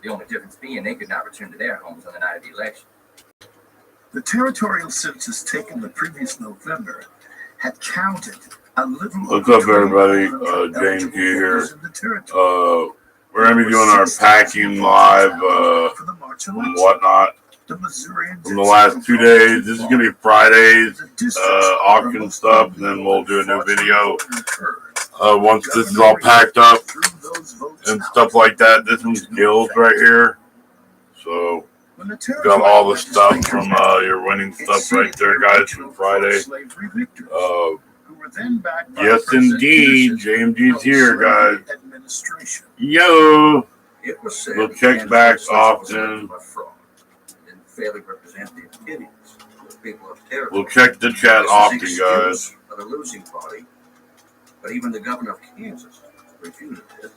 The only difference being they could not return to their homes on the night of the election. The territorial census taken the previous November had counted a little. What's up, everybody? James G here. We're going to be doing our packing live and whatnot from the last 2 days. This is going to be Friday's auction stuff, and then we'll do a new video once this is all packed up and stuff like that. This one's Gills right here. So, got all the stuff from your winning stuff right there, guys, from Friday. Yes, indeed. JMG's here, guys. Yo! We'll check back often. We'll check the chat often, guys. Of the losing party, but even the governor of Kansas refuted it.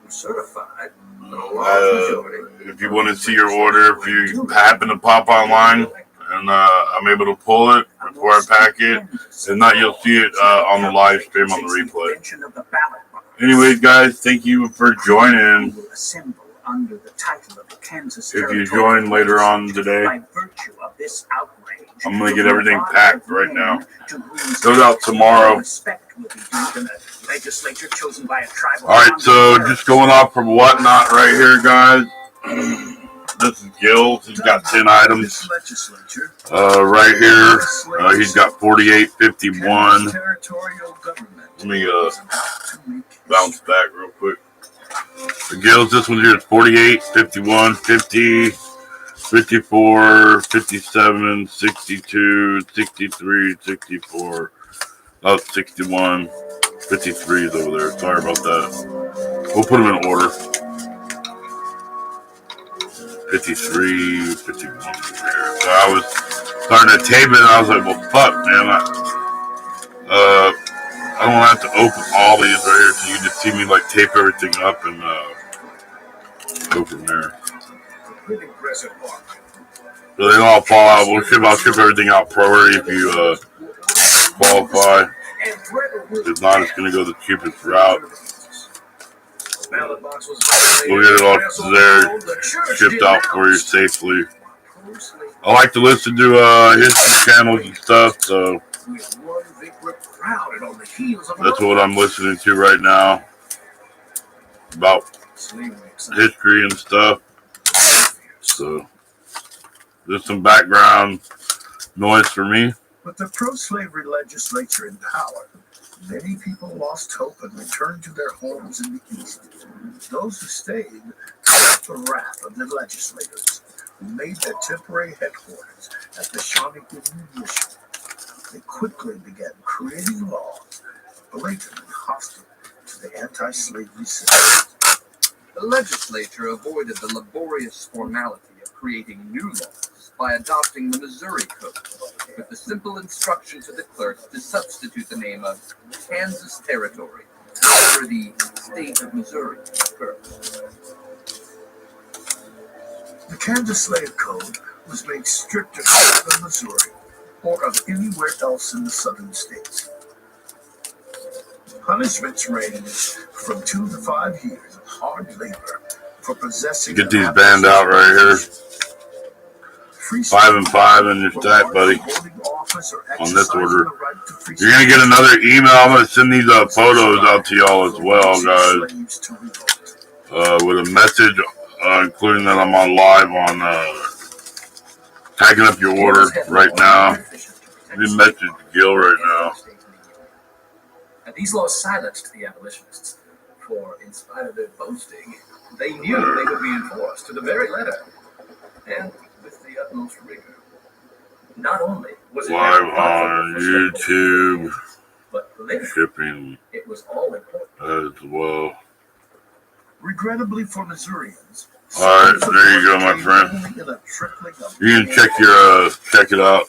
He certified that a large majority. If you want to see your order, if you happen to pop online and I'm able to pull it before I pack it, if not, you'll see it on the live stream on the replay. Anyways, guys, thank you for joining. If you join later on today, I'm going to get everything packed right now. Goes out tomorrow. Alright, so just going off from whatnot right here, guys. This is Gills. He's got 10 items. Right here, he's got 48.51. Let me bounce back real quick. The Gills, this one here is 48, 51, 50, 54, 57, 62, 63, 64, 61, 53 is over there. Sorry about that. We'll put them in order. 53, 51 over here. So I was starting to tape it, and I was like, well, fuck, man. I don't have to open all these right here, so you just see me like tape everything up and go from there. So they all fall out. I'll ship everything out priority if you qualify. If not, it's going to go the cheapest route. We'll get it all there, shipped out for you safely. I like to listen to history channels and stuff, so that's what I'm listening to right now about history and stuff. So there's some background noise for me. With the pro-slavery legislature in power, many people lost hope and returned to their homes in the East. Those who stayed felt the wrath of the legislators, who made their temporary headquarters at the Shawnee Indian Mission. They quickly began creating laws blatantly hostile to the anti-slavery system. The legislature avoided the laborious formality of creating new laws by adopting the Missouri Code, with the simple instruction to the clerks to substitute the name of Kansas Territory for the state of Missouri first. The Kansas Slave Code was made stricter than Missouri or of anywhere else in the southern states. Punishments ranged from 2 to 5 years of hard labor for possessing. Get these banned out right here. 5 and 5 in your stack, buddy. On this order, you're gonna get another email. I'm gonna send these photos out to y'all as well, guys. With a message, including that I'm on live on packing up your order right now. You message Gil right now. And these laws silenced the abolitionists, for in spite of their boasting, they knew they would be enforced to the very letter, and with the utmost rigor. Not only was it live on YouTube, but shipping it was all important as well. Regrettably for Missourians. Alright, there you go, my friend. You can check it out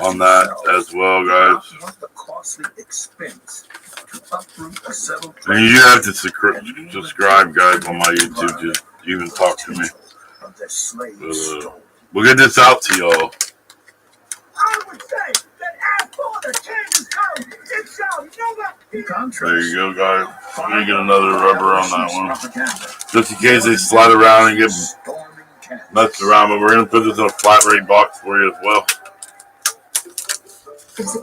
on that as well, guys. And you have to subscribe, guys, on my YouTube to even talk to me. We'll get this out to y'all. I would say that In contrast, There you go, guys. You get another rubber on that one. Just in case they slide around and get messed around, but we're going to put this in a flat rate box for you as well.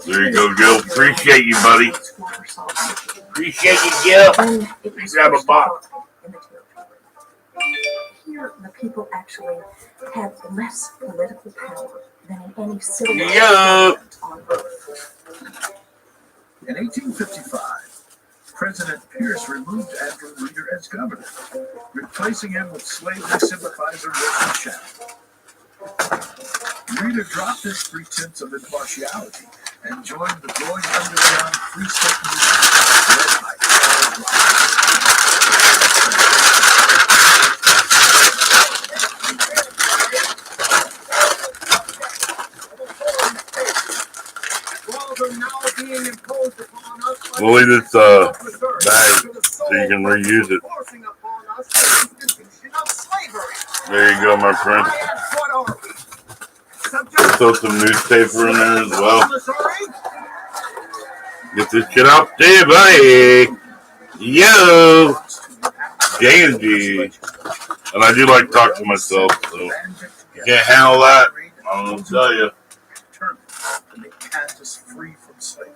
There you go, Gil. Appreciate you, buddy. Appreciate you, Gil. Grab a box. Here, the people actually had less political power than in any civil government on earth. In 1855, President Pierce removed Andrew Reeder as governor, replacing him with slavery sympathizer Wilson Shannon. Reeder dropped his pretense of impartiality and joined the growing underground Free State movement led by Charles Robinson. We'll leave this bag so you can reuse it. There you go, my friend. Throw some newspaper in there as well. Get this shit out there, buddy. Yo, J&G. And I do like to talk to myself, so if you can't handle that, I'm gonna tell you. To make Kansas free from slavery.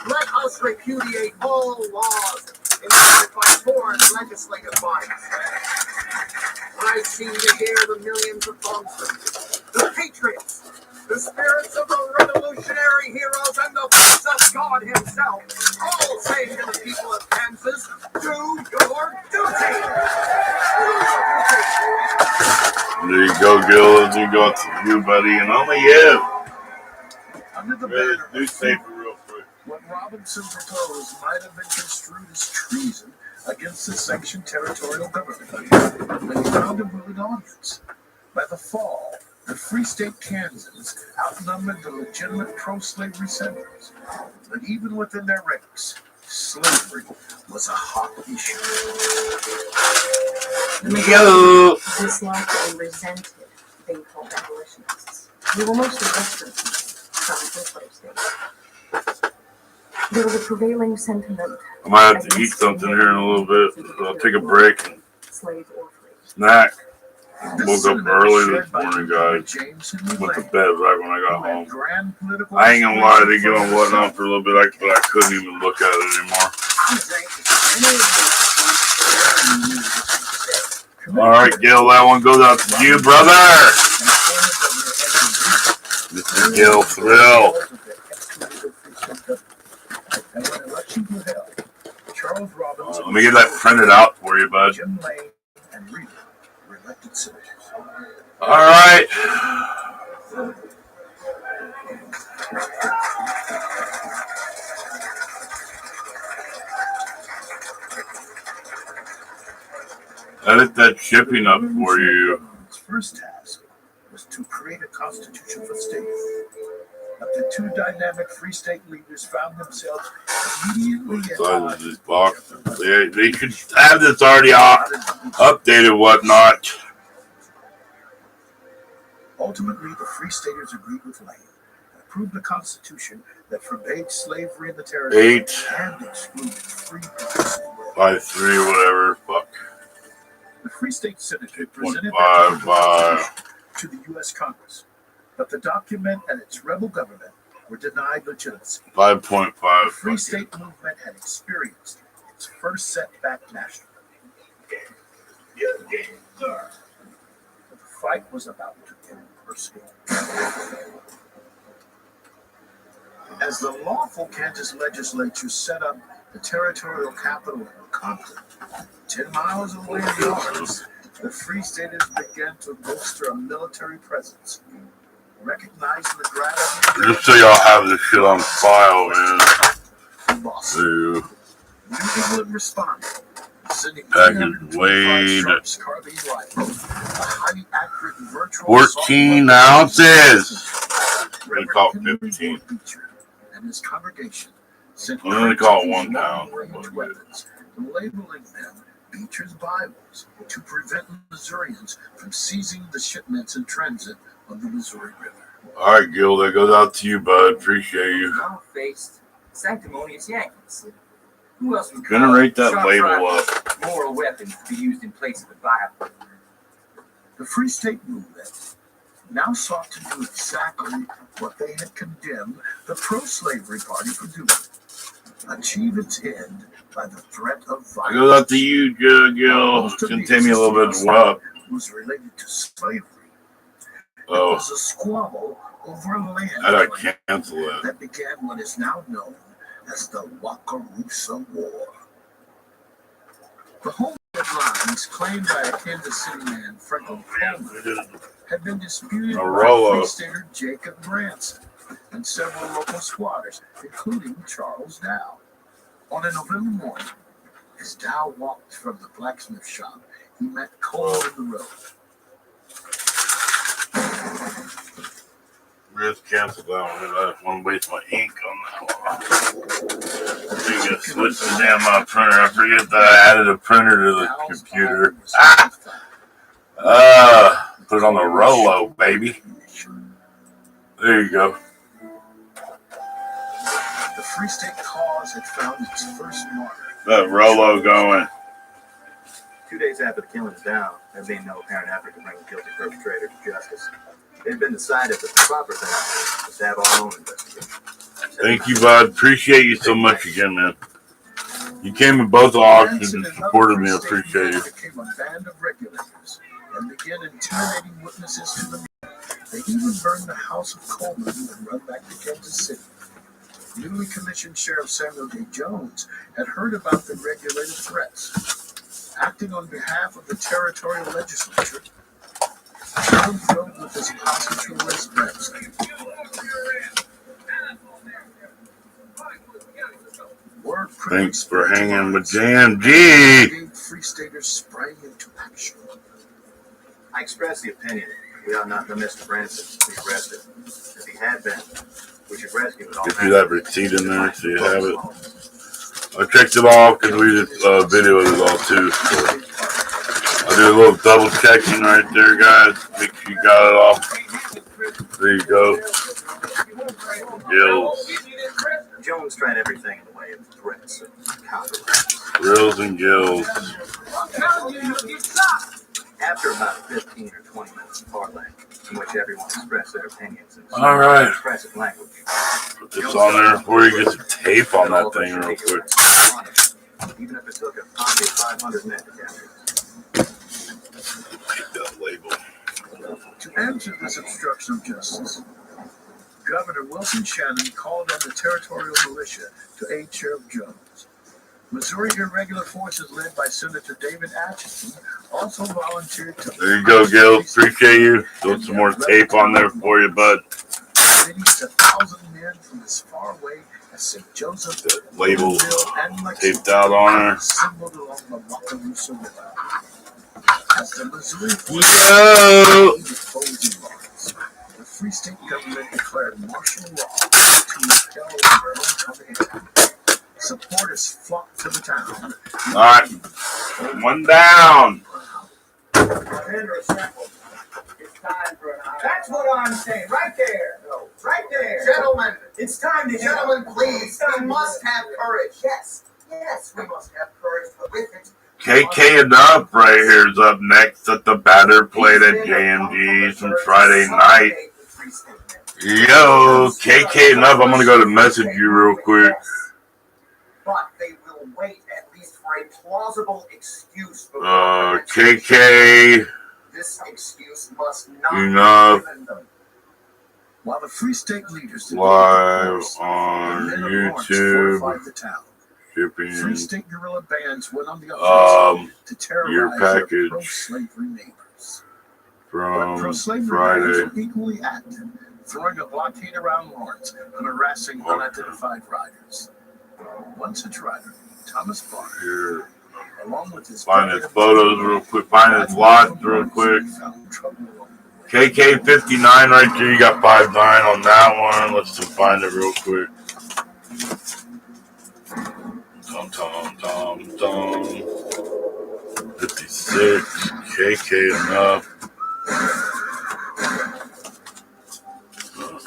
Let us repudiate all laws enacted by foreign legislative bodies. I seem to hear the millions of Boston, the patriots, the spirits of the revolutionary heroes, and the voice of God himself, all saying to the people of Kansas, do your duty. There you go, Gil. As we go to you, buddy, and only you. Under the Read banner this newspaper real quick. what Robinson proposed might have been construed as treason against the sanctioned territorial government, they found a willing audience. By the fall, the Free State Kansans outnumbered the legitimate pro-slavery senators, but even within their ranks, slavery was a hot issue. Yo. Disliked and resented being called abolitionists. They were mostly Western from the slave states. There was a prevailing sentiment. I might have to eat something here in a little bit. So I'll take a break and Slave or free. snack. I This woke up sentiment early was this shared by morning, Lieutenant guys. James Henry Went to Lane, bed right when I got who had home. grand political I ain't gonna lie, they get on aspirations whatnot for a little bit, but I couldn't even look at it anymore. All right, Gil, that one goes out to you, brother. Mr. Gil Thrill. And when elections were held, Charles Robinson, Let me get that printed out for you, bud. Jim Lane, and Reeder were elected senators. All right. Edit that shipping up for you. His first task was to create a constitution for states. But the two dynamic Free State leaders found themselves immediately at Size of odds. this box. They should have this already updated, whatnot. Ultimately, the Free Staters agreed with Lane and approved a constitution that forbade slavery in the territory 8 and excluded free progressive labor. by 3, whatever. Fuck. The Free State Senate presented 8.5 that by to the U.S. Congress, but the document and its rebel government were denied legitimacy. 5.5. The Free State movement had experienced its first setback nationally. But the fight was about to get personal. As the lawful Kansas legislature set up the territorial capital in Wisconsin, 10 miles away in Lawrence, the Free Staters began to bolster a military presence, recognizing the gravity. Just so y'all have this shit on file, man. Boston. New New England responded, sending package weighed Sharps carbine rifles, a highly accurate virtual 14 assault ounces. rifle. They call it Reverend 15. Henry Beecher and his congregation sent Well, they call it these 1 pound. long-range weapons, labeling them Beecher's Bibles to prevent Missourians from seizing the shipments in transit on the Missouri River. All right, Gil, that goes out to you, bud. Appreciate you. Now faced sanctimonious Yankees. Who else would Generate that sharp label rifles, up. moral weapons to be used in place of the Bible? The Free State movement now sought to do exactly what they had condemned the pro-slavery party for doing. Achieve its end by the threat of That violence. goes out to you, Gil. It's going to take me a little bit to up. Was related to slavery. It Oh, was a squabble over a land I gotta claim cancel it. that began what is now known as the Wakarusa War. The homestead lines claimed by a Kansas City man, Franklin Coleman, had been disputed by Rollo. Free Stater Jacob Branson and several local squatters, including Charles Dow. On a November morning, as Dow walked from the blacksmith shop, he met Coleman on the road. Just cancel that one. I don't want to waste my ink on that one. I gotta switch the damn printer. I forget that I added a printer to the computer. Put it on the Rollo, baby. There you go. The Free State cause had found its first martyr. That Rollo going. 2 days after the killings down, there being no apparent effort to bring the guilty perpetrator to justice, it had been decided that the proper thing was to have our own investigation. Thank you, bud. Appreciate you so much again, man. You came in both auctions and supported me. I appreciate you. Became a band of regulators and began intimidating witnesses to the meeting. They even burned the house of Coleman and run back to Kansas City. Newly commissioned Sheriff Samuel J. Jones had heard about the regulated threats. Acting on behalf of the territorial legislature, Jones rode with his posse to arrest Branson. Thanks for hanging with JMG. Free Staters sprang into action. I expressed the opinion we ought not permit Mr. Branson to be arrested. If he had been, we should rescue it all. If you have receipt in there, so you have it. I checked it off because we just videoed it all too. So I did a little double checking right there, guys. Make sure you got it all. There you go. Gills. Jones tried everything in the way of threats and countermeasures. Grills and gills. After about 15 or 20 minutes of parlay, in which everyone expressed their opinions in All right. expressive language, Put this on there before you get some tape on that thing real quick. even if it took a posse of 500 men to capture it. Take that label. To answer this obstruction of justice, Governor Wilson Shannon called on the territorial militia to aid Sheriff Jones. Missouri irregular forces led by Senator David Atchison also volunteered to... There you go, Gil. Appreciate you. Throw some more tape on there for you, bud. Released 1,000 men from as far away as St. Joseph, Labels and Lexington, taped out on there. assembled along the Wakarusa River. As the Missouri Yo! opposing laws, the Free State government declared martial law to repel the Maryland coming attack. Supporters flocked to the town. All right. One down. That's what I'm saying, right there. Right there. Gentlemen, it's time to gentlemen, please. We must have courage. Yes, we must have courage, but with it. KK Enough right here is up next at the batter plate at JMG's on Friday night. Yo, KK Enough, I'm going to go to message you real quick. But they will wait at least for a plausible excuse. KK This excuse must not Enough. be given them. While the Free State leaders Live on the men of Lawrence YouTube. fortified the town. Free Shipping. State guerrilla bands went on the offensive to terrorize your their package pro-slavery neighbors. But from pro-slavery Friday. riders were equally active, throwing a blockade around Lawrence and harassing unidentified riders. One such rider, Thomas Barr, Here. along with his Find his photos real quick. Find his lot real quick. found trouble along the way. KK59 right there. You got 5'9" on that one. Let's just find it real quick. Tom. 56. KK enough.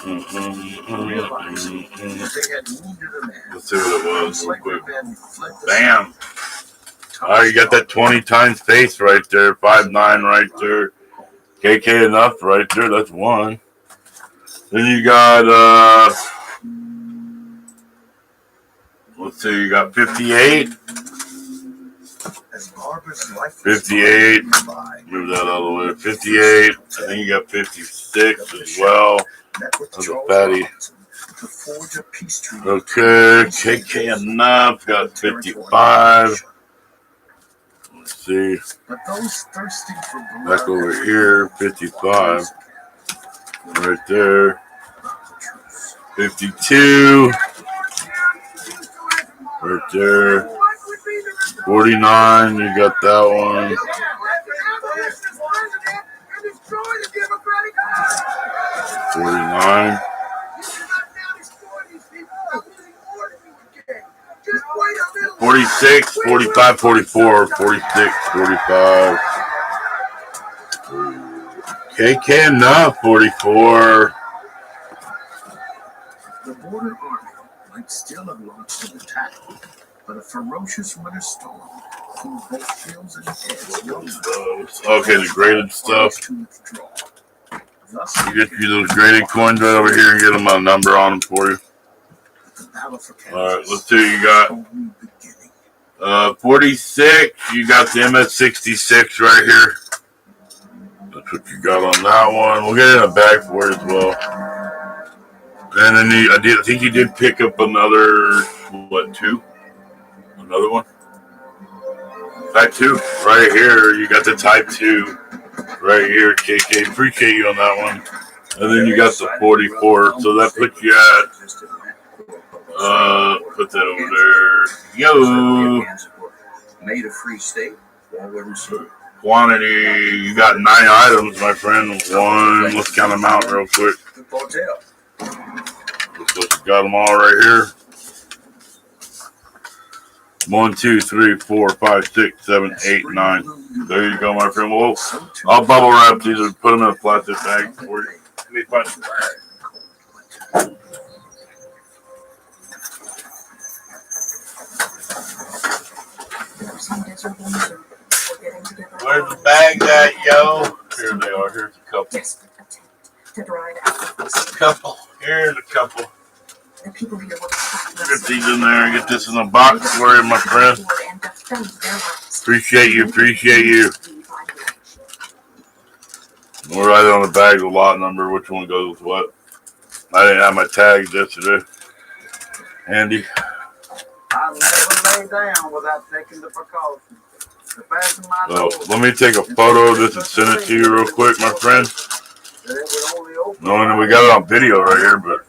Realizing that they had wounded a man, Let's see what it was real slavery quick. men fled the Bam. scene. Oh, you got that 20 times face right there. 5'9" right there. KK enough right there. That's one. Then you got, let's see, you got 58. As Barbara's life 58. was by, Move that out of the way. 58. I think you got 56 as well. met with That's a Charles fatty. Robinson to forge a peace treaty. Okay, KK enough. Got 55. Let's see. But those thirsting for blood Back over here, 55. Right there. 52. Right there. 49. You got that one. 49. 46, 45, 44, 46, 45. KK enough, 44. The border army might still have launched an attack, but a ferocious winter storm threw both shields and heads. Okay, the graded stuff. To withdraw. Thus, You get you those graded coins right over here and get them a number on them for you. the battle for Kansas. Alright, let's see. You got only beginning. 46. You got the MS66 right here. That's what you got on that one. We'll get it in a bag for it as well. And then I think you did pick up another, what, 2? Another one? Type 2. Right here, you got the Type 2. Right here, KK. Appreciate you on that one. And then you got the 44. So that puts you at, put that over there. Yo! Made a free state, forward and slow. Quantity, you got 9 items, my friend. One, let's count them out real quick. Looks Looks like you got them all right here. 1, 2, 3, 4, 5, 6, 7, 8, 9. There you go, my friend. Well, I'll bubble wrap these and put them in a plastic bag for you. Let me find some bag. Where's the bag at, yo? Here they are. Here's a couple. Desperate attempt to drive out A couple. Here's a couple. the people here were Get these in there. Get this in a box for you, my friend. Appreciate you. Appreciate you. We'll write it on the bag the lot number, which one goes with what. I didn't have my tags yesterday. Handy. I never lay down without taking the precautions. To fasten my So doors, let me take a photo of this and send it to you real quick, my friend. that it would only open Knowing we got it on video right here, but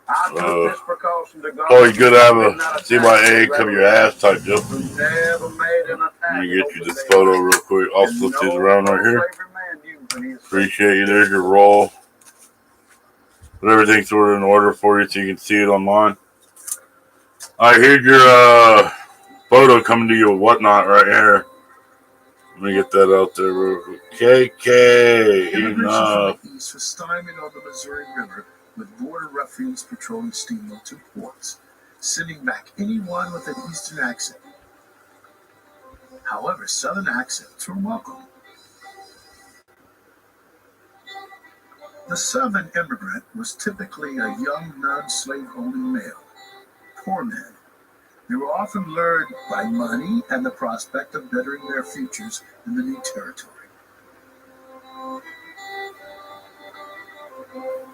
I took this precaution to guard always good to have a CYA cover your ass type deal. Never made an attack. Let me get you this photo real quick. I'll flip these around right here. Appreciate you. There's your roll. Put everything sort of in order for you so you can see it online. Alright, here's your photo coming to you whatnot right here. Let me get that out there real quick. KK, enough. East was stymied on the Missouri River with border ruffians patrolling steamboats and ports, sending back anyone with an eastern accent. However, southern accents were welcome. The southern immigrant was typically a young non-slave owning male, poor men. They were often lured by money and the prospect of bettering their futures in the new territory.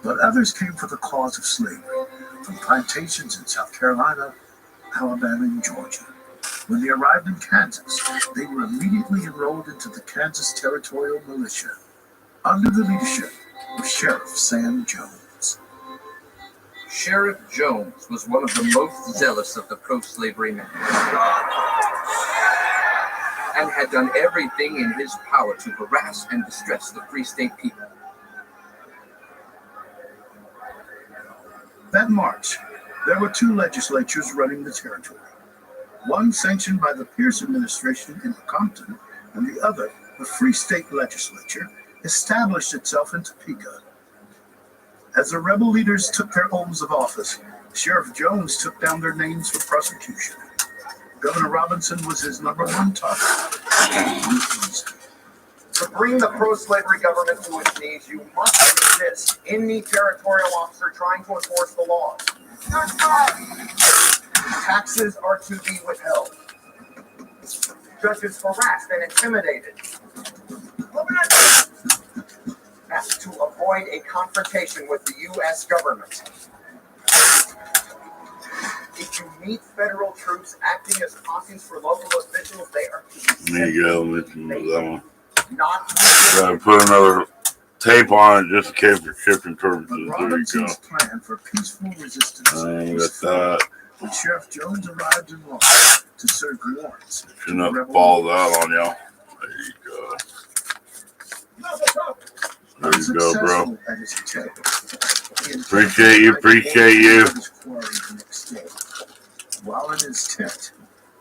But others came for the cause of slavery, from plantations in South Carolina, Alabama, and Georgia. When they arrived in Kansas, they were immediately enrolled into the Kansas Territorial Militia, under the leadership of Sheriff Sam Jones. Sheriff Jones was one of the most zealous of the pro-slavery men, and had done everything in his power to harass and distress the Free State people. That March, there were 2 legislatures running the territory. one sanctioned by the Pierce administration in Compton, and the other, the Free State Legislature, established itself in Topeka. As the rebel leaders took their oaths of office, Sheriff Jones took down their names for prosecution. Governor Robinson was his #1 target. To bring the pro-slavery government to its knees, you must resist any territorial officer trying to enforce the laws. Taxes are to be withheld. Judges harassed and intimidated. That's to avoid a confrontation with the U.S. government. If you meet federal troops acting as posses for local officials, they are to be There you go. Listen to that one. not Gotta put another tape on it just in case for shipping purposes. There you go. Robinson's plan for peaceful resistance I was got flawed that. when Sheriff Jones arrived in Lawrence to serve warrants. Shouldn't have fallen out on y'all. There you go. There you go, bro. Unsuccessful at his attempt, he Appreciate you, appreciate you. his quarry the next day. While in his tent,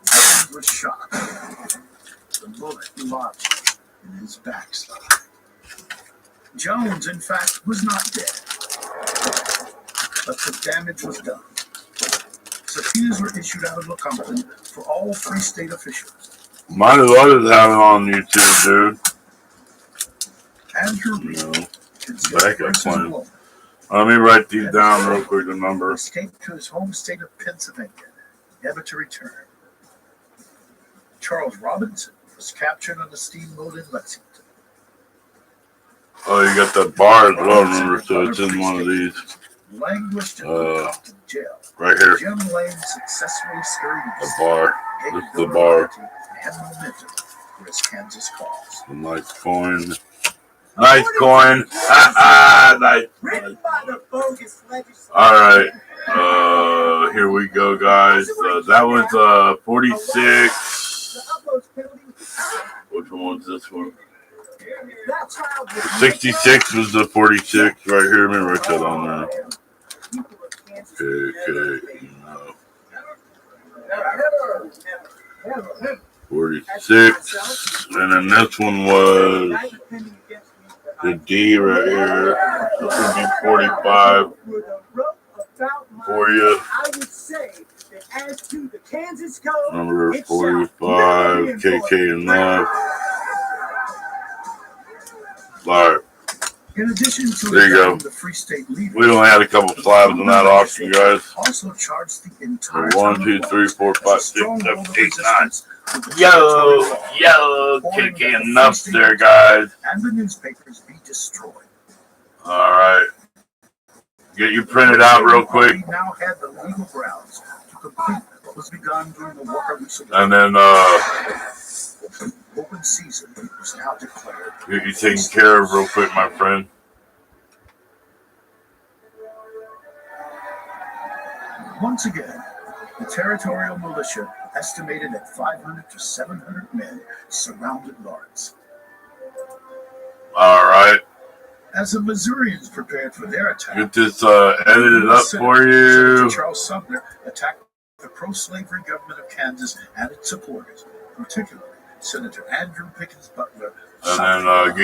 Jones was shot. The bullet lodged in his backside. Jones, in fact, was not dead, but the damage was done. Subpoenas were issued out of Lecompton for all Free State officials. Might as well just have it on YouTube, dude. Andrew Reed, No. considered Backup first plan. and lone, Let me write these down real quick, the number. escaped to his home state of Pennsylvania, never to return. Charles Robinson was captured on a steamboat in Lexington. Oh, you got that bar as well, remember? So it's in one of these. Languished in Lecompton jail. Right here. Jim Lane successfully scurried The bar. gained This is the bar. notoriety and momentum for his Kansas cause. A nice coin. Nice coin. Nice. written by the bogus legislature. Alright. Here we go, guys. That was 46. The upload penalty. Which one was this one? That child was 66 was the 46 right here. Let me write that on there. Okay. No. 46. And then this one was the D right here. This would be 45 for you. I would say that as to the Kansas code, Number it's 45. KK enough. Alright. In addition to There you go. indicting the Free State leaders, We only had a couple slabs in that auction, guys. also charged the entire So 1, town 2, of 3, 4, 5, Lawrence 6, as a 7, stronghold of 8, 9. resistance to the Yo, territorial KK enough there, guys. and the newspapers be destroyed. Alright. Get you printed out real quick. We now had the legal grounds to complete what was begun during the Walker Research. And then Open season was now declared. get you taken care of real quick, my friend. Once again, the territorial militia, estimated at 500 to 700 men, surrounded Lawrence. Alright. As the Missourians prepared for their attack, Get this edited up for you. Senator Charles Sumner attacked the pro-slavery government of Kansas and its supporters, particularly Senator Andrew Pickens Butler. And then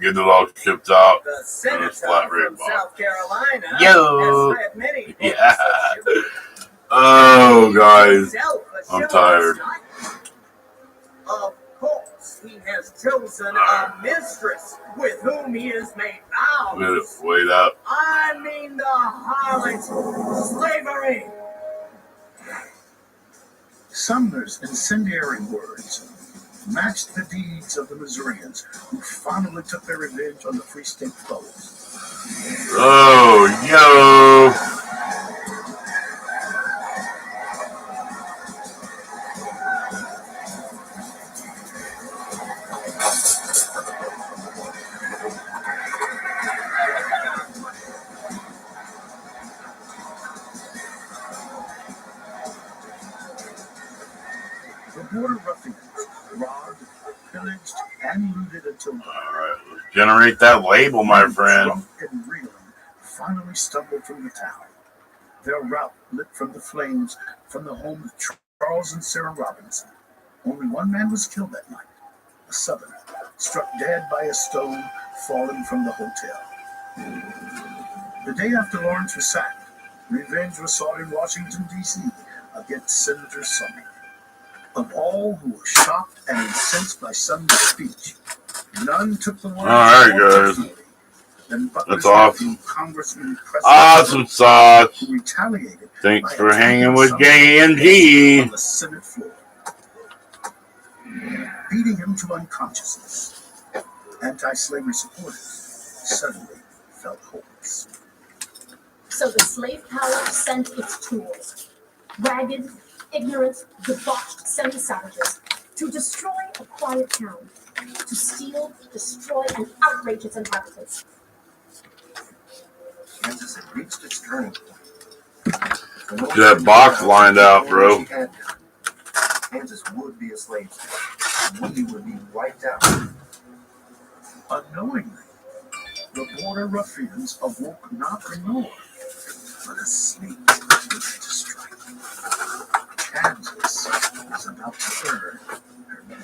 get it all shipped out. The And senator it's flat rate from box. South Carolina Yo. has read many books Yeah. of chivalry. Oh, guys. Himself a I'm chivalrous tired. knight. Of course, he has chosen a mistress with whom he has made vows. Wait up. I mean the harlot slavery. Sumner's incendiary words matched the deeds of the Missourians, who finally took their revenge on the Free State foes. Oh, yo. The border ruffians robbed, pillaged, and looted until dawn. Alright, let's generate that label, my friend. Drunk and reeling, finally stumbled from the town. Their route lit from the flames from the home of Charles and Sarah Robinson. Only one man was killed that night, a Southerner, struck dead by a stone falling from the hotel. The day after Lawrence was sacked, revenge was sought in Washington, D.C. against Senator Sumner. Of all who were shocked and incensed by Sumner's speech, none took the words All right, more guys. personally than Butler's That's awesome. nephew, Congressman Preston Awesome sauce. who retaliated Thanks by for attacking hanging with Sumner J&G. on the Senate floor, beating him to unconsciousness. Anti-slavery supporters suddenly felt hopeless. So the slave power sent its tools, ragged, ignorant, debauched semi-savages, to destroy a quiet town, to steal, destroy, and outrage its inhabitants. Kansas had reached its turning point. Look at that box lined out, bro. Kansas would be a slave state. We would be wiped out. Unknowingly, the border ruffians awoke not the North, but asleep to strike. Kansas was about to earn her name.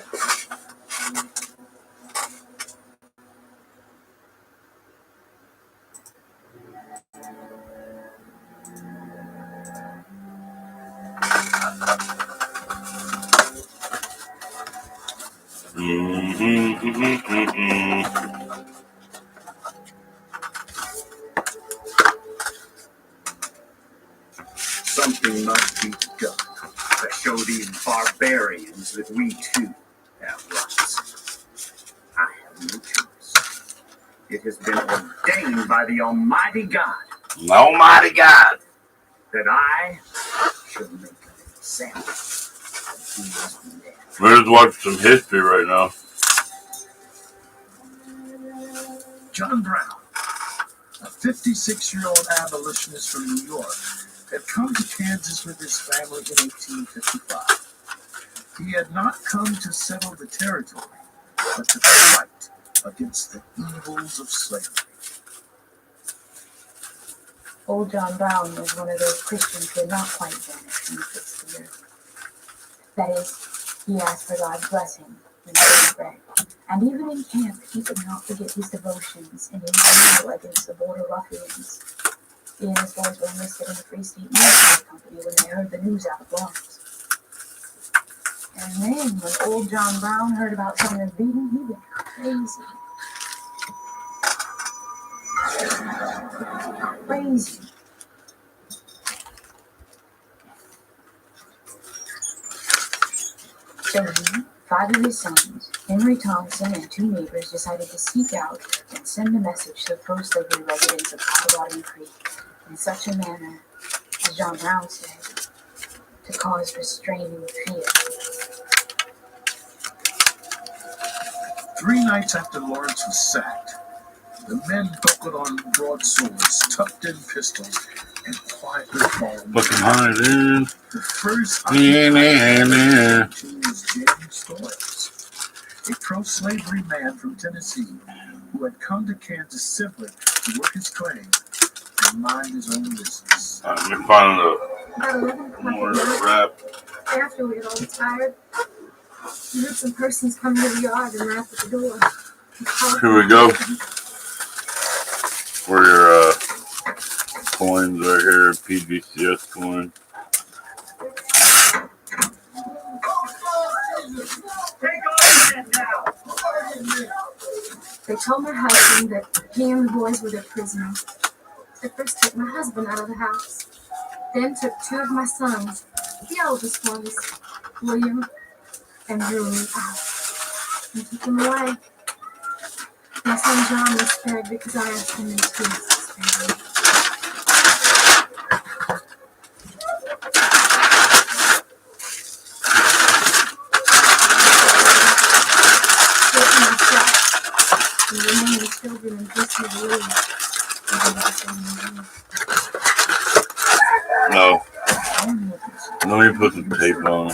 Something must be done to show these barbarians that we too have rights. I have no choice. It has been ordained by the Almighty God Almighty God. that I shall make an example of these men. We're just watching some history right now. John Brown, a 56-year-old abolitionist from New York, had come to Kansas with his family in 1855. He had not come to settle the territory, but to fight against the evils of slavery. Old John Brown was one of those Christians who had not quite vanished from the face of the earth. That is, he asked for God's blessing when he prayed. And even in camp, he could not forget his devotions in his battle against the border ruffians. He and his boys were enlisted in the Free State Military Company when they heard the news out of Lawrence. And then, when old John Brown heard about Sumner's beating, he went crazy. Crazy. So he, 5 of his sons, Henry Thompson, and 2 neighbors decided to seek out and send a message to the pro-slavery residents of Potawatomi Creek in such a manner, as John Brown said, to cause restraining fear. 3 nights after Lawrence was sacked, the men buckled on broadswords, tucked in pistols, and quietly followed. Looking high, dude. The first Yeah. was James Stoyles, a pro-slavery man from Tennessee who had come to Kansas simply to work his claim and mind his own business. Let me find About 11 a o'clock more at night, wrap. after we had all retired, we heard some persons come to the yard and rap at the door. Here we go. For your coins right here, PVCS coin. They told my husband that he and the boys were their prisoners. They first took my husband out of the house, then took 2 of my sons, the oldest ones, William and Drew, out, and took them away. My son John was spared because I asked him to spare his family. And the remaining children and Christy believed. No. Let me put the tape on.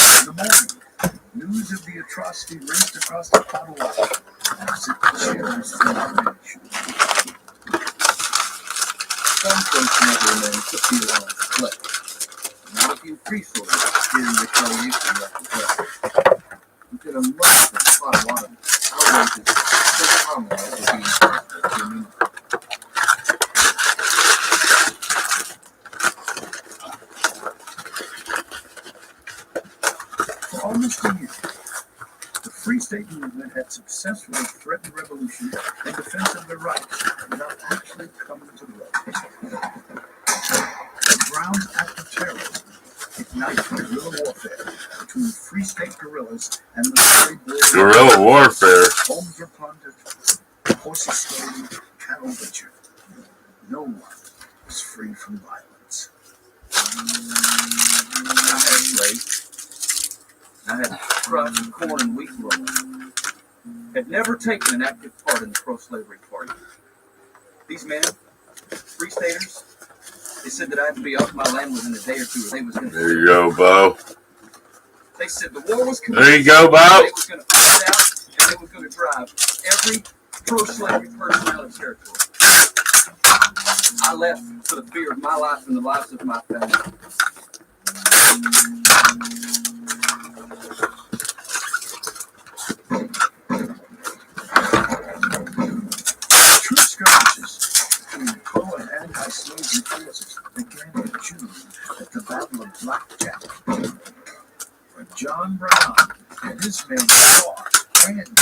In the morning, news of the atrocity raced across the Potawatomi as it never remains to feel on its play. Not a few free soldiers fearing retaliation left as well. Within a month of Potawatomi, outrages so common as were being possible to me. For almost a year, the Free State movement had successfully threatened revolution in defense of their rights without actually coming to blows. The Browns' act of terrorism ignited guerrilla warfare between Free State guerrillas and Missouri border. Guerrilla warfare. Homes were plundered, horses stolen, cattle butchered. No one was free from violence. I had slaves. I had crops and corn and wheat growers. Had never taken an active part in the pro-slavery party. These men, free staters, they said that I had to be off my land within a day or two, or they was going to. There you go, Bo. They said the war was committed. There you go, Bo. They was going to find out, and they was going to drive every pro-slavery person out of territory. I left for the fear of my life and the lives of my family. Troop skirmishes between pro and anti-slavery forces began in June at the Battle of Blackjack, where John Brown and his men fought and beat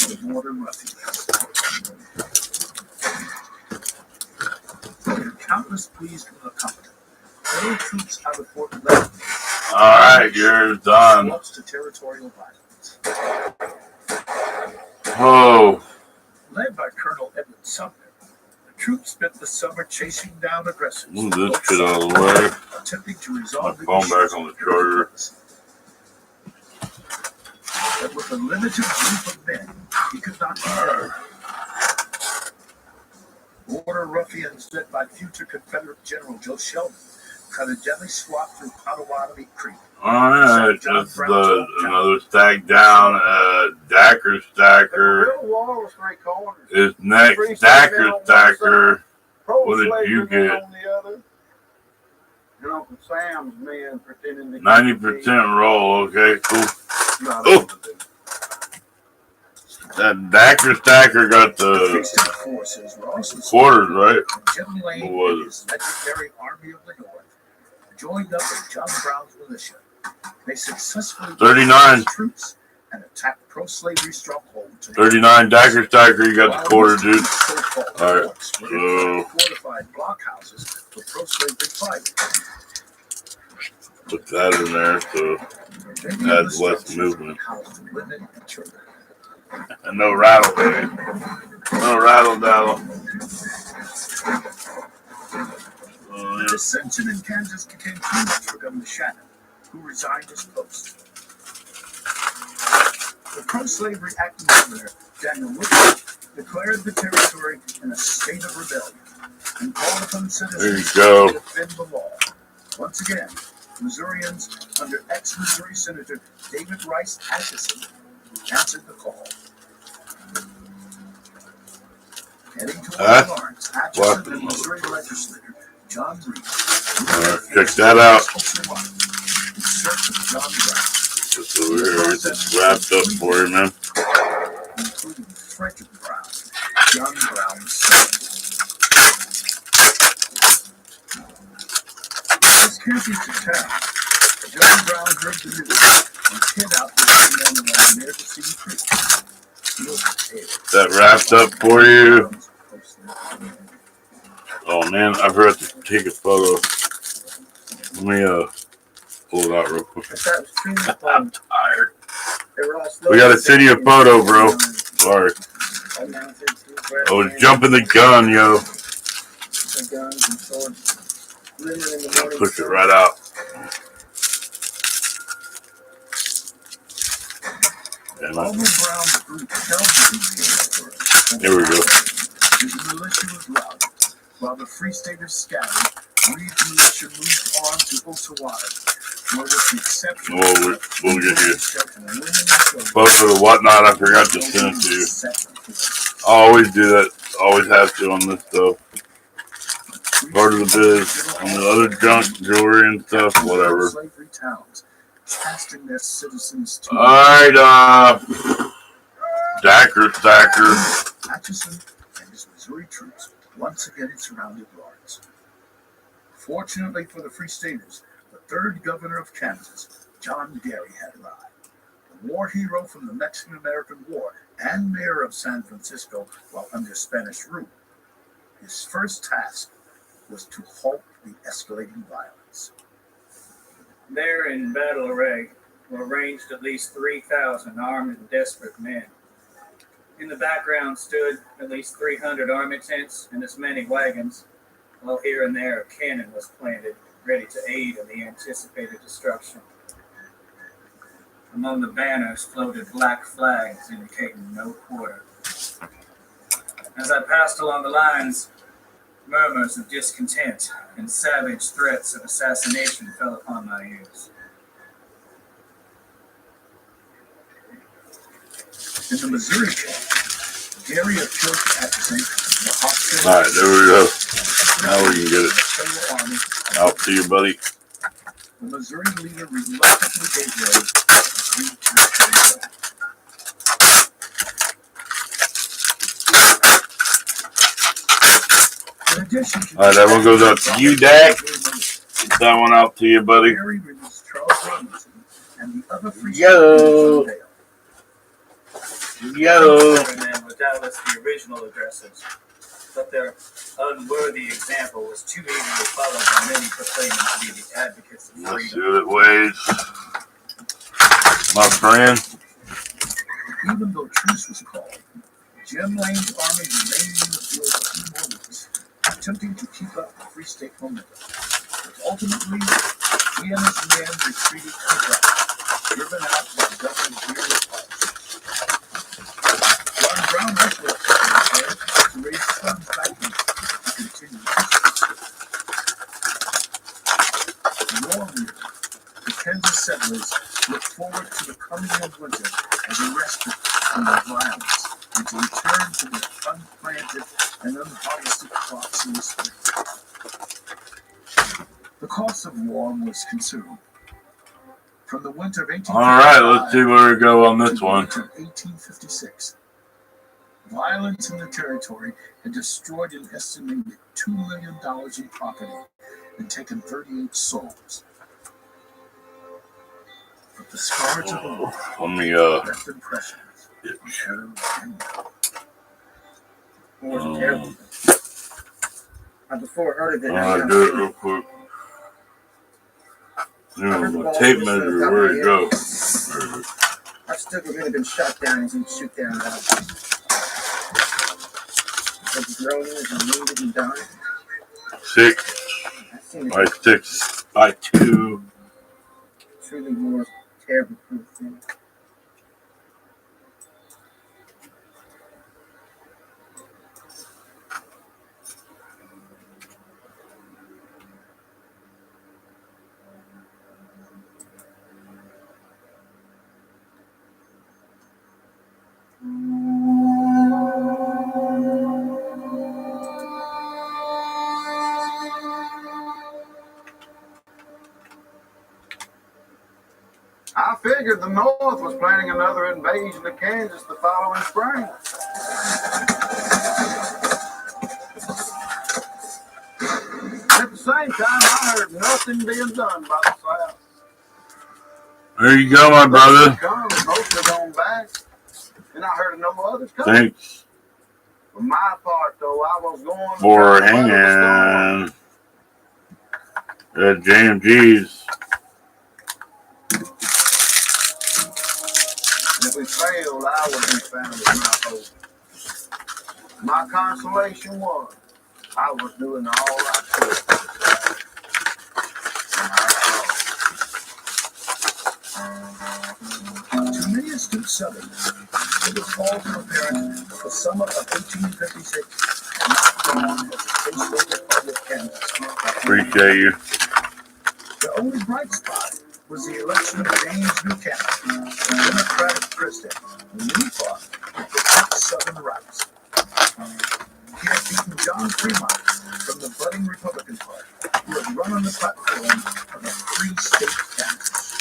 the border ruffians. With countless pleas from the company, federal troops out of Fort Leavenworth Alright, you're done. launched to territorial violence. Oh, Led by Colonel Edward Sumner, the troops spent the summer chasing down aggressors. move this shit out of the way. Attempting to My resolve the phone issues back on the charger. But with a limited group of men, he could not handle. Border ruffians led by future Confederate General Joe Sheldon cut a deadly swath through Potawatomi Creek. Alright, just another stack down. Dacker Stacker The real wall was three corners. is next. Dacker Stacker. What did you Pro-slavery men get? on the other. And Uncle Sam's men pretending to 90% roll. Okay, cool. No, Oh. That Dacker Stacker got The the Free State forces were also quarters, right? Jim Lane What was and his legendary Army of the North joined up with John Brown's militia. They successfully 39. dispersed troops and attacked pro-slavery strongholds. 39 Dacker Stacker, you got the quarter, dude. All Alright, right. so- Fortified blockhouses for pro-slavery fighters. Put that in there, so adds less movement. Housed women and children. And no rattle, baby. No rattle daddle. The dissension in Kansas became too much for Governor Shannon, who resigned his post. The pro-slavery acting governor, Daniel Woodruff, declared the territory in a state of rebellion and called upon citizens There you go. to defend the law. Once again, Missourians under ex-Missouri Senator David Rice Atchison answered the call. Heading toward Lawrence, Atchison and Missouri legislator John Reed. Alright, check that out. In search of John Brown, Just over here, get this wrapped up for you, man. including Frederick Brown, John Brown's son. As camping to town, John Brown heard the news and hid out with the men around near the Cedar Creek. He was prepared. That wrapped up for you. Oh man, I forgot to take a photo. Let me pull it out real quick. That was too I'm tired. They were all We gotta send you a photo, bro. Sorry. I was jumping the gun, yo. Guns and swords. Living in the morning. Push it right out. And Although Brown's group held the Indian Here we go. his militia was routed, while the Free Staters scattered. Reed's militia moved on to Osawatomie, where with the exception We'll get you and women and children, photo to whatnot. I forgot to send it to you. I always do that. Always have to on this stuff. Free part of the biz. And the other junk, jewelry and stuff, whatever. Slavery towns, casting their citizens to Alright, Stacker. Atchison and his Missouri troops once again surrounded Lawrence. Fortunately for the Free Staters, the third governor of Kansas, John Derry, had arrived. The war hero from the Mexican-American War and mayor of San Francisco while under Spanish rule. His first task was to halt the escalating violence. There in battle array were ranged at least 3,000 armed and desperate men. In the background stood at least 300 army tents and as many wagons, while here and there a cannon was planted, ready to aid in the anticipated destruction. Among the banners floated black flags indicating no quarter. As I passed along the lines, murmurs of discontent and savage threats of assassination fell upon my ears. In the Missouri camp, Derry approached Atchison, the hospital. Alright, there we go. Now we can get it. Out to you, buddy. The Missouri leader reluctantly gave way and agreed to return back. In addition to Alright, that one goes out to you, Dak. Get that one out to you, buddy. Derry released Charles Robinson and the other free Yo. slaves Yo. Men were doubtless the original aggressors, but their unworthy example was too eagerly followed by many proclaiming to be the advocates of Let's see freedom. what it weighs. My friend. Even though truce was called, Jim Lane's army remained in the field for 2 more weeks, attempting to keep up the Free State momentum. But ultimately, he and his men retreated to Brown, driven out by Governor Geary Parks. John Brown also prepared to raise funds back in to continue peace. Warmly, the Kansas settlers looked forward to the coming of winter as a respite from the violence and to return to their unplanted and unharvested crops in the spring. The cost of war was considerable. From the winter of 1855 Alright, let's see where we go on this to the one. winter of 1856, violence in the territory had destroyed an estimated $2 million in property and taken 38 souls. But the scars of the war Let me left impressions get on terror and death. War was terrible. I before heard of it. Alright, do it real quick. My tape measure, where'd it go? Our stick would have been shot down as he'd shoot down that. Like groaning as he wounded and dying. 6 I've seen by it 6 by 2. truly more terrible proof thing. I figured the North was planning another invasion of Kansas the following spring. At the same time, I heard nothing being done by the South. There you go, my brother. Most have gone back, and I heard of no others coming. Thanks For my part, though, I was going for to try to weather hanging at JMG's. And if we failed, I would be found as my hope. My consolation was I was doing all I could. To many astute Southerners, it was all too apparent that the summer of 1856 had not gone as the Free State Republic of Kansas. Appreciate you. The only bright spot was the election of James Buchanan, the Democratic president, who many thought would protect Southern rights. He had beaten John Fremont from the the budding Republican Party, who had run on the platform of a free state Kansas.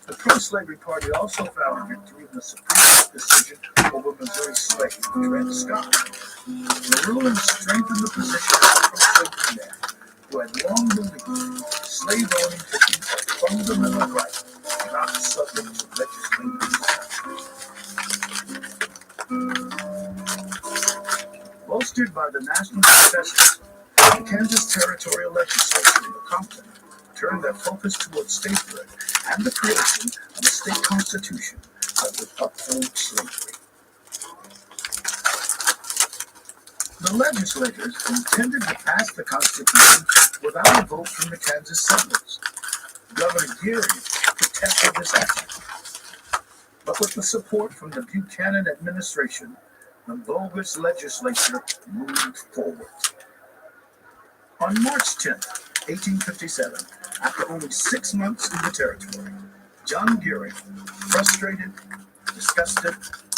The pro-slavery party also found a victory in the Supreme Court decision over Missouri slave Dred Scott. The ruling strengthened the position of pro-slavery men who had long believed slave owning to be a fundamental right, not subject to legislative deception. Bolstered by the national successes, the Kansas Territorial Legislature in Lecompton turned their focus towards statehood and the creation of a state constitution that would uphold slavery. The legislators intended to pass the Constitution without a vote from the Kansas settlers. Governor Geary protested this action. But with the support from the Buchanan administration, the bogus legislature moved forward. On March 10, 1857, after only 6 months in the territory, John Geary, frustrated, disgusted,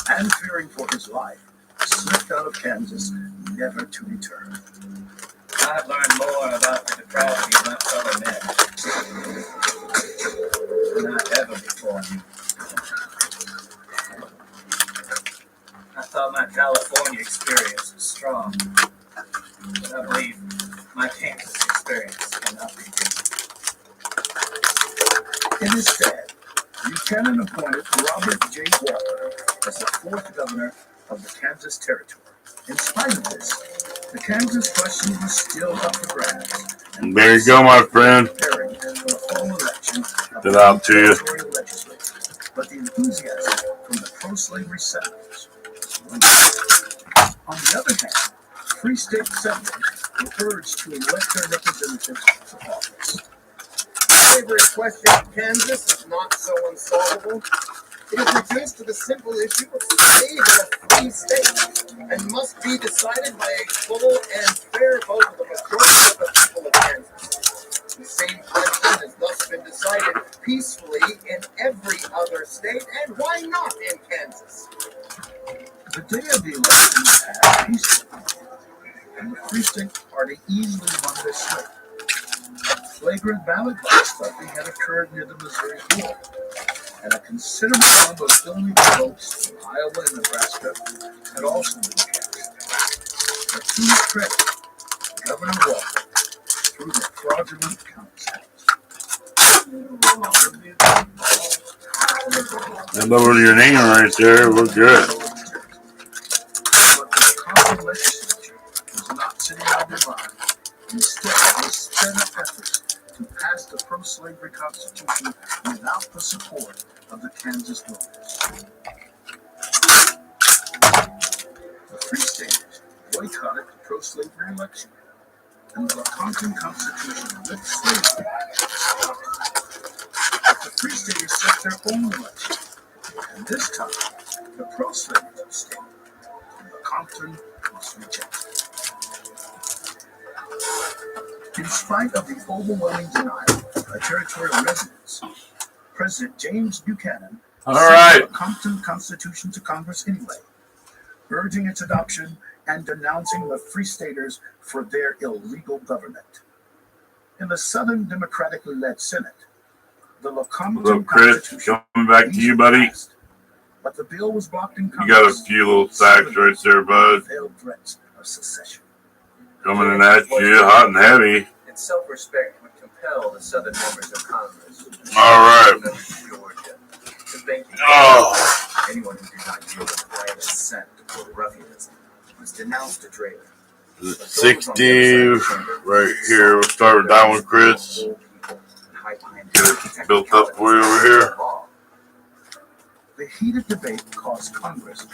and fearing for his life, slipped out of Kansas, never to return. I've learned more about the depravity of my fellow men than I ever before knew. I thought my California experience was strong, but I believe my Kansas experience cannot be beaten. In his stead, Buchanan appointed Robert J. Walker as the 4th governor of the Kansas Territory. In spite of this, the Kansas question was still up for grabs. And There you go, my friend. preparing for the fall election of Get out to you. territorial legislature. But the enthusiasm from the pro-slavery senators was limited. On the other hand, free state senators were urged to elect their representatives to office. The slavery question in Kansas is not so unsolvable. It is reduced to the simple issue of slave in a free state and must be decided by a full and fair vote of the majority of the people of Kansas. The same question has thus been decided peacefully in every other state, and why not in Kansas? The day of the election passed peacefully, and the Free State Party easily won their slate. Flagrant ballot box stuffing had occurred near the Missouri border, and a considerable number of illegal votes from Iowa and Nebraska had also been cast. But to his credit, Governor Walker threw the fraudulent counts out. That lowered your name right there. We're good. But the Congress legislature was not sitting on their line. Instead, they sped up efforts to pass the pro-slavery Constitution without the support of the Kansas voters. The Free Staters boycotted the pro-slavery election, and the Lecompton Constitution lift slavery. The Free Staters set their own election, and this time, the pro-slavery state, Lecompton, was rejected. In spite of the overwhelming denial by territorial residents, President James Buchanan All sent right. the Lecompton Constitution to Congress anyway, urging its adoption and denouncing the Free Staters for their illegal government. In the Southern democratically led Senate, the Lecompton What's up, Chris? Constitution Coming back to you, buddy. passed, but the bill was blocked in You Congress. got a few little sacks right there, bud. Failed threats of secession. Coming in at you, hot and heavy. And self-respect would compel the Southern members of Congress, All right. members of Georgia, to thank you. Oh, Anyone who did not yield a quiet assent to ruffianism was denounced a traitor. 60 right here. We'll start with that one, Chris. Get it built up for you over here. The heated debate caused Congress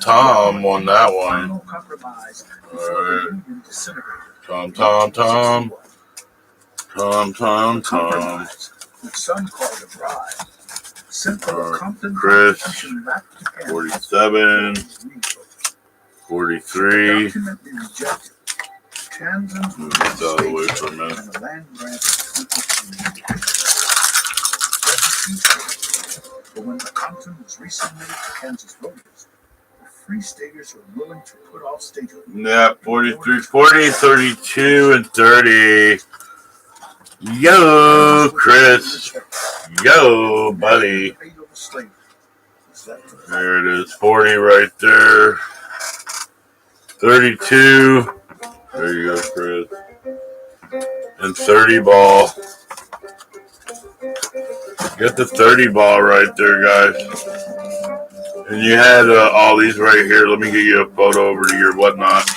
Tom won that one. final compromise before All right. the Union disintegrated. Tom. Compromise, which some called a bribe, sent the Lecompton Chris, Constitution back to Kansas. 47, The 43. document they rejected. Kansans were Move this out of the way for a and minute. the land grant of 23. But when Lecompton was recently made to Kansas voters, the free staters were willing to put off statehood. Yeah, 43, 40, 32, and 30. Yo, Chris. Yo, buddy. There it is. 40 right there. 32. There you go, Chris. And 30 ball. Get the 30 ball right there, guys. And you had all these right here. Let me get you a photo over to your whatnot.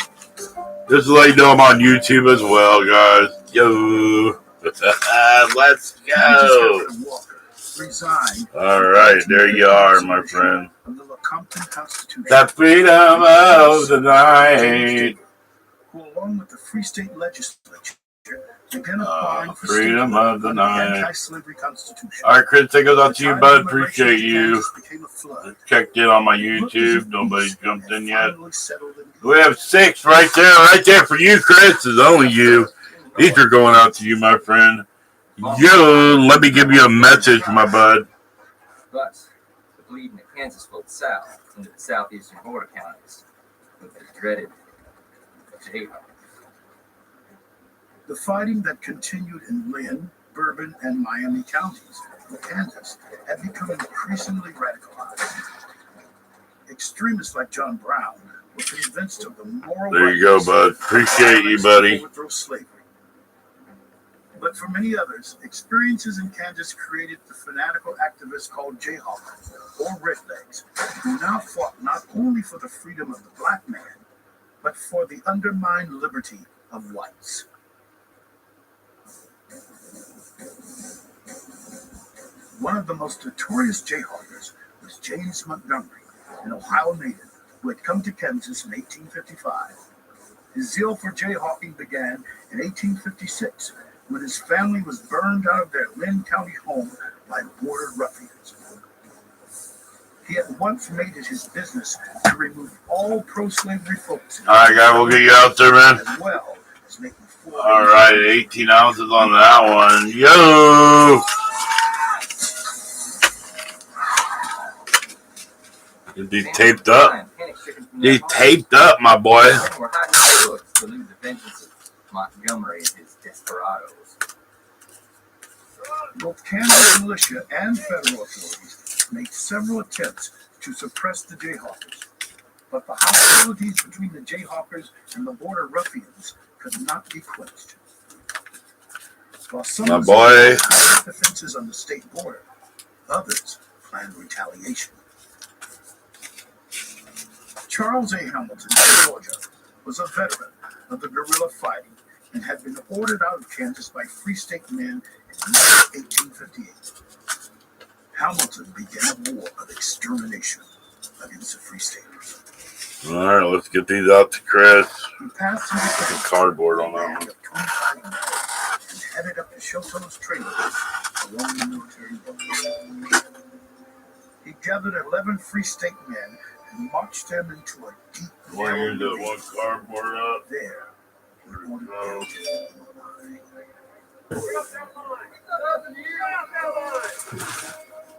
Just to let you know I'm on YouTube as well, guys. Yo. Let's go. All right, there you are, my friend. The freedom of the night. Who, along with the Free State Legislature, began applying for freedom of the night. Anti-slavery Constitution. All right, Chris, that goes out to you, bud. Appreciate you. Checked in on my YouTube. Nobody jumped in yet. We have 6 right there for you, Chris. Is only you. These are going out to you, my friend. Yo, let me give you a message, my bud. But the bleeding of Kansas flowed south into the southeastern border counties with the dreaded Jayhawk. The fighting that continued in Lynn, Bourbon, and Miami counties of Kansas had become increasingly radicalized. Extremists like John Brown were convinced of the moral. There you go, bud. Appreciate you, buddy. Slavery. But for many others, experiences in Kansas created the fanatical activists called Jayhawkers, or Redlegs, who now fought not only for the freedom of the black man, but for the undermined liberty of whites. One of the most notorious Jayhawkers was James Montgomery, an Ohio native who had come to Kansas in 1855. His zeal for jayhawking began in 1856 when his family was burned out of their Lynn County home by border ruffians. He at once made it his business to remove all pro-slavery folks. All right, guy, we'll get you out there, man. As well as making all right, 18 ounces on that one. Yo! These taped up. These taped up, my boy. We're hiding books to elude the vengeance of Montgomery and his desperados. Both Kansas militia and federal authorities made several attempts to suppress the Jayhawkers, but the hostilities between the Jayhawkers and the border ruffians could not be quenched. While some defenses on the state border, others planned retaliation. Charles A. Hamilton of Georgia was a veteran of the guerrilla fighting and had been ordered out of Kansas by Free State men in May 1858. Hamilton began a war of extermination against the Free Staters. All right, let's get these out to Chris. He passed the cardboard on that one. And headed up to Shoto's trailer along the military road. He gathered 11 Free State men and marched them into a deep Here's the one cardboard up. There.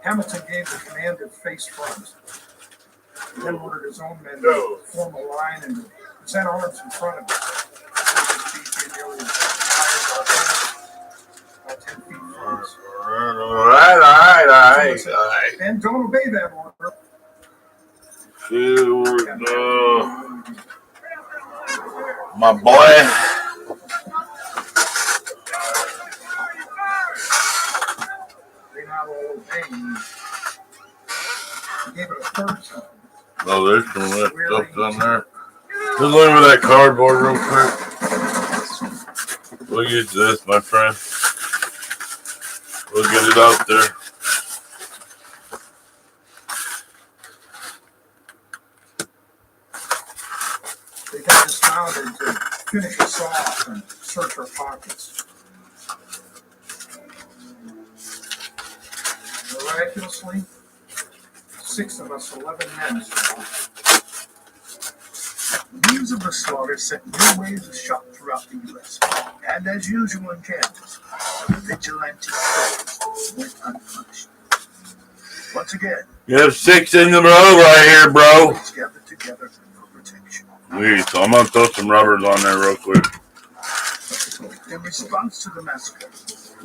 Hamilton gave the command to face front. He then ordered his own men to form a line and present arms in front of him. All right. And don't obey that order. My boy. They not all obeying. He gave it a third time. Oh, there's some of that stuff down there. Just look at that cardboard real quick. We'll use this, my friend. We'll get it out there. They got dismounted to finish us off and search our pockets. Miraculously, 6 of us, 11 men survived. News of the slaughter sent new waves of shock throughout the U.S. And as usual in Kansas, the vigilante killers went unpunished. Once again, you have 6 in the row right here, bro. together for protection. Wait, so I'm gonna throw some rubbers on there real quick. In response to the massacre,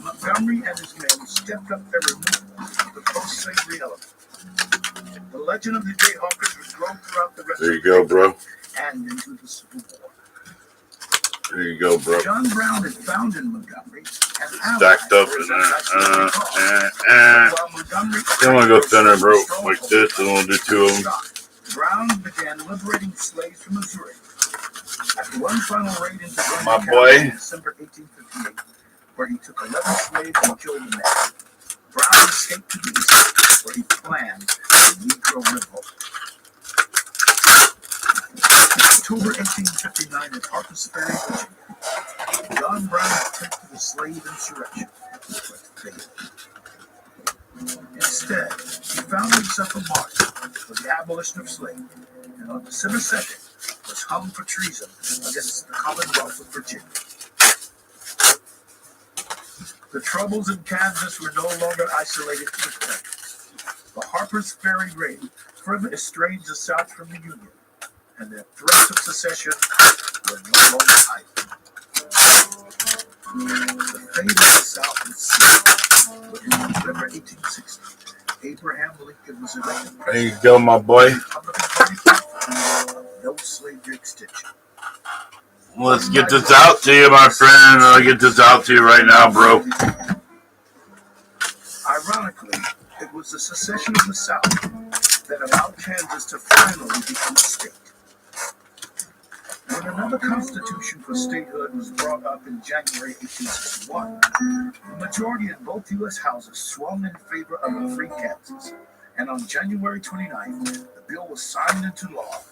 Montgomery and his men stepped up their removal of the post-slavery element. The legend of the Jayhawkers was grown throughout the rest There you of go, the bro. and into the Civil War. There you go, bro. John Brown is found in Montgomery and Stacked up in there. Then we'll go thinner, bro, like this, and we'll do two of them. Brown began liberating slaves from Missouri. After one final raid into My County boy. in December 1858, where he took 11 slaves and killed the men, Brown escaped to the east, where he planned the Negro Revolt. In October 1859 at Harper's Ferry, Virginia, John Brown attempted a slave insurrection, but failed. Instead, he found himself a martyr for the abolition of slavery, and on December 2nd was hung for treason against the Commonwealth of Virginia. The troubles in Kansas were no longer isolated to the Confederates. The Harper's Ferry raid further estranged the South from the Union, and their threats of secession were no longer idle. The fate of the South was sealed, but in November 1860, Abraham Lincoln was elected There president. you go, my boy. Republican Party platform of no slavery extension. Let's get this out to you, my friend. I'll get this out to you right now, bro. Ironically, it was the secession of the South that allowed Kansas to finally become a state. When another constitution for statehood was brought up in January 1861, the majority in both U.S. houses swung in favor of a free Kansas, and on January 29th, the bill was signed into law,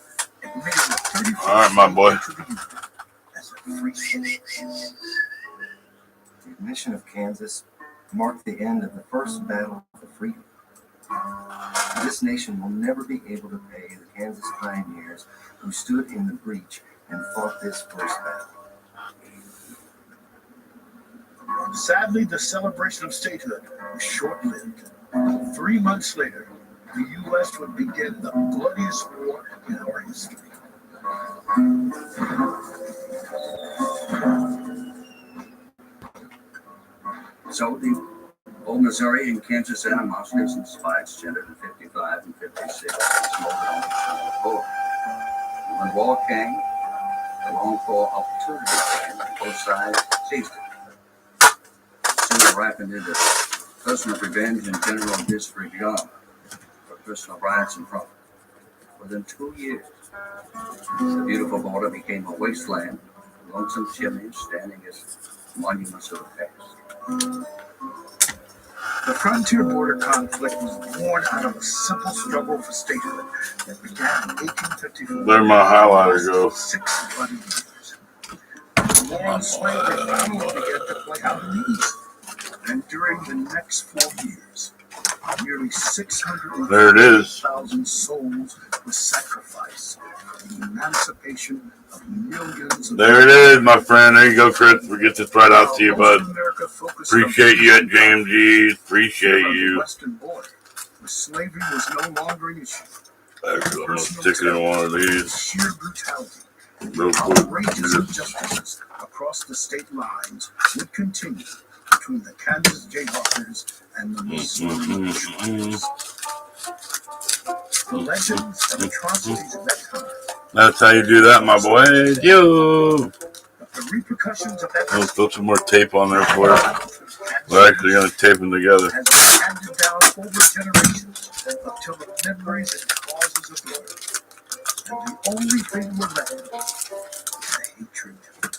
admitting the 34th All right, my boy. state to the Union as a free state. The admission of Kansas marked the end of the first battle for freedom. This nation will never be able to pay the Kansas pioneers who stood in the breach and fought this first battle. Sadly, the celebration of statehood was short-lived. 3 months later, the U.S. would begin the bloodiest war in our history. So the old Missouri and Kansas animosities and spikes gendered in 55 and 56 smoldered on the board. When war came, the longed for opportunity came, and both sides seized it. Soon it ripened into personal revenge and general disregard for personal rights and profit. Within 2 years, the beautiful border became a wasteland, lonesome chimneys standing as monuments of the past. The frontier border conflict was born out of a simple struggle for statehood that began in 1854. There my highlighter goes. 6 bloody years. The war on slavery finally began to play out in the East, and during the next 4 years, nearly 600,000 souls were sacrificed for the emancipation of millions of There it is, my friend. There you go, Chris. We'll get this right out to you, bud. Appreciate you at JMG. Appreciate you. Western border, where slavery was no longer an issue. I'm going to stick it in one of these Sheer brutality, real quick. outrageous injustices across the state lines would continue between the Kansas Jayhawkers and the Missouri Shrieks. The legends and atrocities of that time. That's how you do that, my boy. Yo. But the repercussions of that I'll throw some more tape on there for you. We're actually going to tape them together. has been handed down over generations until the memories and causes of blood. And the only thing we're left with is the hatred of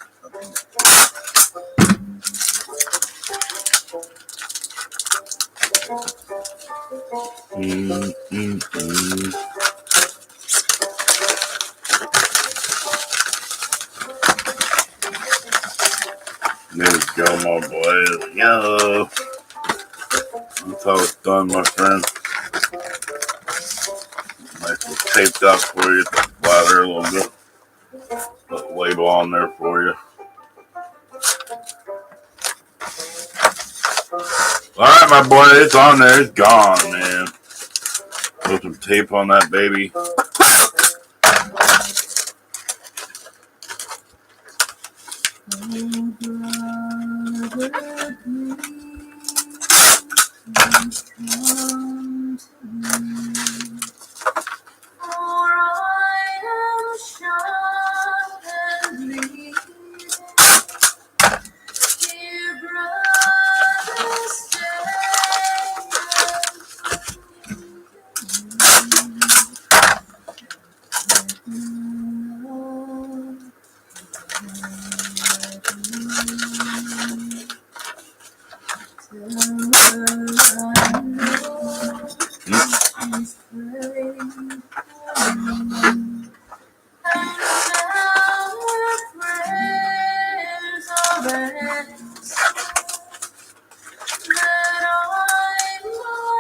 There we go, my boy. Yo. That's how it's done, my friend. Nice little taped up for you. Blather a little bit. Put a label on there for you. Alright, my boy. It's on there. It's gone, man. Put some tape on that baby.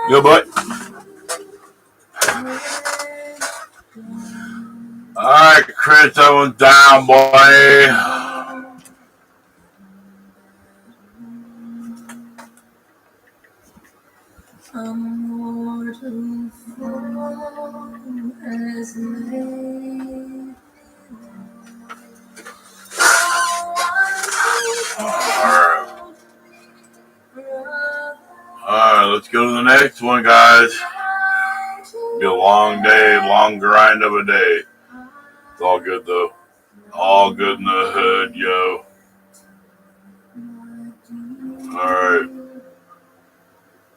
Good boy. Alright, Chris, that one's down, boy. Alright, let's go to the next one, guys. Be a long day, long grind of a day. It's all good, though. All good in the hood, yo. Alright.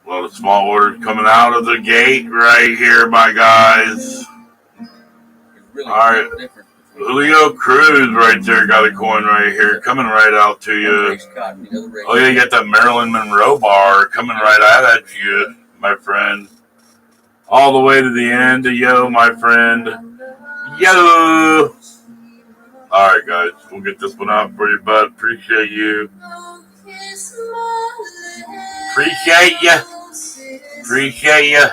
A lot of small orders coming out of the gate right here, my guys. Alright. Julio Cruz right there got a coin right here. Coming right out to you. Oh, yeah, you got that Marilyn Monroe bar coming right at you, my friend. All the way to the end, yo, my friend. Yo! Alright, guys. We'll get this one out for you, bud. Appreciate you. Appreciate you. Appreciate you.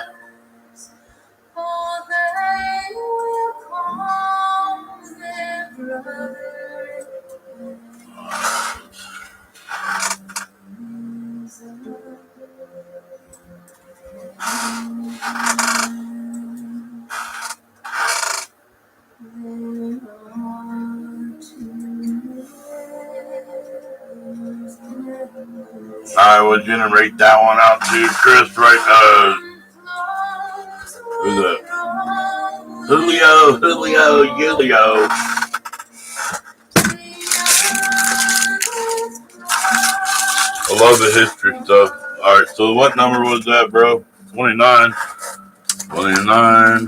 I will generate that one out to Chris right who's that? Julio. I love the history stuff. Alright, so what number was that, bro? 29. 29.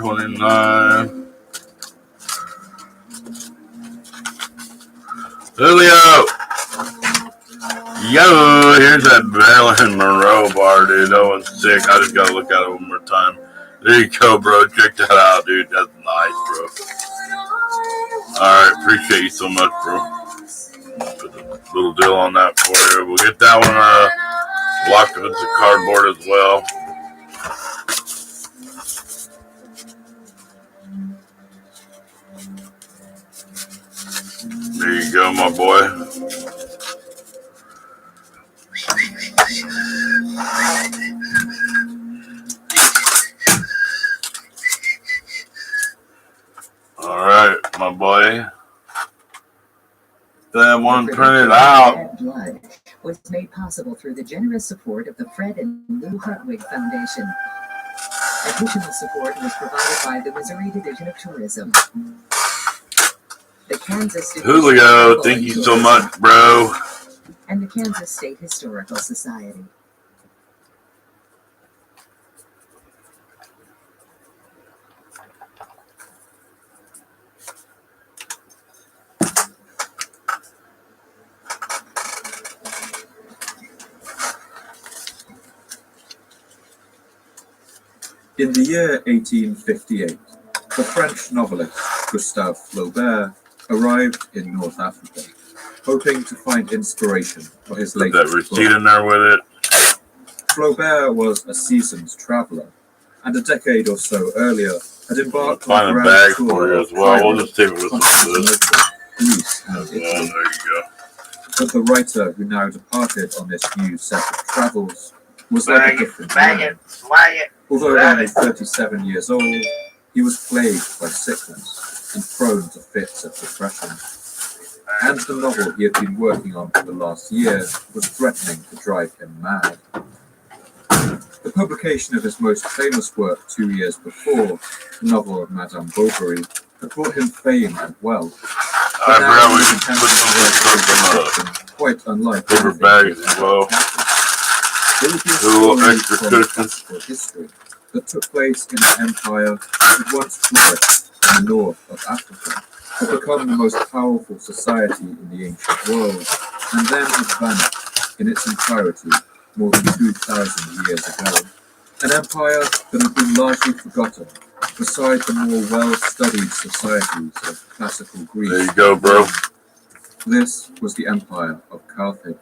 Julio! Yo, here's that Marilyn Monroe bar, dude. That one's sick. I just gotta look at it one more time. There you go, bro. Check that out, dude. That's nice, bro. Alright, appreciate you so much, bro. Put a little deal on that for you. We'll get that one locked up into cardboard as well. There you go, my boy. Alright, my boy. That one printed out. Blood was made possible through the generous support of the Fred and Lou Hartwig Foundation. Additional support was provided by the Missouri Division of Tourism. The Kansas Julio, thank you so much, bro. And the Kansas State Historical Society. In the year 1858, the French novelist Gustave Flaubert arrived in North Africa, hoping to find inspiration for his latest book. Put that receipt in there with it. Flaubert was a seasoned traveler, and a decade or so earlier had embarked on a grand bag for you as well. We'll just save it with this. Greece and Italy. There you go. But the writer who now departed on this new set of travels was like a different man. Although only 37 years old, he was plagued by sickness and prone to fits of depression. and the novel he had been working on for the last year was threatening to drive him mad. The publication of his most famous work 2 years before, the novel of Madame Bovary, had brought him fame and wealth. But now he was intending quite unlike paper bags as well. There would be a little story extra from cushion. classical history that took place in an empire that once flourished in the north of Africa, had become the most powerful society in the ancient world, and then had vanished in its entirety more than 2,000 years ago. An empire that had been largely forgotten beside the more well-studied societies of classical Greece. There you go, bro. This was the empire of Carthage.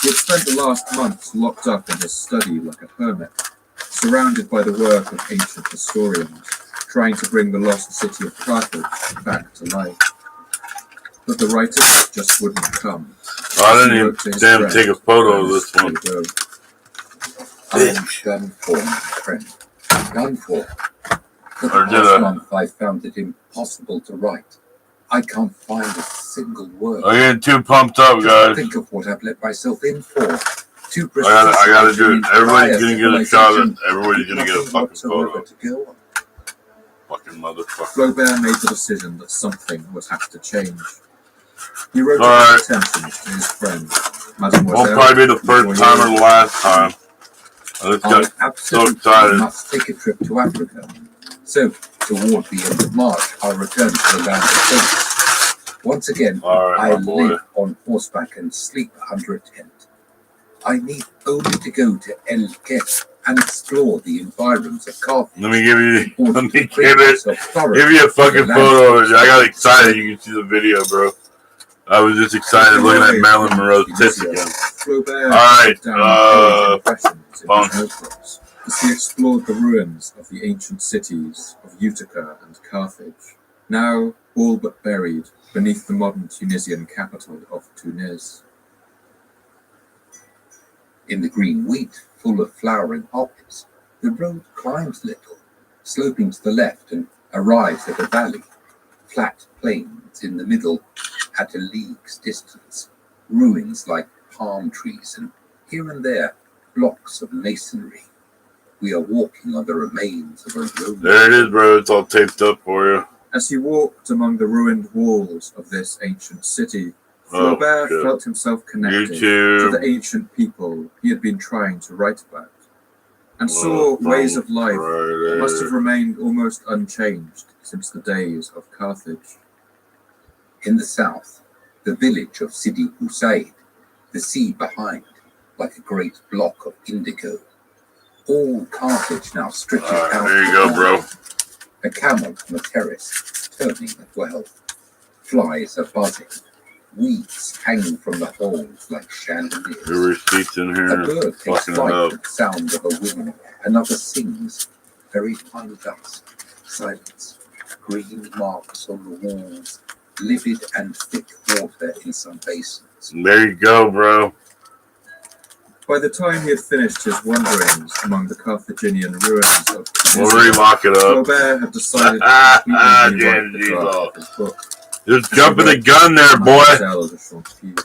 He had spent the last months locked up in his study like a hermit, surrounded by the work of ancient historians, trying to bring the lost city of Carthage back to life. But the writers just wouldn't come. I didn't even damn take a photo of this one. I am done for, my friend. Done for. For the Or did past I? month I found it impossible to write. I can't find a single word. I'm getting too pumped up, Just guys. think of what I've let myself in for. Too I gotta do it. Everybody's prior gonna get a shot at it. civilization. Everybody's gonna get a Nothing fucking whatsoever photo. to go on. Fucking motherfucker. Flaubert made the decision that something would have to change. He wrote Alright. his intentions to his friend, Mademoiselle. Won't probably be the first time or the last time. I just I got so absolutely excited. must take a trip to Africa. So, toward the end of March, I'll return to the land of things. Once again, Alright, I my boy. live on horseback and sleep under a tent. I need only to go to El Kef and explore the environs of Carthage. Let me give you. in order Let me to give bring it. myself thoroughly Give you a to fucking the photo. landscapes I got of excited. You can see the video, bro. I was just excited looking at Marilyn Monroe's tits again. Flaubert Alright, wrote down impressions in phone. his notebooks as he explored the ruins of the ancient cities of Utica and Carthage, now all but buried beneath the modern Tunisian capital of Tunis. In the green wheat, full of flowering poppies, the road climbs a little, sloping to the left and arrives at a valley, flat plains in the middle at a league's distance, ruins like palm trees and here and there blocks of masonry. We are walking on the remains of a Roman. There it is, bro. It's all taped up for you. As he walked among the ruined walls of this ancient city, Oh, Flaubert shit. felt himself connected to YouTube. the ancient people he had been trying to write about, and saw ways of life that must have remained almost unchanged since the days of Carthage. In the south, the village of Sidi Bou Said, the sea behind, like a great block of indigo. All Carthage now stretches out. There you go, bro. A camel on a terrace, turning at well. Flies are buzzing. Weeds hanging from the holes like chandeliers. Your receipts in A here. bird takes Fucking it flight up. with the sound of a wing. Another sings. Very fine dusk. Silence. Green marks on the walls. Livid and thick water in some basins. There you go, bro. By the time he had finished his wanderings among the Carthaginian ruins of We'll Tunisia, relock it up. Flaubert had decided to completely rewrite the draft of his book. Just jumping the gun there, boy. Mademoiselle de Chantilly.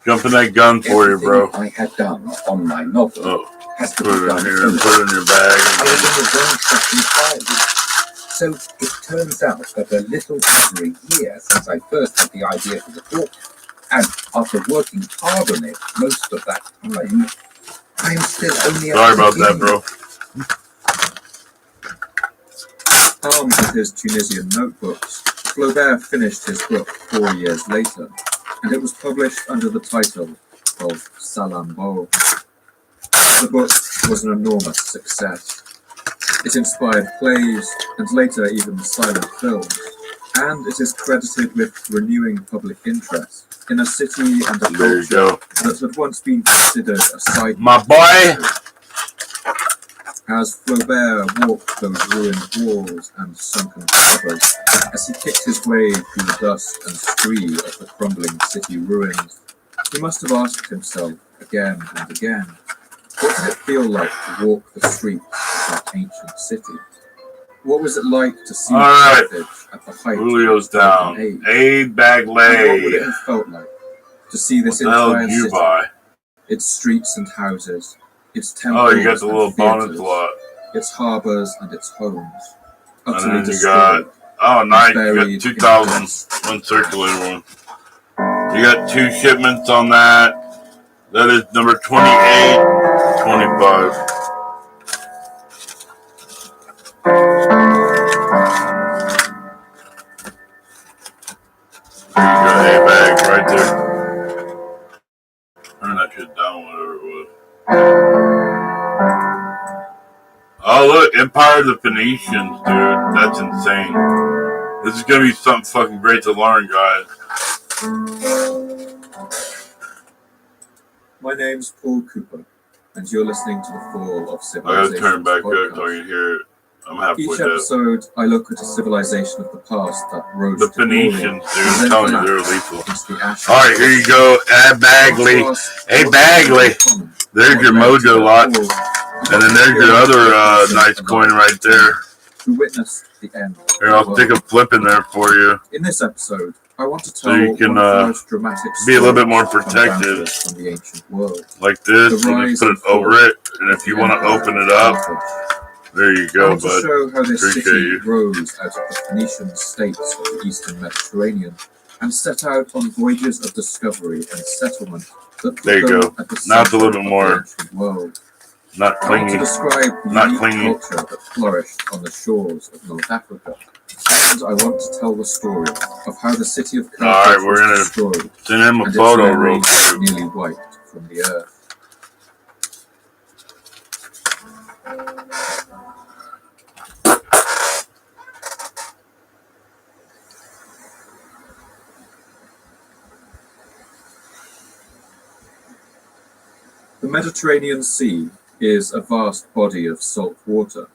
Jumping that gun for you, bro. Everything I had done on my novel Oh, has to put be it in done here. over. Put it in your I bag. was in the wrong track entirely. So it turns out that a little over a year since I first had the idea for the book, and after working hard on it most of that time, I am still only at Sorry the about that, beginning. bro. Armed with his Tunisian notebooks, Flaubert finished his book 4 years later, and it was published under the title of Salammbô. The book was an enormous success. It inspired plays and later even silent films, and it is credited with renewing public interest in a city and a There you culture go. that had once been considered a side. My boy. As Flaubert walked those ruined walls and sunken covers, as he kicked his way through the dust and scree of the crumbling city ruins, he must have asked himself again and again, what did it feel like to walk the streets of that ancient city? What was it like to see Alright. Carthage at the height Julio's of its golden down. age? A And what would Bagley. it have felt like to see this What the hell entire did you city, buy? its streets and houses, its temples Oh, you got the and little bonus theaters, lot. its harbors and its homes, And utterly then you got, destroyed, oh, nice. You buried got in 2,000. dust. One circulator one. You got 2 shipments on that. That is number 28, 25. There you go, A bag right there. Turn that shit down, whatever it was. Oh, look, Empire of the Phoenicians, dude. That's insane. This is gonna be something fucking great to learn, guys. My name's Paul Cooper, and you're listening to the Fall of I Civilization. gotta turn back up so I can hear it. I'm halfway Each dead. episode, I look at a civilization of the past that rose The to glory, Phoenicians, dude. I'm then telling you, they're collapsed lethal. into the ashes. Alright, here you go. A Bagley. A Bagley. There's your mojo lot. And then there's your other nice coin right there. To witness the end. Here, I'll stick a flip in there for you. In this episode, I want to So tell you can one of the most dramatic be a little bit more stories to come down to protected. us from the ancient world. Like this, The and rise just put it and fall over it. And if you want to open it up, there you I go, want to bud. show how this Appreciate city you. rose out of the Phoenician states of the eastern Mediterranean and set out on voyages of discovery and settlement that put There you them go. at the Now it's a center little bit of the more ancient world. not I want to clingy. describe the Not unique clingy. culture that flourished on the shores of North Africa. And I want to tell the story of how the city of Alright, Carthage we're was gonna destroyed send him a and its photo real memories quick. nearly wiped from the earth. The Mediterranean Sea is a vast body of salt water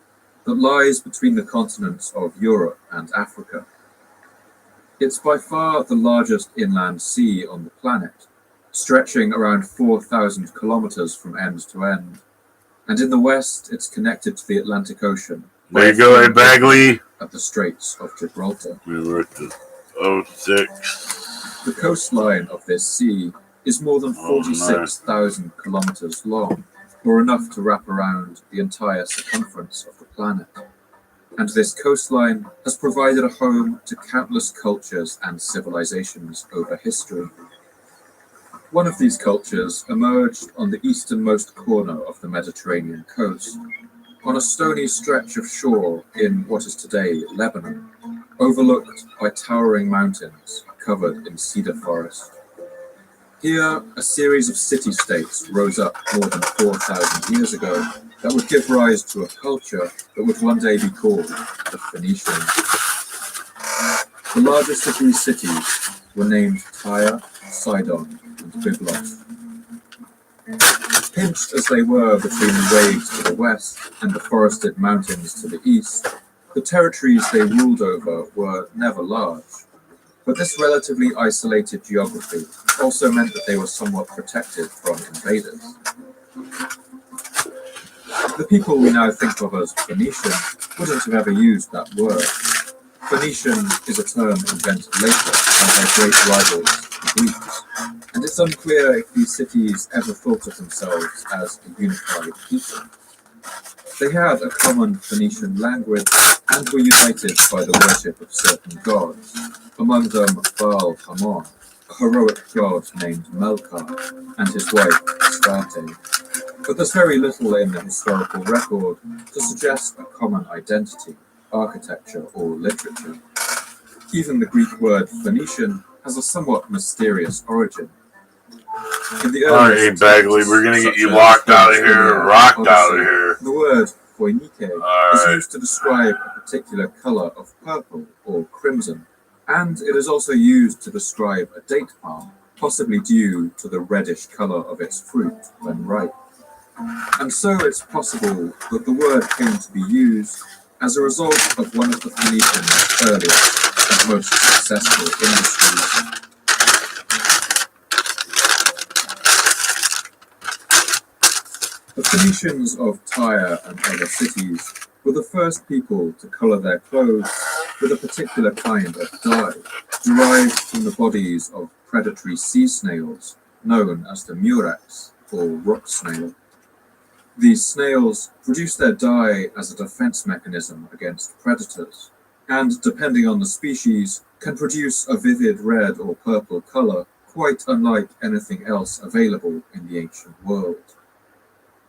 that lies between the continents of Europe and Africa. It's by far the largest inland sea on the planet, stretching around 4,000 kilometers from end to end. And in the west, it's connected to the Atlantic Ocean. There you go, A Bagley. At the Straits of Gibraltar. We were at the 06. The coastline of this sea is more than 46,000 kilometers long, or enough to wrap around the entire circumference of the planet. And this coastline has provided a home to countless cultures and civilizations over history. One of these cultures emerged on the easternmost corner of the Mediterranean coast, on a stony stretch of shore in what is today Lebanon, overlooked by towering mountains covered in cedar forest. Here, a series of city-states rose up more than 4,000 years ago that would give rise to a culture that would one day be called the Phoenicians. The largest of these cities were named Tyre, Sidon, and Byblos. Pinched as they were between the waves to the west and the forested mountains to the east, the territories they ruled over were never large. But this relatively isolated geography also meant that they were somewhat protected from invaders. The people we now think of as Phoenician wouldn't have ever used that word. Phoenician is a term invented later by their great rivals, the Greeks, and it's unclear if these cities ever thought of themselves as a unified people. They had a common Phoenician language and were united by the worship of certain gods, among them Baal Hamon, a heroic god named Melkar, and his wife Astarte. But there's very little in the historical record to suggest a common identity, architecture, or literature. Even the Greek word Phoenician has a somewhat mysterious origin. In the Alright, A Bagley, we're gonna get you locked out of here, rocked out of here. The word Phoenike is used to describe a particular color of purple or crimson, and it is also used to describe a date palm, possibly due to the reddish color of its fruit when ripe. And so it's possible that the word came to be used as a result of one of the Phoenicians' earliest and most successful industries. The Phoenicians of Tyre and other cities were the first people to color their clothes with a particular kind of dye, derived from the bodies of predatory sea snails known as the murex, or rock snail. These snails produce their dye as a defense mechanism against predators, and depending on the species, can produce a vivid red or purple color quite unlike anything else available in the ancient world.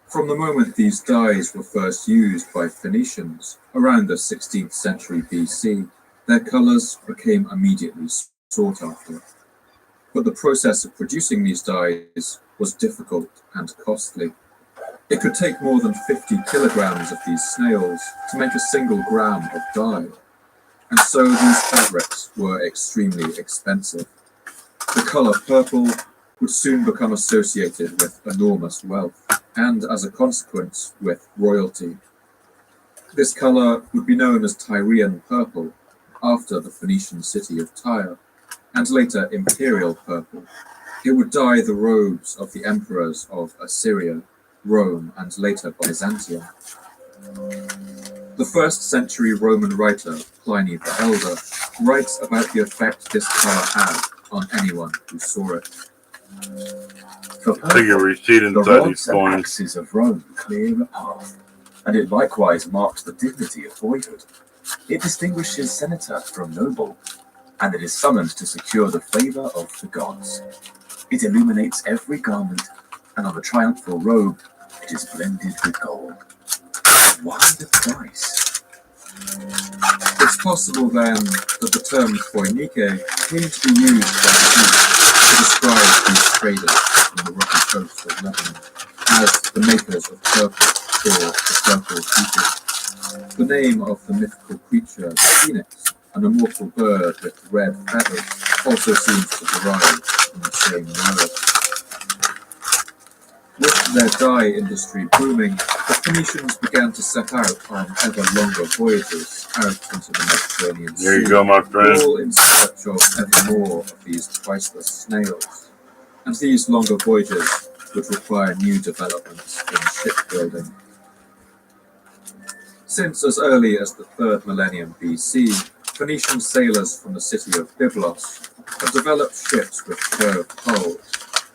From the moment these dyes were first used by Phoenicians around the 16th century BC, their colors became immediately sought after. But the process of producing these dyes was difficult and costly. It could take more than 50 kilograms of these snails to make a single gram of dye, and so these fabrics were extremely expensive. The color purple would soon become associated with enormous wealth, and as a consequence with royalty. This color would be known as Tyrian purple, after the Phoenician city of Tyre, and later imperial purple. It would dye the robes of the emperors of Assyria, Rome, and later Byzantium. The 1st century Roman writer, Pliny the Elder, writes about the effect this color had on anyone who saw it. Take a receipt inside these coins. Axes of Rome clear a path, and it likewise marked the dignity of boyhood. It distinguishes senator from noble, and it is summoned to secure the favor of the gods. It illuminates every garment, and on the triumphal robe it is blended with gold. Why the price? It's possible then that the term koinike came to be used by the Greeks to describe these traders from the rocky coast of Lebanon as the makers of purple, or the purple people. The name of the mythical creature, the phoenix, an immortal bird with red feathers, also seems to derive from the same word. With their dye industry booming, the Phoenicians began to set out on ever longer voyages out into the Mediterranean Sea. There you go, my friend. All in search of ever more of these priceless snails. And these longer voyages would require new developments in shipbuilding. Since as early as the 3rd millennium BC, Phoenician sailors from the city of Byblos had developed ships with curved hulls,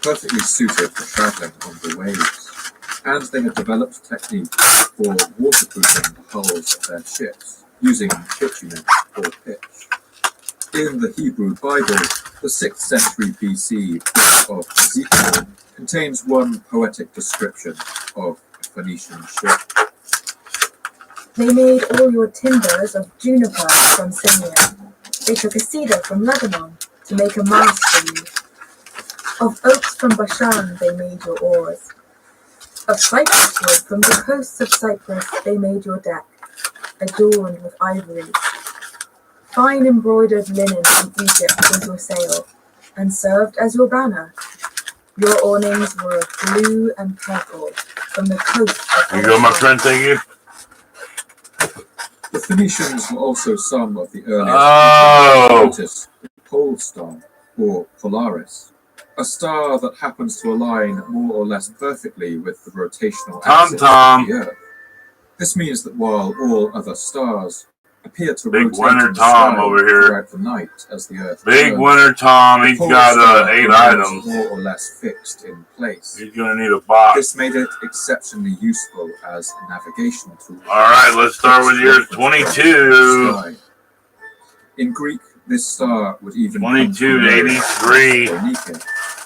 perfectly suited for travelling on the waves, and they had developed techniques for waterproofing the hulls of their ships using bitumen or pitch. In the Hebrew Bible, the 6th century BC book of Ezekiel contains one poetic description of a Phoenician ship. They made all your timbers of juniper from Syria. They took a cedar from Lebanon to make a mast for you. Of oaks from Bashan they made your oars. Of cypress wood from the coasts of Cyprus they made your deck, adorned with ivory. Fine embroidered linen from Egypt was your sail, and served as your banner. Your awnings were of blue and purple from the coast of There you go, my friend, thank you. The Phoenicians were also some of the earliest people to notice the pole star, or Polaris, a star that happens to align more or less perfectly with the rotational axis of the Earth. This means that while all other stars appear to Big rotate winner in the Tom sky over here. throughout the night as the Earth Big turns, winner Tom, the he's pole got star 8 remains items. more or less fixed in place. He's gonna need a box. This made it exceptionally useful as a navigation tool. Alright, let's start with yours, 22. In Greek, this star would even 22 to 83.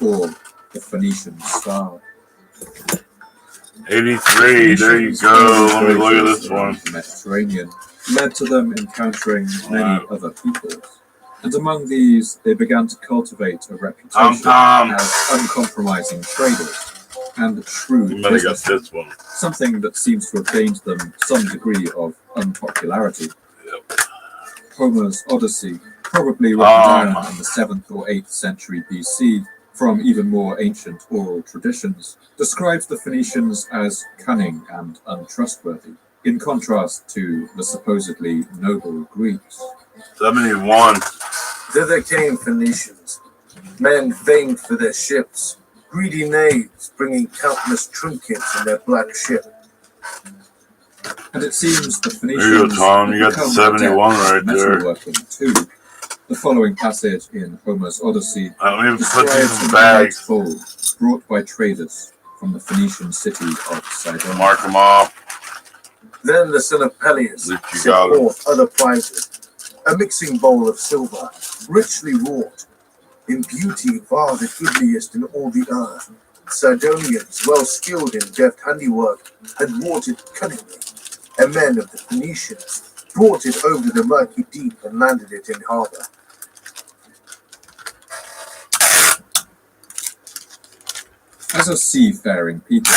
or the Phoenician star. 83, there you go. Let me look at this one. The Mediterranean led to them encountering many other peoples. And among these, they began to cultivate a reputation as uncompromising traders and shrewd businessmen, something that seems to have gained them some degree of unpopularity. Homer's Odyssey, probably written down in the 7th or 8th century BC from even more ancient oral traditions, describes the Phoenicians as cunning and untrustworthy, in contrast to the supposedly noble Greeks. 71. Thither came Phoenicians, men famed for their ships, greedy knaves bringing countless trinkets in their black ship. And it seems the Phoenicians There you go, Tom. You got the become 71 adept right at there. metalworking too. The following passage in Homer's Odyssey Let me put describes these in a bags. large bowl brought by traders from the Phoenician city of Sidon. Mark them off. Then the son of Peleus That you set got 'em. forth other prizes, a mixing bowl of silver, richly wrought, in beauty far the goodliest in all the earth. Sidonians, well skilled in deft handiwork, had wrought it cunningly, and men of the Phoenicians brought it over the murky deep and landed it in harbour. As a seafaring people,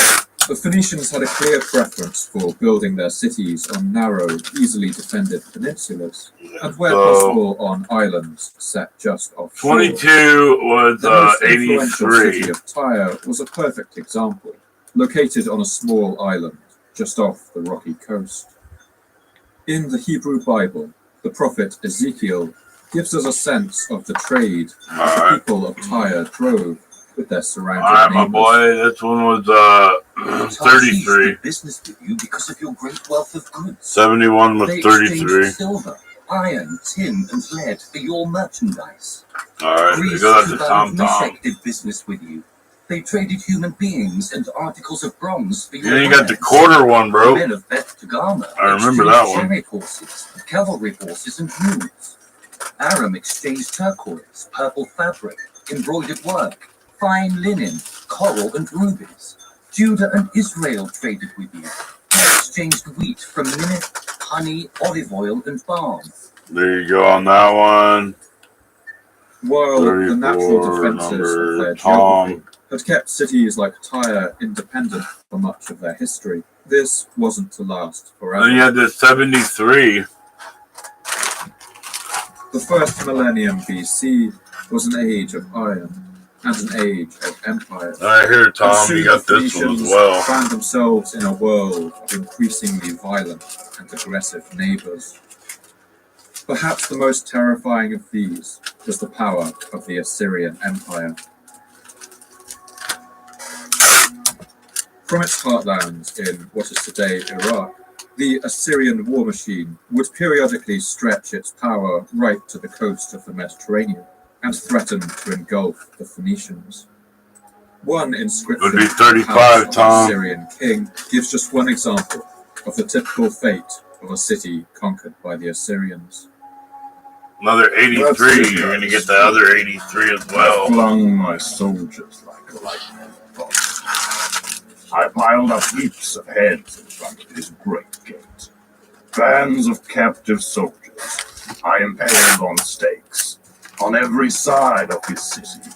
the Phoenicians had a clear preference for building their cities on narrow, easily defended peninsulas, and where possible on islands set just offshore. 22 was The most influential 83. city of Tyre was a perfect example, located on a small island just off the rocky coast. In the Hebrew Bible, the prophet Ezekiel gives us a sense of the trade that the people of Tyre drove with their surrounding Alright, my neighbors. boy. This one was 33. Business with you because of your great wealth of goods. 71 was They 33. exchanged silver, iron, tin, and lead for your merchandise. Alright, there you Greece, go. That's a Cuba, Tom and Tom. Meshach did business with you. They traded human beings and articles of bronze for your And you got the wares. quarter one, bro. Men of Beth Togarmah I remember that exchanged one. chariot horses, cavalry horses, and mules. Aram exchanged turquoise, purple fabric, embroidered work, fine linen, coral, and rubies. Judah and Israel traded with you. They exchanged wheat from millet, honey, olive oil, and balm. There you go on that one. While the natural 34, defences of number their Tom. geography had kept cities like Tyre independent for much of their history, this wasn't to last forever. Then you had the 73. The first millennium BC was an age of iron and an age of empire. Alright, here, And Tom. soon You got the this one as Phoenicians well. found themselves in a world of increasingly violent and aggressive neighbors. Perhaps the most terrifying of these was the power of the Assyrian Empire. From its heartlands in what is today Iraq, the Assyrian war machine would periodically stretch its power right to the coast of the Mediterranean and threaten to engulf the Phoenicians. One inscription Would be on the 35, house of the Tom. Assyrian king gives just one example of the typical fate of a city conquered by the Assyrians. Another 83. You're going to get the other 83 as I well. flung my soldiers like a lightning bolt. I piled up heaps of heads in front of his great gate. Bands of captive soldiers I impaled on stakes on every side of his city.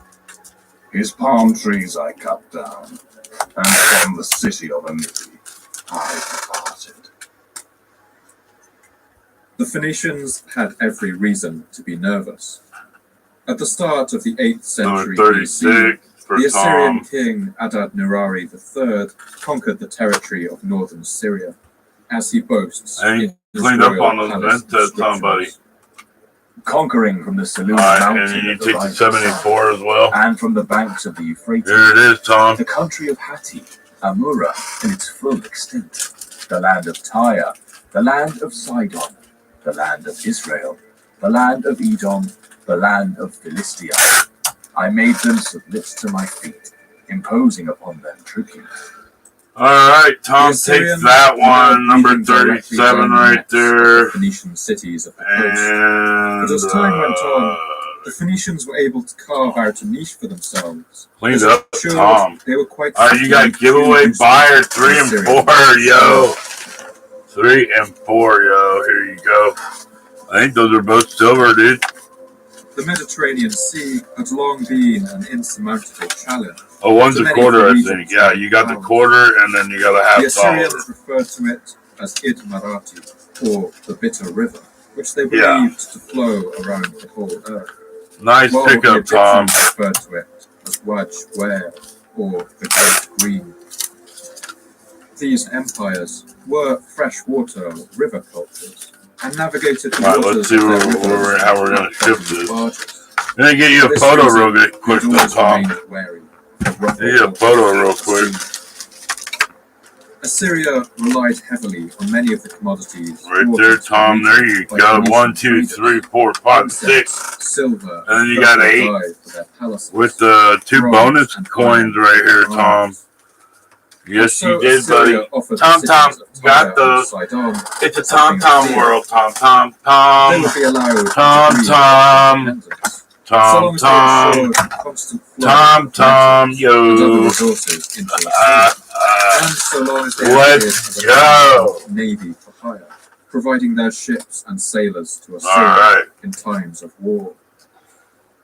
His palm trees I cut down, and from the city of Amity I departed. The Phoenicians had every reason to be nervous. At the start of the 8th century Number BC, 36 for the Assyrian Tom. king Adad-nirari III conquered the territory of northern Syria, as he boasts And in he his cleaned up royal on those palace vents there, Tom, buddy. inscriptions. Conquering from the Saloon Alright, Mountain and then you at the take the rising 74 as well. sun, and from the banks of the Euphrates, Here it is, Tom. the country of Hatti, Amura in its full extent, the land of Tyre, the land of Sidon, the land of Israel, the land of Edom, the land of Philistia. I made them submit to my feet, imposing upon them tribute. Alright, Tom The Assyrians takes that one. began Number leading directly 37 down the right necks of there. the Phoenician cities of the coast. And But as time went on, the Phoenicians were able to carve out a niche for themselves. cleaned As up, it showed, Tom. They were quite Alright, you got superior giveaway to buyer the 3 and Assyrian 4, yo. empire. 3 and 4, yo. Here you go. I think those are both silver, dude. The Mediterranean Sea had long been an insurmountable challenge. Oh, one's to a many quarter, I regions think. Yeah, you got the around. quarter, and then you got a The half dollar. Assyrians referred to it as Id Marati, or the Bitter River, which they believed to flow around the whole earth. Nice While the pickup, Tom. Egyptians referred to it as Waj Ware, or the Great Green. These empires were freshwater river cultures and navigated the Alright, waters let's see of their rivers how we're going on to ship government this. barges. I'm going to get you For a this photo reason, real quick, they'd though, always Tom. remained wary of rougher Get you a waters photo of real the quick. sea. Assyria relied heavily on many of the commodities. Right there, Tom. There you go. 1, 2, 3, 4, 5, 6. Silver, and then you got 8 with the 2 bonus coins right here, Tom. Yes, you did, buddy. Tom got the. It's a Tom world. Tom. Yo. Let's go. Navy for hire, providing their ships and sailors to Assyria in times of war.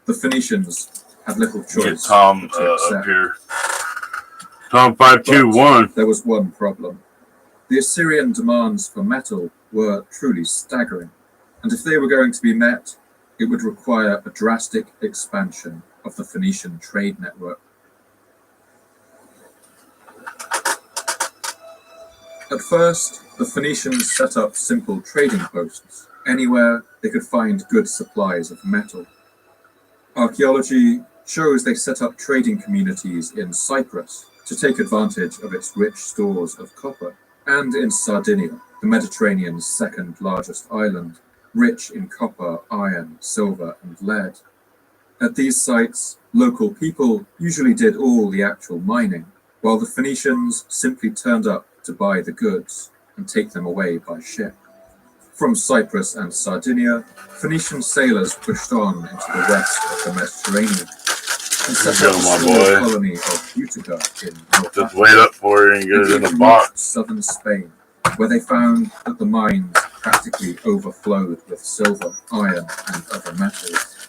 The Phoenicians had little choice. Get Tom up here. Tom 521. There was one problem. The Assyrian demands for metal were truly staggering, and if they were going to be met, it would require a drastic expansion of the Phoenician trade network. At first, the Phoenicians set up simple trading posts anywhere they could find good supplies of metal. Archaeology shows they set up trading communities in Cyprus to take advantage of its rich stores of copper, and in Sardinia, the Mediterranean's second largest island, rich in copper, iron, silver, and lead. At these sites, local people usually did all the actual mining, while the Phoenicians simply turned up to buy the goods and take them away by ship. From Cyprus and Sardinia, Phoenician sailors pushed on into the west of the Mediterranean and set up a small colony of Utica in North Just wait up for you and get it in a box. Southern Spain, where they found that the mines practically overflowed with silver, iron, and other metals.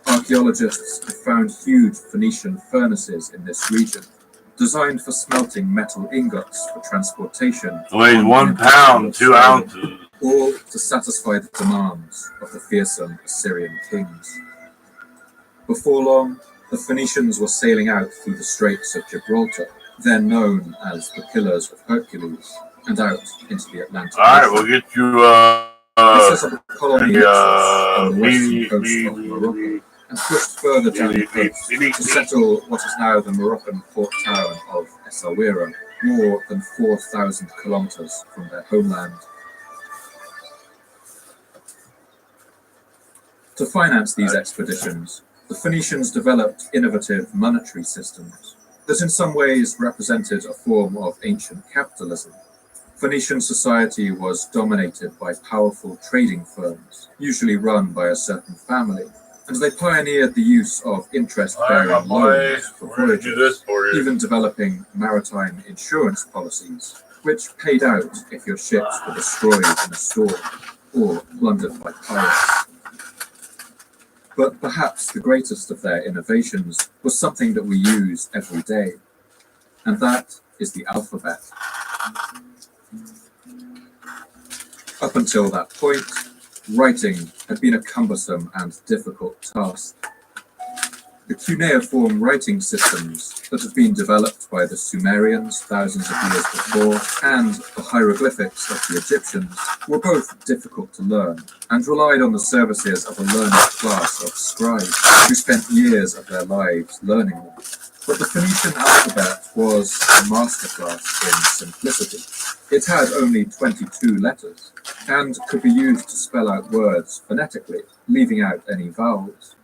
Archaeologists have found huge Phoenician furnaces in this region, designed for smelting metal ingots for transportation. Weighs 1 pound, 2 ounces. All to satisfy the demands of the fearsome Assyrian kings. Before long, the Phoenicians were sailing out through the Straits of Gibraltar, then known as the Pillars of Hercules, and out into the Atlantic Ocean. Alright, we'll get you They set up a colony on the western coast of Morocco, and pushed further down the coast to settle what is now the Moroccan port town of Essaouira, more than 4,000 kilometers from their homeland. To finance these expeditions, the Phoenicians developed innovative monetary systems that in some ways represented a form of ancient capitalism. Phoenician society was dominated by powerful trading firms, usually run by a certain family, and they pioneered the use of interest-bearing loans for voyages, even developing maritime insurance policies, which paid out if your ships were destroyed in a storm or plundered by pirates. But perhaps the greatest of their innovations was something that we use every day, and that is the alphabet. Up until that point, writing had been a cumbersome and difficult task. The cuneiform writing systems that had been developed by the Sumerians thousands of years before and the hieroglyphics of the Egyptians were both difficult to learn and relied on the services of a learned class of scribes who spent years of their lives learning them. But the Phoenician alphabet was a masterclass in simplicity. It had only 22 letters and could be used to spell out words phonetically, leaving out any vowels.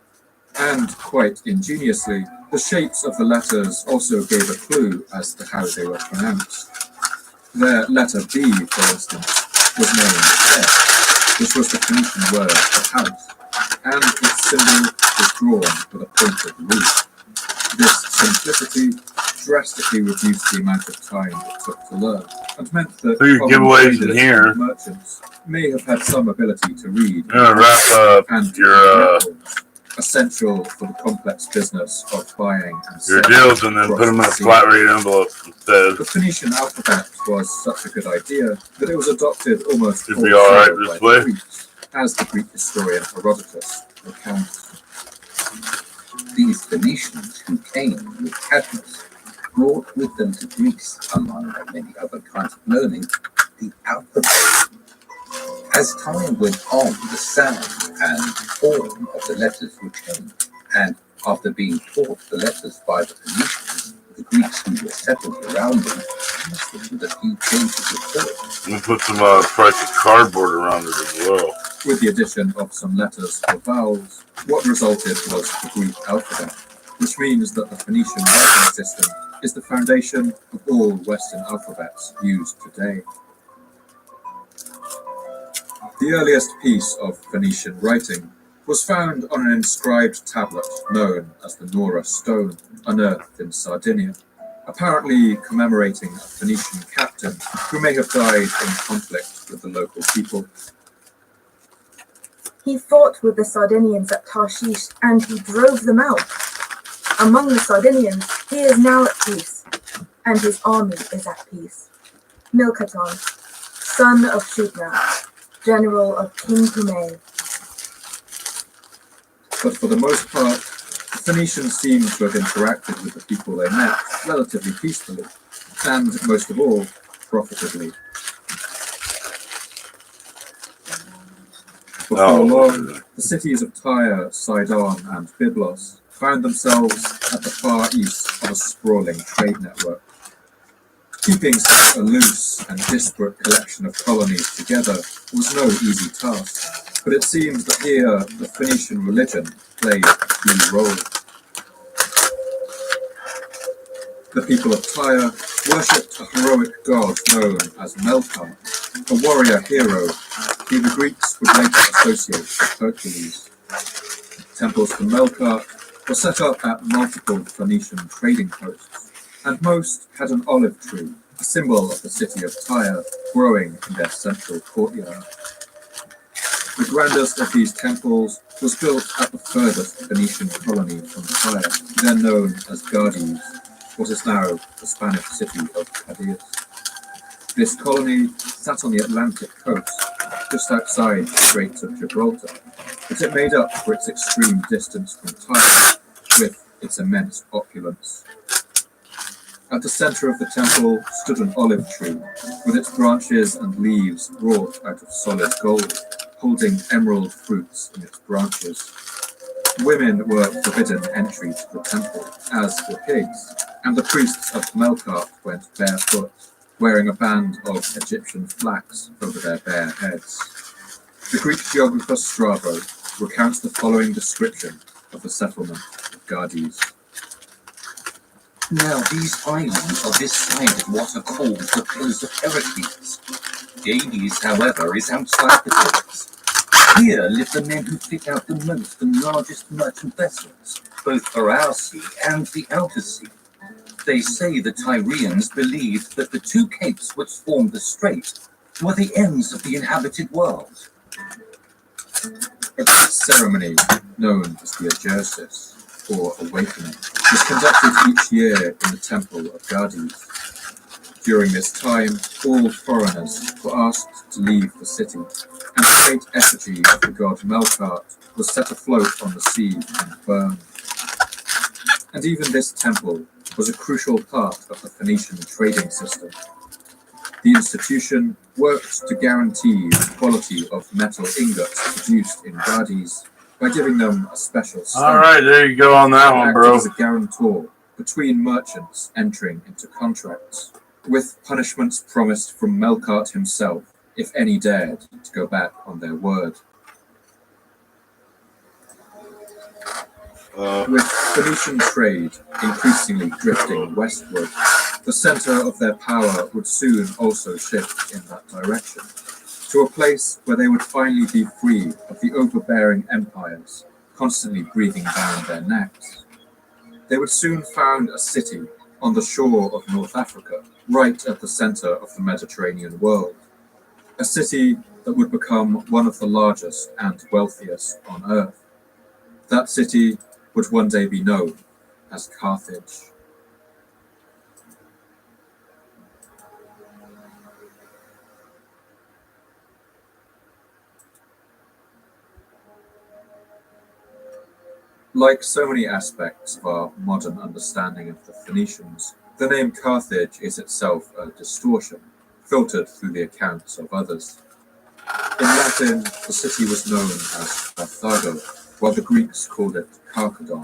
And quite ingeniously, the shapes of the letters also gave a clue as to how they were pronounced. Their letter B, for instance, was named F, which was the Phoenician word for house, and its symbol was drawn with a pointed roof. This simplicity drastically reduced the amount of time it took to learn, and meant that giveaways in here. Merchants may have had some ability to read wrap up and your essential for the complex business of buying and your selling deals, and then put them in a flat rate envelope instead. The Phoenician alphabet was such a good idea that it was adopted almost Should be all right this way, Greeks, as the Greek historian Herodotus recounts. These Phoenicians who came with Cadmus brought with them to Greece, among many other kinds of learning, the alphabet. As time went on, the sound and form of the letters were changed, and after being taught the letters by the Phoenicians, the Greeks who were settled around them used them with a few changes of thought. We'll put some precious cardboard around it as well. With the addition of some letters or vowels, what resulted was the Greek alphabet, which means that the Phoenician writing system is the foundation of all Western alphabets used today. The earliest piece of Phoenician writing was found on an inscribed tablet known as the Nora Stone, unearthed in Sardinia, apparently commemorating a Phoenician captain who may have died in conflict with the local people. He fought with the Sardinians at Tarshish, and he drove them out. Among the Sardinians, he is now at peace, and his army is at peace. Milcaton, son of Shupra, general of King Pumei. But for the most part, the Phoenicians seem to have interacted with the people they met relatively peacefully, and most of all, profitably. Before long, the cities of Tyre, Sidon, and Byblos found themselves at the far east of a sprawling trade network. Keeping such a loose and disparate collection of colonies together was no easy task, but it seems that here the Phoenician religion played a key role. The people of Tyre worshipped a heroic god known as Melkart, a warrior hero who the Greeks would later associate with Hercules. Temples to Melkart were set up at multiple Phoenician trading posts, and most had an olive tree, a symbol of the city of Tyre, growing in their central courtyard. The grandest of these temples was built at the furthest Phoenician colony from Tyre, then known as Gades, what is now the Spanish city of Cadiz. This colony sat on the Atlantic coast, just outside the Straits of Gibraltar, but it made up for its extreme distance from Tyre with its immense opulence. At the center of the temple stood an olive tree, with its branches and leaves wrought out of solid gold, holding emerald fruits in its branches. Women were forbidden entry to the temple, as were pigs, and the priests of Melkart went barefoot, wearing a band of Egyptian flax over their bare heads. The Greek geographer Strabo recounts the following description of the settlement of Gades. Now these islands are this side of what are called the Pillars of Heracles. Gades, however, is outside the pillars. Here live the men who fit out the most and largest merchant vessels, both for our sea and the outer sea. They say the Tyrians believed that the two capes which formed the strait were the ends of the inhabited world. A great ceremony known as the Agersis, or awakening, was conducted each year in the temple of Gades. During this time, all foreigners were asked to leave the city, and the great effigy of the god Melkart was set afloat on the sea and burned. And even this temple was a crucial part of the Phoenician trading system. The institution worked to guarantee the quality of metal ingots produced in Gades by giving them a special stamp. All right, there you go on that one, bro. As a guarantor between merchants entering into contracts, with punishments promised from Melkart himself if any dared to go back on their word. With Phoenician trade increasingly drifting westward, the center of their power would soon also shift in that direction, to a place where they would finally be free of the overbearing empires constantly breathing down their necks. They would soon found a city on the shore of North Africa, right at the center of the Mediterranean world, a city that would become one of the largest and wealthiest on earth. That city would one day be known as Carthage. Like so many aspects of our modern understanding of the Phoenicians, the name Carthage is itself a distortion, filtered through the accounts of others. In Latin, the city was known as Carthago, while the Greeks called it Carchedon.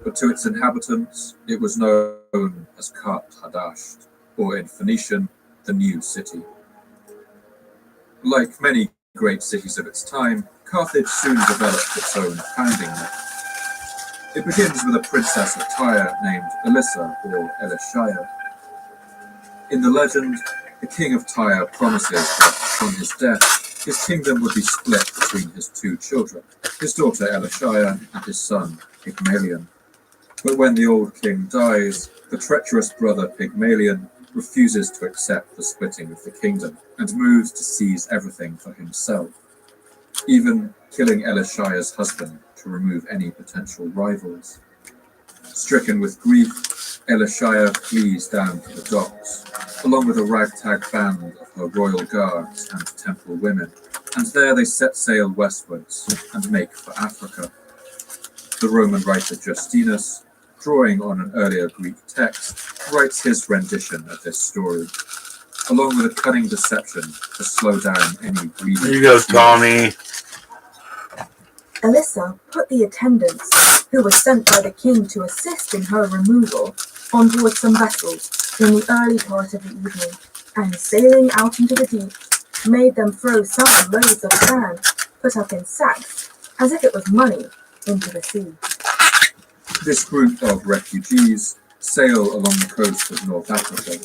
but to its inhabitants it was known as Kart Hadasht, or in Phoenician, the New City. Like many great cities of its time, Carthage soon developed its own founding myth. It begins with a princess of Tyre named Elissa or Elishaya. In the legend, the king of Tyre promises that on his death, his kingdom would be split between his two children, his daughter Elishaya and his son Pygmalion. But when the old king dies, the treacherous brother Pygmalion refuses to accept the splitting of the kingdom and moves to seize everything for himself, even killing Elishaya's husband to remove any potential rivals. Stricken with grief, Elishaya flees down to the docks, along with a ragtag band of her royal guards and temple women, and there they set sail westwards and make for Africa. The Roman writer Justinus, drawing on an earlier Greek text, writes his rendition of this story, along with a cunning deception to slow down any greedy. Here you go, Tommy. Elissa put the attendants, who were sent by the king to assist in her removal, on board some vessels in the early part of the evening, and sailing out into the deep, made them throw some loads of sand, put up in sacks, as if it was money, into the sea. This group of refugees sail along the coast of North Africa,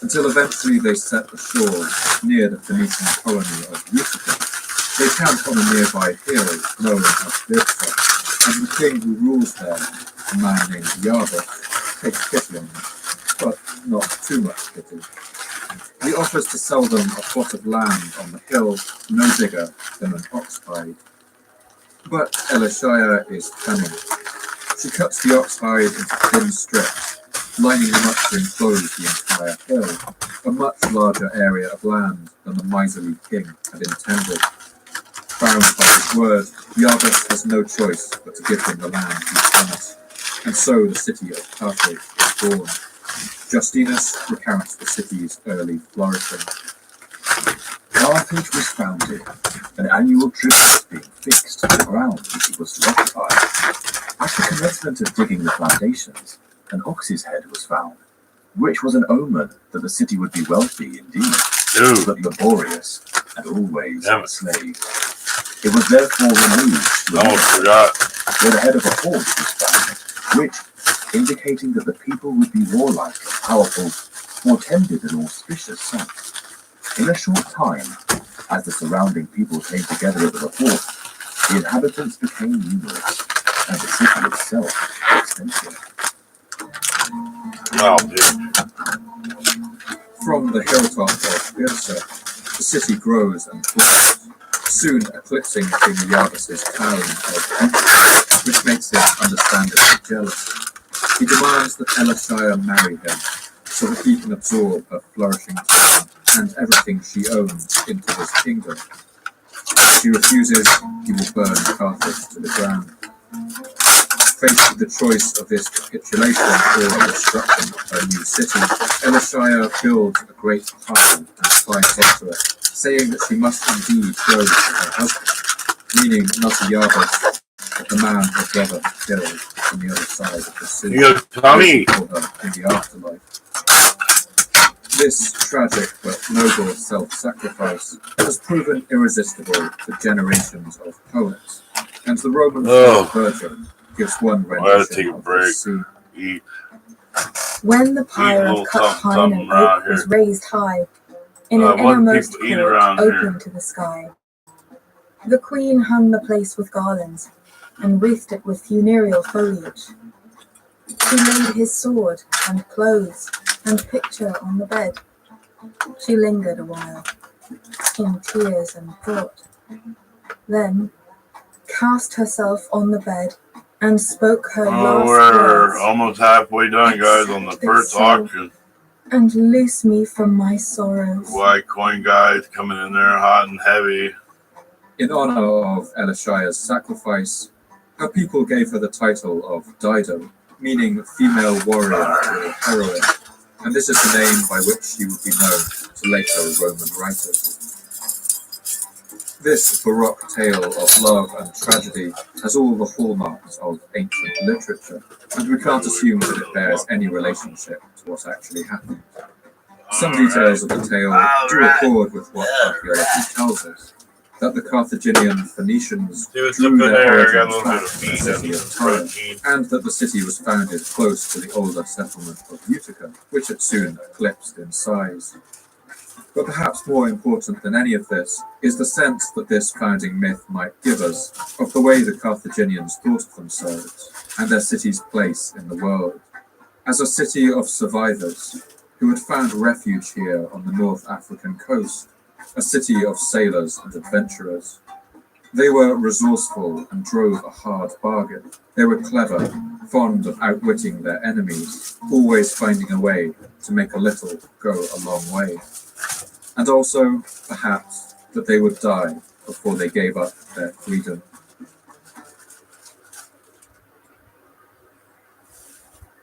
until eventually they set ashore near the Phoenician colony of Utica. They camp on a nearby hill known as Birsa, and the king who rules there, a man named Yarba, takes pity on them, but not too much pity. He offers to sell them a plot of land on the hill no bigger than an ox hide. But Elishaya is cunning. She cuts the ox hide into thin strips, lining them up to enclose the entire hill, a much larger area of land than the miserly king had intended. Bound by his word, Yarba has no choice but to give him the land he promised, and so the city of Carthage is born. Justinus recounts the city's early flourishing. Carthage was founded, an annual tribute being fixed to the ground which it was to occupy. At the commencement of digging the foundations, an ox's head was found, which was an omen that the city would be wealthy indeed, but laborious and always enslaved. It was therefore removed where the head of a horse was found, which, indicating that the people would be warlike and powerful, portended an auspicious sight. In a short time, as the surrounding people came together at the report, the inhabitants became numerous, and the city itself extensive. Oh, dude. From the hilltop of Birsa, the city grows and flourishes, soon eclipsing King Yarba' town of Antioch, which makes him understandably jealous. He demands that Elishaya marry him, so that he can absorb her flourishing town and everything she owns into his kingdom. If she refuses, he will burn Carthage to the ground. Faced with the choice of this capitulation or the destruction of her new city, Elishaya builds a great pile and climbs onto it, saying that she must indeed go to her husband, meaning not Yarba, but the man her brother killed on the other side of the sea. Tommy! For her in the afterlife. This tragic but noble self-sacrifice has proven irresistible to generations of poets, and the Roman Virgin gives one rendition of the scene. When the pyre of cut pine and oak was raised high, in an innermost court open to the sky, the queen hung the place with garlands, and wreathed it with funereal foliage. She laid his sword and clothes and picture on the bed. She lingered a while, in tears and thought, then cast herself on the bed and spoke her last words. We're almost halfway done, guys, on the first auction. And loose me from my sorrows. White coin guys coming in there hot and heavy. In honor of Elishaya's sacrifice, her people gave her the title of Dido, meaning female warrior or heroine, and this is the name by which she would be known to later Roman writers. This Baroque tale of love and tragedy has all the hallmarks of ancient literature, and we can't assume that it bears any relationship to what actually happened. Some details of the tale do accord with what archaeology tells us, that the Carthaginian Phoenicians drew their origins back to the city of Tyre, and that the city was founded close to the older settlement of Utica, which it soon eclipsed in size. But perhaps more important than any of this is the sense that this founding myth might give us of the way the Carthaginians thought of themselves and their city's place in the world, as a city of survivors who had found refuge here on the North African coast, a city of sailors and adventurers. They were resourceful and drove a hard bargain. They were clever, fond of outwitting their enemies, always finding a way to make a little go a long way. And also, perhaps, that they would die before they gave up their freedom.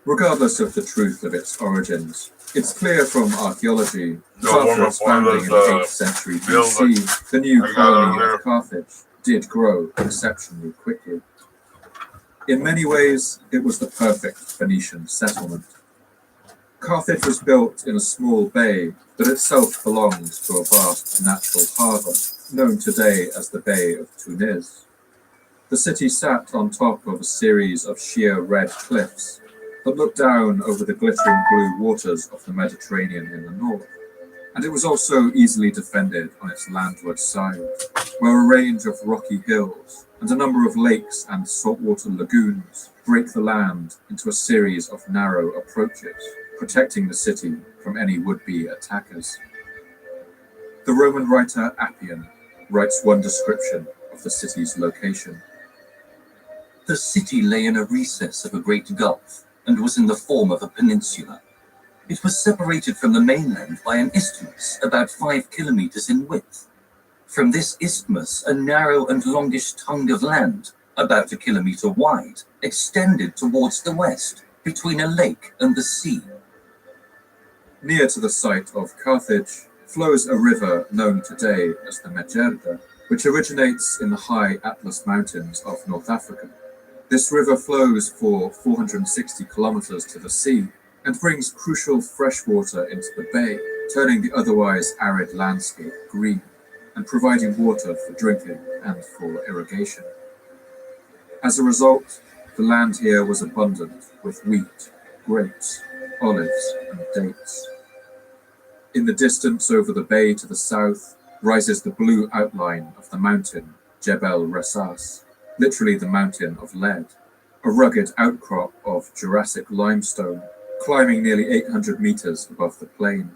Regardless of the truth of its origins, it's clear from archaeology that after its founding in the 8th century BC, the new colony of Carthage did grow exceptionally quickly. In many ways, it was the perfect Phoenician settlement. Carthage was built in a small bay that itself belonged to a vast natural harbour, known today as the Bay of Tunis. The city sat on top of a series of sheer red cliffs that looked down over the glittering blue waters of the Mediterranean in the north, and it was also easily defended on its landward side, where a range of rocky hills and a number of lakes and saltwater lagoons break the land into a series of narrow approaches, protecting the city from any would-be attackers. The Roman writer Appian writes one description of the city's location. The city lay in a recess of a great gulf and was in the form of a peninsula. It was separated from the mainland by an isthmus about 5 kilometers in width. From this isthmus, a narrow and longish tongue of land, about 1 kilometer wide, extended towards the west, between a lake and the sea. Near to the site of Carthage flows a river known today as the Megerda, which originates in the high Atlas Mountains of North Africa. This river flows for 460 kilometers to the sea and brings crucial fresh water into the bay, turning the otherwise arid landscape green and providing water for drinking and for irrigation. As a result, the land here was abundant with wheat, grapes, olives, and dates. In the distance over the bay to the south rises the blue outline of the mountain Jebel Resas, literally the mountain of lead, a rugged outcrop of Jurassic limestone, climbing nearly 800 meters above the plain.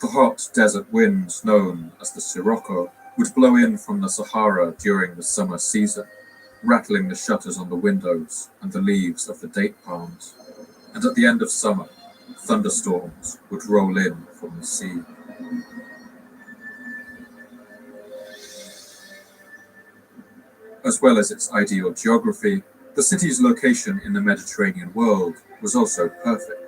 The hot desert wind known as the Sirocco would blow in from the Sahara during the summer season, rattling the shutters on the windows and the leaves of the date palms. And at the end of summer, thunderstorms would roll in from the sea. As well as its ideal geography, the city's location in the Mediterranean world was also perfect.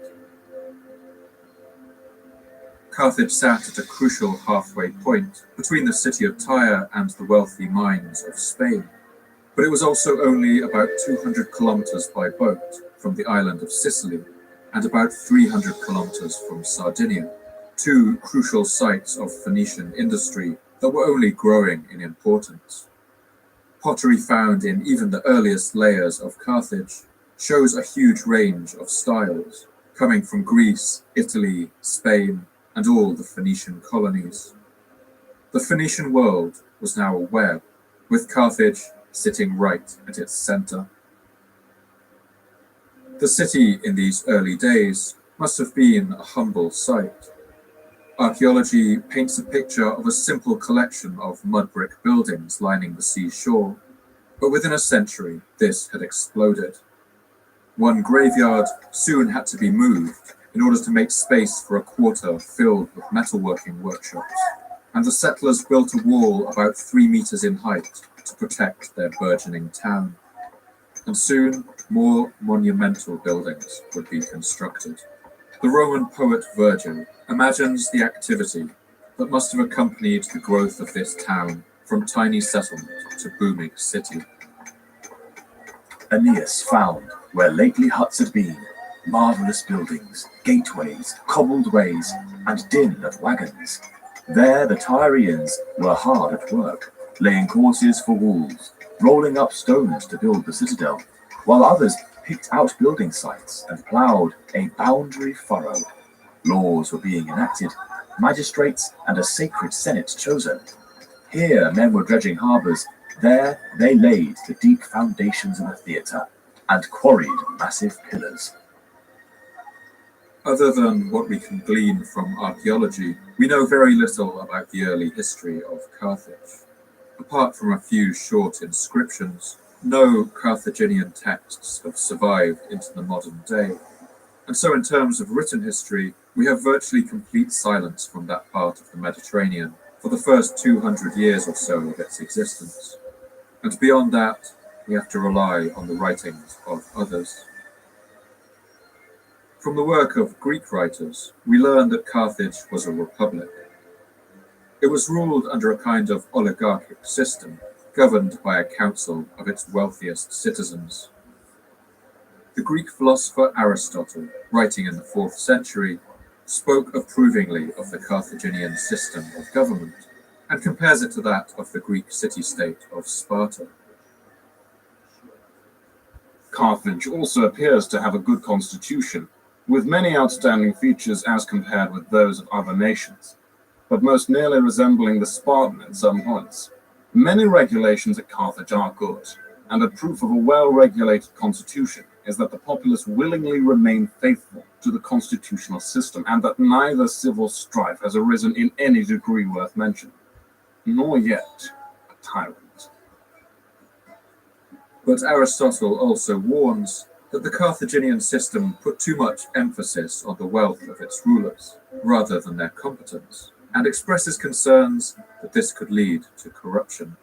Carthage sat at a crucial halfway point between the city of Tyre and the wealthy mines of Spain, but it was also only about 200 kilometers by boat from the island of Sicily and about 300 kilometers from Sardinia, two crucial sites of Phoenician industry that were only growing in importance. Pottery found in even the earliest layers of Carthage shows a huge range of styles, coming from Greece, Italy, Spain, and all the Phoenician colonies. The Phoenician world was now a web, with Carthage sitting right at its center. The city in these early days must have been a humble sight. Archaeology paints a picture of a simple collection of mud brick buildings lining the seashore, but within a century, this had exploded. One graveyard soon had to be moved in order to make space for a quarter filled with metalworking workshops, and the settlers built a wall about 3 meters in height to protect their burgeoning town. And soon, more monumental buildings would be constructed. The Roman poet Virgil imagines the activity that must have accompanied the growth of this town from tiny settlement to booming city. Aeneas found where lately huts had been, marvellous buildings, gateways, cobbled ways, and din of wagons. There the Tyrians were hard at work, laying courses for walls, rolling up stones to build the citadel, while others picked out building sites and ploughed a boundary furrow. Laws were being enacted, magistrates and a sacred senate chosen. Here men were dredging harbours, there they laid the deep foundations of a theatre and quarried massive pillars. Other than what we can glean from archaeology, we know very little about the early history of Carthage. Apart from a few short inscriptions, no Carthaginian texts have survived into the modern day. And so in terms of written history, we have virtually complete silence from that part of the Mediterranean for the first 200 years or so of its existence. And beyond that, we have to rely on the writings of others. From the work of Greek writers, we learn that Carthage was a republic. It was ruled under a kind of oligarchic system, governed by a council of its wealthiest citizens. The Greek philosopher Aristotle, writing in the 4th century, spoke approvingly of the Carthaginian system of government and compares it to that of the Greek city-state of Sparta. Carthage also appears to have a good constitution, with many outstanding features as compared with those of other nations, but most nearly resembling the Spartan at some points. Many regulations at Carthage are good, and a proof of a well-regulated constitution is that the populace willingly remain faithful to the constitutional system, and that neither civil strife has arisen in any degree worth mention, nor yet a tyrant. But Aristotle also warns that the Carthaginian system put too much emphasis on the wealth of its rulers, rather than their competence, and expresses concerns that this could lead to corruption.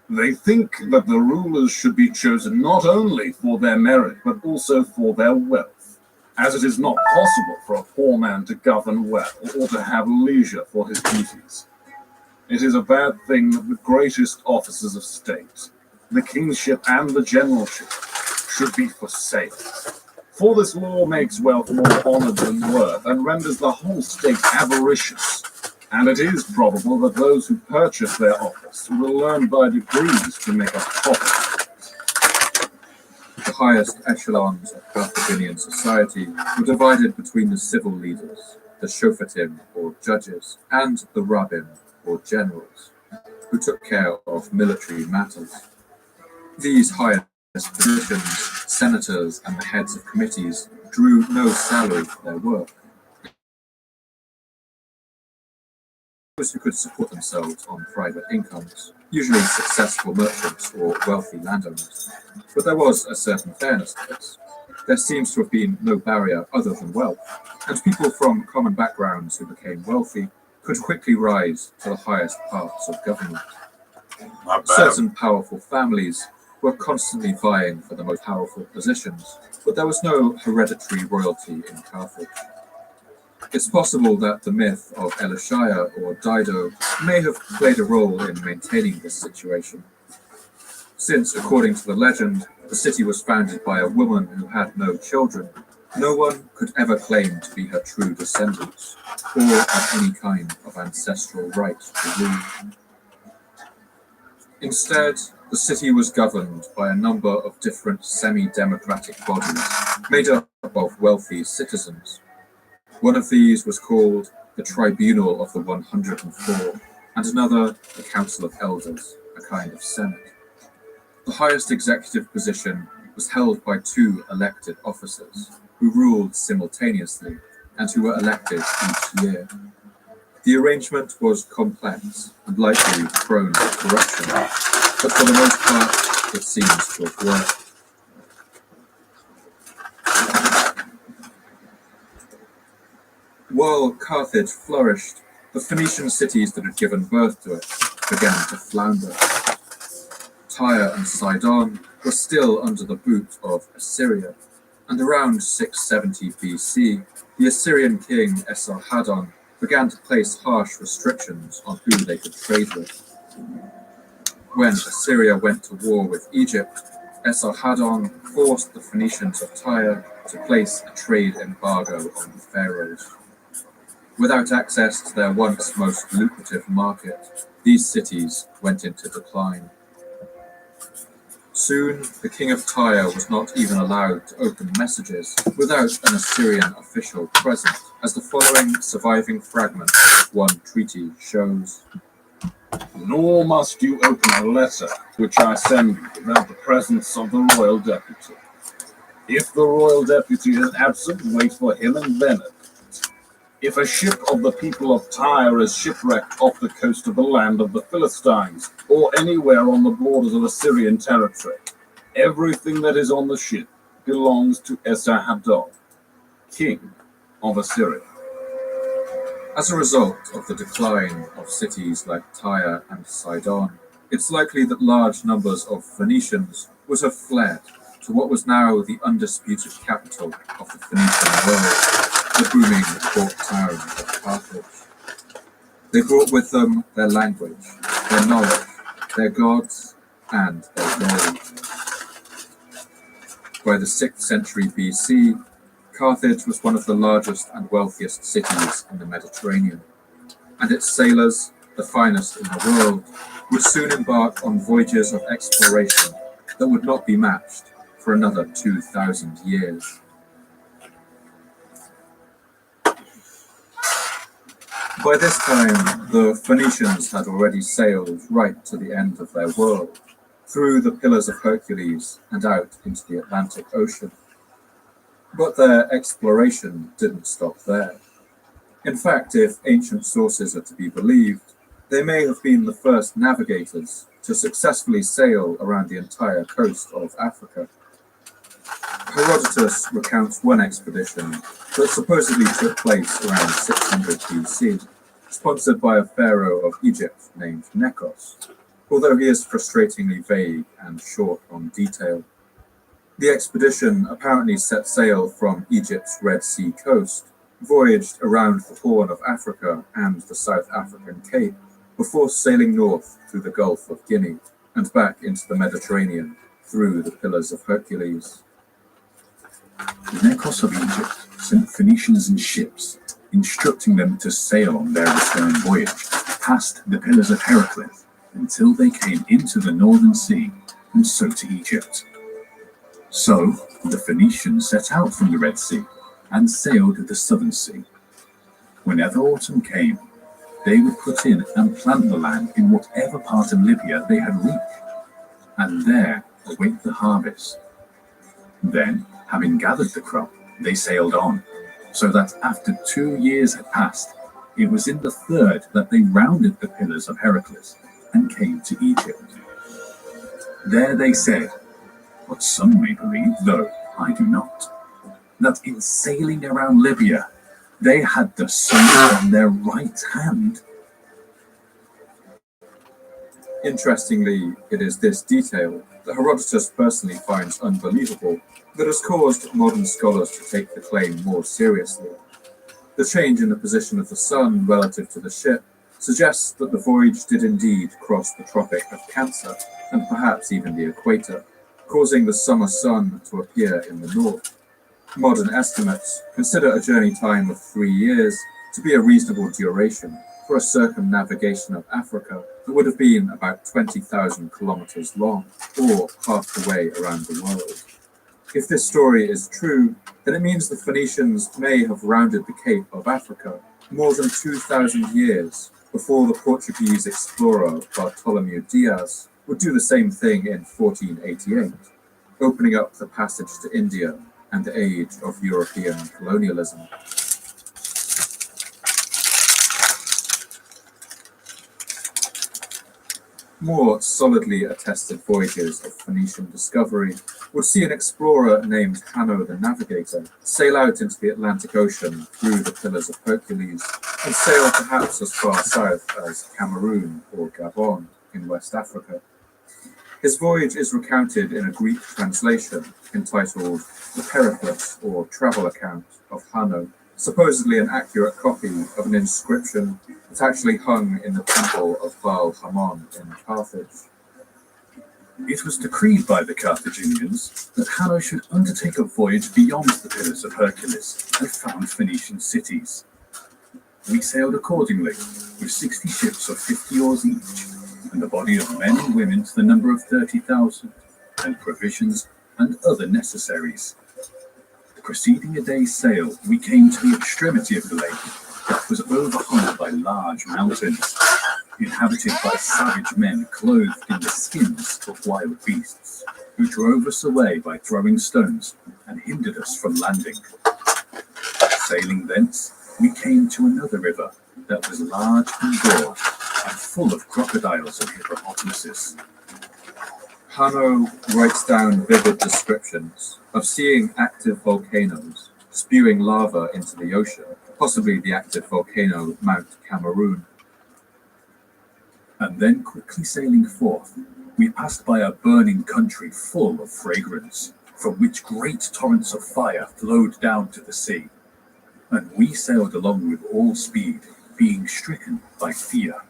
They think that the rulers should be chosen not only for their merit, but also for their wealth, as it is not possible for a poor man to govern well or to have leisure for his duties. It is a bad thing that the greatest offices of state, the kingship and the generalship, should be for sale. For this law makes wealth more honoured than worth, and renders the whole state avaricious. And it is probable that those who purchase their office will learn by degrees to make a profit. The highest echelons of Carthaginian society were divided between the civil leaders, the Shofetim or judges, and the Rabbim or generals, who took care of military matters. These highest positions, senators and the heads of committees, drew no salary for their work. Those who could support themselves on private incomes, usually successful merchants or wealthy landowners. But there was a certain fairness to this. There seems to have been no barrier other than wealth, and people from common backgrounds who became wealthy could quickly rise to the highest parts of government. Certain powerful families were constantly vying for the most powerful positions, but there was no hereditary royalty in Carthage. It's possible that the myth of Elishaya or Dido may have played a role in maintaining this situation, since, according to the legend, the city was founded by a woman who had no children. No one could ever claim to be her true descendants, or have any kind of ancestral right to rule. Instead, the city was governed by a number of different semi-democratic bodies made up of wealthy citizens. One of these was called the Tribunal of the 104, and another the Council of Elders, a kind of Senate. The highest executive position was held by 2 elected officers, who ruled simultaneously and who were elected each year. The arrangement was complex and likely prone to corruption, but for the most part, it seems to have worked. While Carthage flourished, the Phoenician cities that had given birth to it began to flounder. Tyre and Sidon were still under the boot of Assyria, and around 670 BC, the Assyrian king Esarhaddon began to place harsh restrictions on who they could trade with. When Assyria went to war with Egypt, Esarhaddon forced the Phoenicians of Tyre to place a trade embargo on the pharaohs. Without access to their once most lucrative market, these cities went into decline. Soon, the king of Tyre was not even allowed to open messages without an Assyrian official present, as the following surviving fragment of one treaty shows. Nor must you open a letter which I send you without the presence of the royal deputy. If the royal deputy is absent, wait for him and then open it. If a ship of the people of Tyre is shipwrecked off the coast of the land of the Philistines, or anywhere on the borders of Assyrian territory, everything that is on the ship belongs to Esarhaddon, king of Assyria. As a result of the decline of cities like Tyre and Sidon, it's likely that large numbers of Phoenicians would have fled to what was now the undisputed capital of the Phoenician world, the booming port town of Carthage. They brought with them their language, their knowledge, their gods, and their gold. By the 6th century BC, Carthage was one of the largest and wealthiest cities in the Mediterranean, and its sailors, the finest in the world, would soon embark on voyages of exploration that would not be matched for another 2,000 years. By this time, the Phoenicians had already sailed right to the end of their world, through the Pillars of Hercules and out into the Atlantic Ocean. But their exploration didn't stop there. In fact, if ancient sources are to be believed, they may have been the first navigators to successfully sail around the entire coast of Africa. Herodotus recounts one expedition that supposedly took place around 600 BC, sponsored by a pharaoh of Egypt named Nekos, although he is frustratingly vague and short on detail. The expedition apparently set sail from Egypt's Red Sea coast, voyaged around the Horn of Africa and the South African Cape, before sailing north through the Gulf of Guinea and back into the Mediterranean through the Pillars of Hercules. Nekos of Egypt sent Phoenicians in ships, instructing them to sail on their return voyage past the Pillars of Hercules until they came into the Northern Sea and so to Egypt. So the Phoenicians set out from the Red Sea and sailed the Southern Sea. Whenever autumn came, they would put in and plant the land in whatever part of Libya they had reached, and there await the harvest. Then, having gathered the crop, they sailed on, so that after 2 years had passed, it was in the third that they rounded the Pillars of Hercules and came to Egypt. There they said, what some may believe, though I do not, that in sailing around Libya, they had the sun on their right hand. Interestingly, it is this detail that Herodotus personally finds unbelievable that has caused modern scholars to take the claim more seriously. The change in the position of the sun relative to the ship suggests that the voyage did indeed cross the Tropic of Cancer and perhaps even the equator, causing the summer sun to appear in the north. Modern estimates consider a journey time of 3 years to be a reasonable duration for a circumnavigation of Africa that would have been about 20,000 kilometers long, or half the way around the world. If this story is true, then it means the Phoenicians may have rounded the Cape of Africa more than 2,000 years before the Portuguese explorer Bartolomeu Dias would do the same thing in 1488, opening up the passage to India and the age of European colonialism. More solidly attested voyages of Phoenician discovery would see an explorer named Hanno the Navigator sail out into the Atlantic Ocean through the Pillars of Hercules and sail perhaps as far south as Cameroon or Gabon in West Africa. His voyage is recounted in a Greek translation entitled The Periplos or Travel Account of Hanno, supposedly an accurate copy of an inscription that actually hung in the temple of Baal Hamon in Carthage. It was decreed by the Carthaginians that Hanno should undertake a voyage beyond the Pillars of Hercules and found Phoenician cities. We sailed accordingly, with 60 ships of 50 oars each, and a body of men and women to the number of 30,000, and provisions and other necessaries. The preceding a day's sail, we came to the extremity of the lake, that was overhung by large mountains, inhabited by savage men clothed in the skins of wild beasts, who drove us away by throwing stones and hindered us from landing. Sailing thence, we came to another river that was large and broad, and full of crocodiles and hippopotamuses. Hanno writes down vivid descriptions of seeing active volcanoes spewing lava into the ocean, possibly the active volcano Mount Cameroon. And then quickly sailing forth, we passed by a burning country full of fragrance, from which great torrents of fire flowed down to the sea. And we sailed along with all speed, being stricken by fear.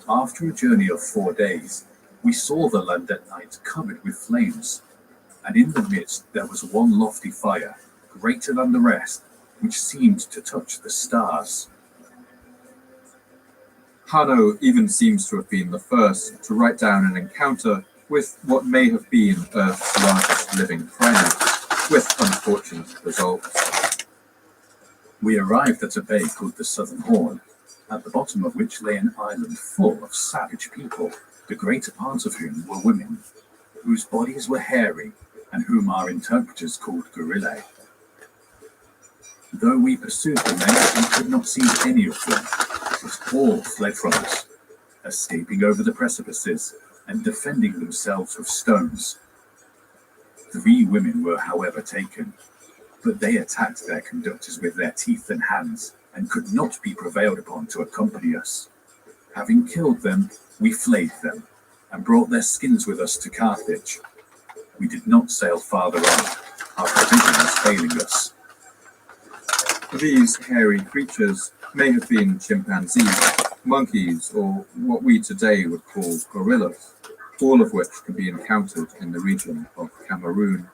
After a journey of 4 days, we saw the land at night covered with flames, and in the midst there was one lofty fire, greater than the rest, which seemed to touch the stars. Hanno even seems to have been the first to write down an encounter with what may have been Earth's largest living primate, with unfortunate results. We arrived at a bay called the Southern Horn, at the bottom of which lay an island full of savage people, the greater part of whom were women, whose bodies were hairy, and whom our interpreters called gorillae. Though we pursued the men, we could not see any of them, but all fled from us, escaping over the precipices and defending themselves with stones. 3 women were, however, taken, but they attacked their conductors with their teeth and hands, and could not be prevailed upon to accompany us. Having killed them, we flayed them, and brought their skins with us to Carthage. We did not sail farther on, our provisions failing us. These hairy creatures may have been chimpanzees, monkeys, or what we today would call gorillas, all of which can be encountered in the region of Cameroon.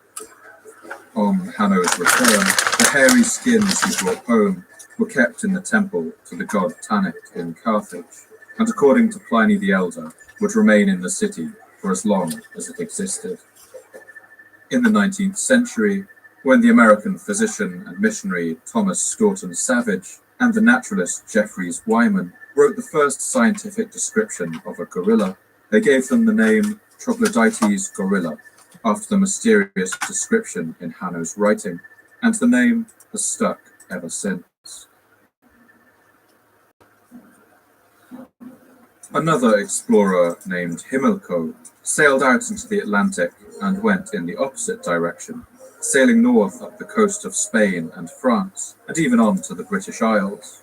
On Hanno's return, the hairy skins he brought home were kept in the temple to the god Tanit in Carthage, and according to Pliny the Elder, would remain in the city for as long as it existed. In the 19th century, when the American physician and missionary Thomas Staunton Savage and the naturalist Jeffries Wyman wrote the first scientific description of a gorilla, they gave them the name Troglodytes gorilla, after the mysterious description in Hanno's writing, and the name has stuck ever since. Another explorer named Himilco sailed out into the Atlantic and went in the opposite direction, sailing north up the coast of Spain and France, and even on to the British Isles.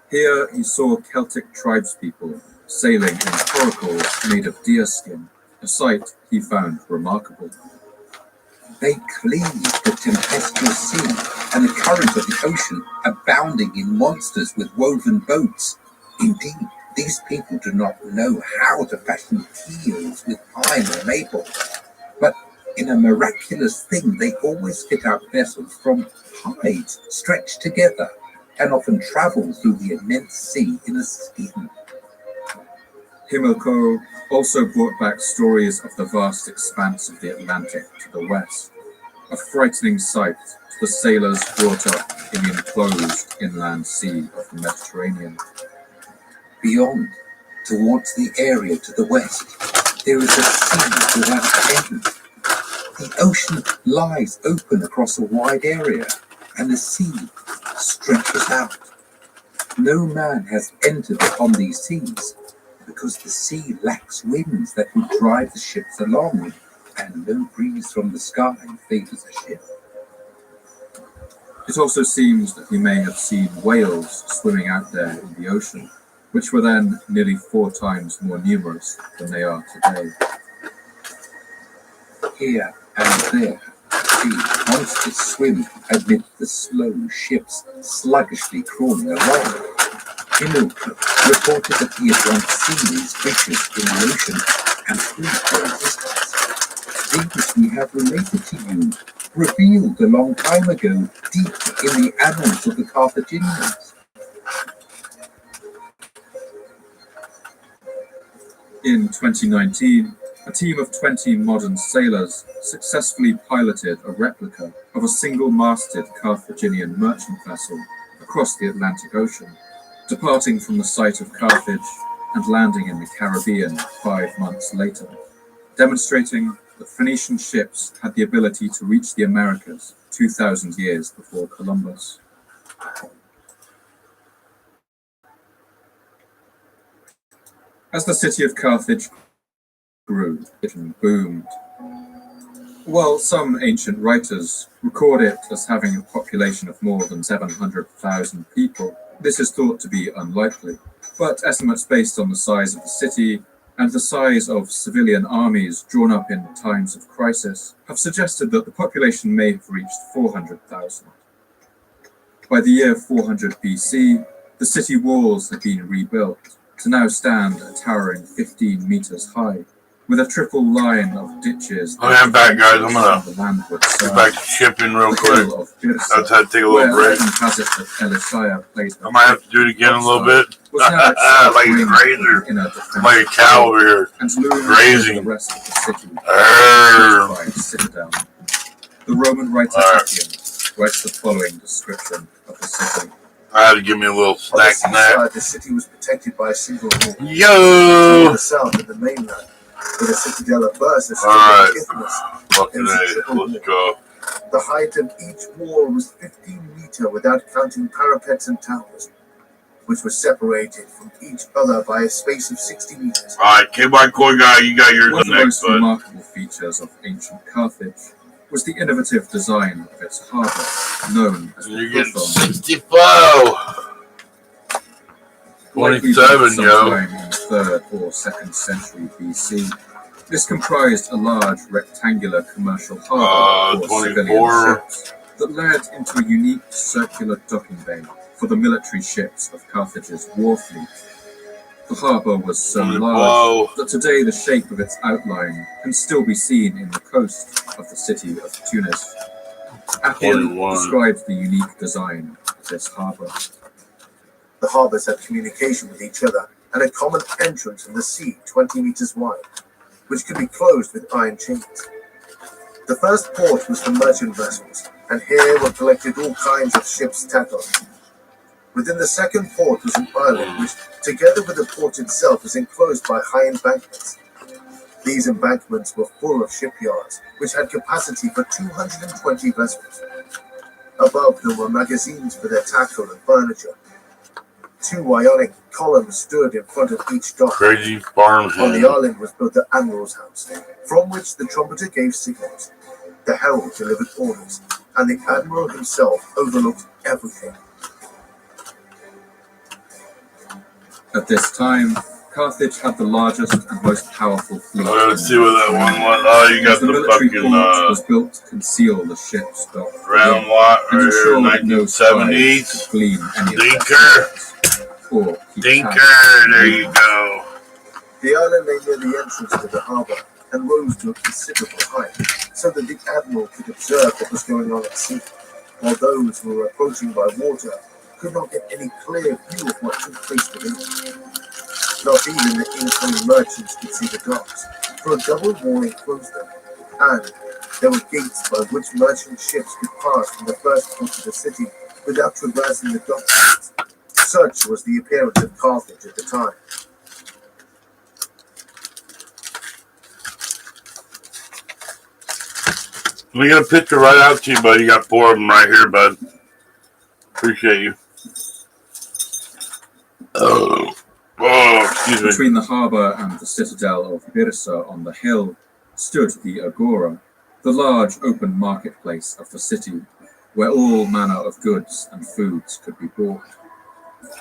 Here he saw Celtic tribespeople sailing in coracles made of deerskin, a sight he found remarkable. They cleave the tempestuous sea and the current of the ocean, abounding in monsters with woven boats. Indeed, these people do not know how to fashion keels with pine or maple, but in a miraculous thing they always fit out vessels from hides stretched together, and often travel through the immense sea in a skin. Himilco also brought back stories of the vast expanse of the Atlantic to the west, a frightening sight to the sailors brought up in the enclosed inland sea of the Mediterranean. Beyond, towards the area to the west, there is a sea without end. The ocean lies open across a wide area, and the sea stretches out. No man has entered upon these seas, because the sea lacks winds that would drive the ships along, and no breeze from the sky favors a ship. It also seems that we may have seen whales swimming out there in the ocean, which were then nearly 4 times more numerous than they are today. Here and there, sea, monsters swim amid the slow ships sluggishly crawling along. Gimmicks reported that he had once seen these creatures in the ocean and proved their existence. Things we have related to you, revealed a long time ago, deep in the annals of the Carthaginians. In 2019, a team of 20 modern sailors successfully piloted a replica of a single-masted Carthaginian merchant vessel across the Atlantic Ocean, departing from the site of Carthage and landing in the Caribbean 5 months later, demonstrating that Phoenician ships had the ability to reach the Americas 2,000 years before Columbus. As the city of Carthage grew, it boomed. While some ancient writers record it as having a population of more than 700,000 people, this is thought to be unlikely. But estimates based on the size of the city and the size of civilian armies drawn up in times of crisis have suggested that the population may have reached 400,000. By the year 400 BC, the city walls had been rebuilt to now stand a towering 15 meters high, with a triple line of ditches. Okay, I'm back, guys. I'm gonna get back to shipping real quick. I've had to take a little break. I might have to do it again in a little bit. Like a grazer, like a cow over here, grazing. The Roman writer Appian writes the following description of the city. I had to give me a little snack in that. The city was protected by a single wall. Yo! To the south of the mainland, with a citadel of versus Alright. Let's go. The height of each wall was 15 meters without counting parapets and towers, which were separated from each other by a space of 60 meters. Alright, KY Koi guy, you got yours One of the next, most bud. remarkable features of ancient Carthage was the innovative design of its harbour, known as You're the getting Clifton. 65! 27, Sometime yo. in the 3rd or 2nd century BC, this comprised a large rectangular commercial harbour for civilian 24. ships that led into a unique circular docking bay for the military ships of Carthage's war fleet. The harbour was so large that today the shape of its outline can still be seen in the coast of the city of Tunis. Appian describes the unique design of this harbour. The harbours had communication with each other and a common entrance in the sea 20 meters wide, which could be closed with iron chains. The first port was for merchant vessels, and here were collected all kinds of ships' tackle. Within the second port was an island which, together with the port itself, was enclosed by high embankments. These embankments were full of shipyards, which had capacity for 220 vessels. Above them were magazines for their tackle and furniture. 2 ionic columns stood in front of each dock. Crazy farm. On the island was built the Admiral's House, from which the trumpeter gave signals, the herald delivered orders, and the Admiral himself overlooked everything. At this time, Carthage had the largest and most powerful fleet. Oh, let's see what that one was. Oh, you got the military fucking port was built to conceal the ship's dock round lot and right here, ensure that no 1970s. spies could glean any Dinker. Dinker, there you go. The island lay near the entrance to the harbour and rose to a considerable height, so that the Admiral could observe what was going on at sea, while those who were approaching by water could not get any clear view of what took place within. Not even the incoming merchants could see the docks, for a double wall enclosed them, and there were gates by which merchant ships could pass from the first port of the city without traversing the docks. Such was the appearance of Carthage at the time. Let me get a picture right out to you, bud. You got 4 of them right here, bud. Appreciate you. Oh, excuse me. Between the harbour and the citadel of Byrsa on the hill stood the Agora, the large open marketplace of the city, where all manner of goods and foods could be bought.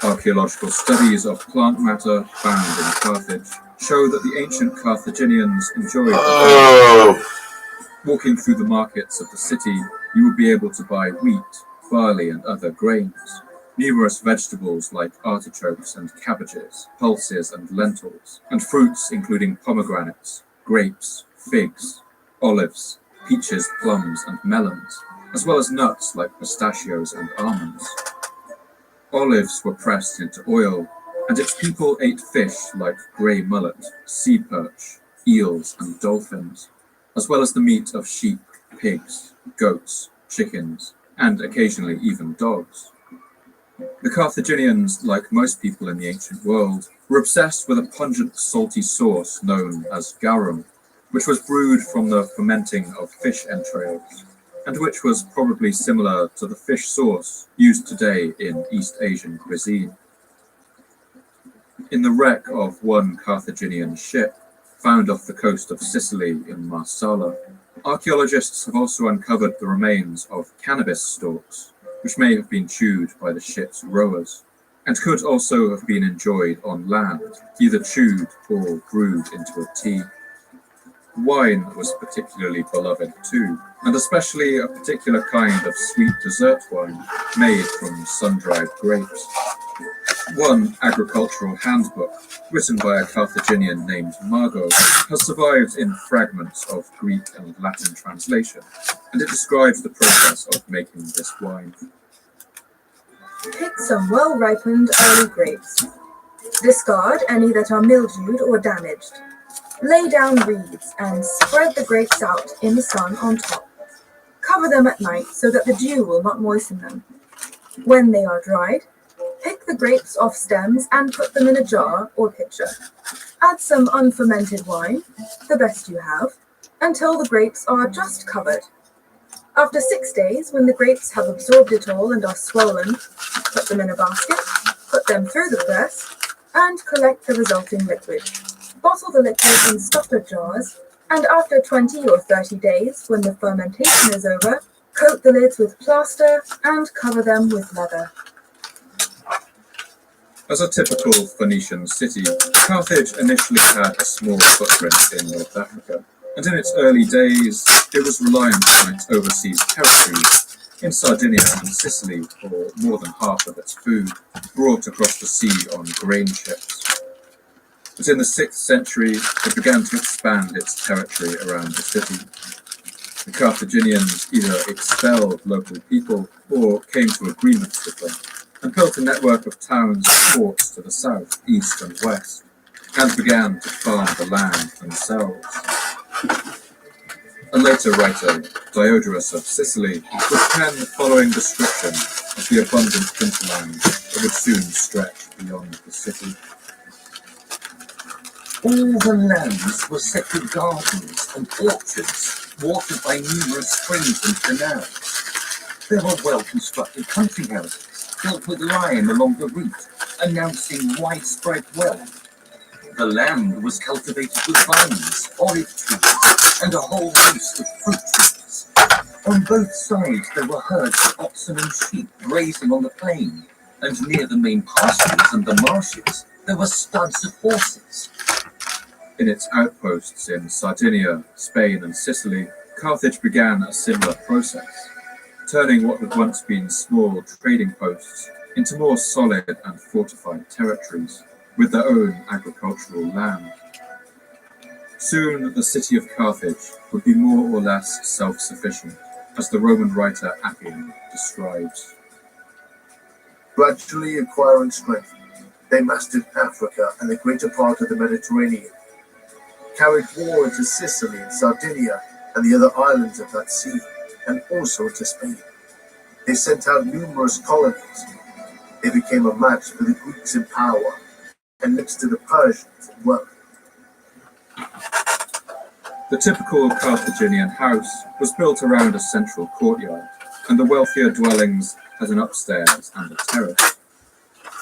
Archaeological studies of plant matter found in Carthage show that the ancient Carthaginians enjoyed Walking through the markets of the city, you would be able to buy wheat, barley, and other grains, numerous vegetables like artichokes and cabbages, pulses and lentils, and fruits including pomegranates, grapes, figs, olives, peaches, plums, and melons, as well as nuts like pistachios and almonds. Olives were pressed into oil, and its people ate fish like grey mullet, sea perch, eels, and dolphins, as well as the meat of sheep, pigs, goats, chickens, and occasionally even dogs. The Carthaginians, like most people in the ancient world, were obsessed with a pungent salty sauce known as garum, which was brewed from the fermenting of fish entrails, and which was probably similar to the fish sauce used today in East Asian cuisine. In the wreck of one Carthaginian ship, found off the coast of Sicily in Marsala, archaeologists have also uncovered the remains of cannabis stalks, which may have been chewed by the ship's rowers, and could also have been enjoyed on land, either chewed or brewed into a tea. Wine was particularly beloved too, and especially a particular kind of sweet dessert wine made from sun-dried grapes. One agricultural handbook, written by a Carthaginian named Margot, has survived in fragments of Greek and Latin translation, and it describes the process of making this wine. Pick some well-ripened early grapes. Discard any that are mildewed or damaged. Lay down reeds and spread the grapes out in the sun on top. Cover them at night so that the dew will not moisten them. When they are dried, pick the grapes off stems and put them in a jar or pitcher. Add some unfermented wine, the best you have, until the grapes are just covered. After 6 days, when the grapes have absorbed it all and are swollen, put them in a basket, put them through the press, and collect the resulting liquid. Bottle the liquid in stopper jars, and after 20 or 30 days, when the fermentation is over, coat the lids with plaster and cover them with leather. As a typical Phoenician city, Carthage initially had a small footprint in North Africa, and in its early days, it was reliant on its overseas territories. In Sardinia and Sicily, for more than half of its food, brought across the sea on grain ships. But in the 6th century, it began to expand its territory around the city. The Carthaginians either expelled local people or came to agreements with them, and built a network of towns and ports to the south, east, and west, and began to farm the land themselves. A later writer, Diodorus of Sicily, would pen the following description of the abundant hinterland that would soon stretch beyond the city. All the lands were set with gardens and orchards, watered by numerous springs and canals. There were well-constructed country houses, built with lime along the route, announcing widespread wealth. The land was cultivated with vines, olive trees, and a whole host of fruit trees. On both sides there were herds of oxen and sheep grazing on the plain, and near the main pastures and the marshes there were studs of horses. In its outposts in Sardinia, Spain, and Sicily, Carthage began a similar process, turning what had once been small trading posts into more solid and fortified territories, with their own agricultural land. Soon the city of Carthage would be more or less self-sufficient, as the Roman writer Appian describes. Gradually acquiring strength, they mastered Africa and the greater part of the Mediterranean, carried war into Sicily and Sardinia and the other islands of that sea, and also into Spain. They sent out numerous colonies. They became a match for the Greeks in power, and next to the Persians in wealth. The typical Carthaginian house was built around a central courtyard, and the wealthier dwellings had an upstairs and a terrace.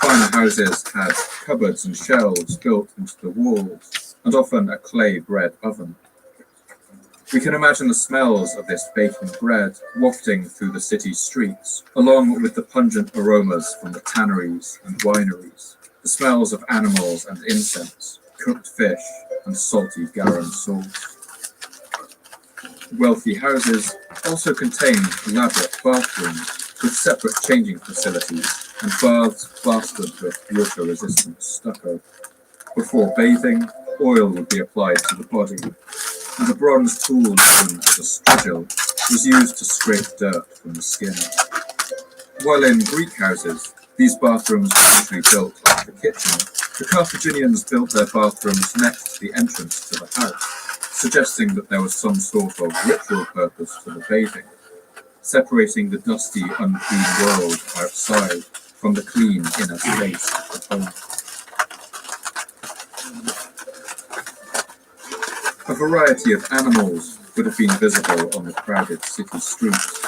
Finer houses had cupboards and shelves built into the walls, and often a clay bread oven. We can imagine the smells of this baking bread wafting through the city streets, along with the pungent aromas from the tanneries and wineries, the smells of animals and incense, cooked fish, and salty garum sauce. wealthy houses also contained elaborate bathrooms with separate changing facilities and baths plastered with water-resistant stucco. Before bathing, oil would be applied to the body, and a bronze tool known as a strigil was used to scrape dirt from the skin. While in Greek houses, these bathrooms were usually built like the kitchen, the Carthaginians built their bathrooms next to the entrance to the house, suggesting that there was some sort of ritual purpose to the bathing, separating the dusty, unclean world outside from the clean inner space of the home. A variety of animals would have been visible on the crowded city streets.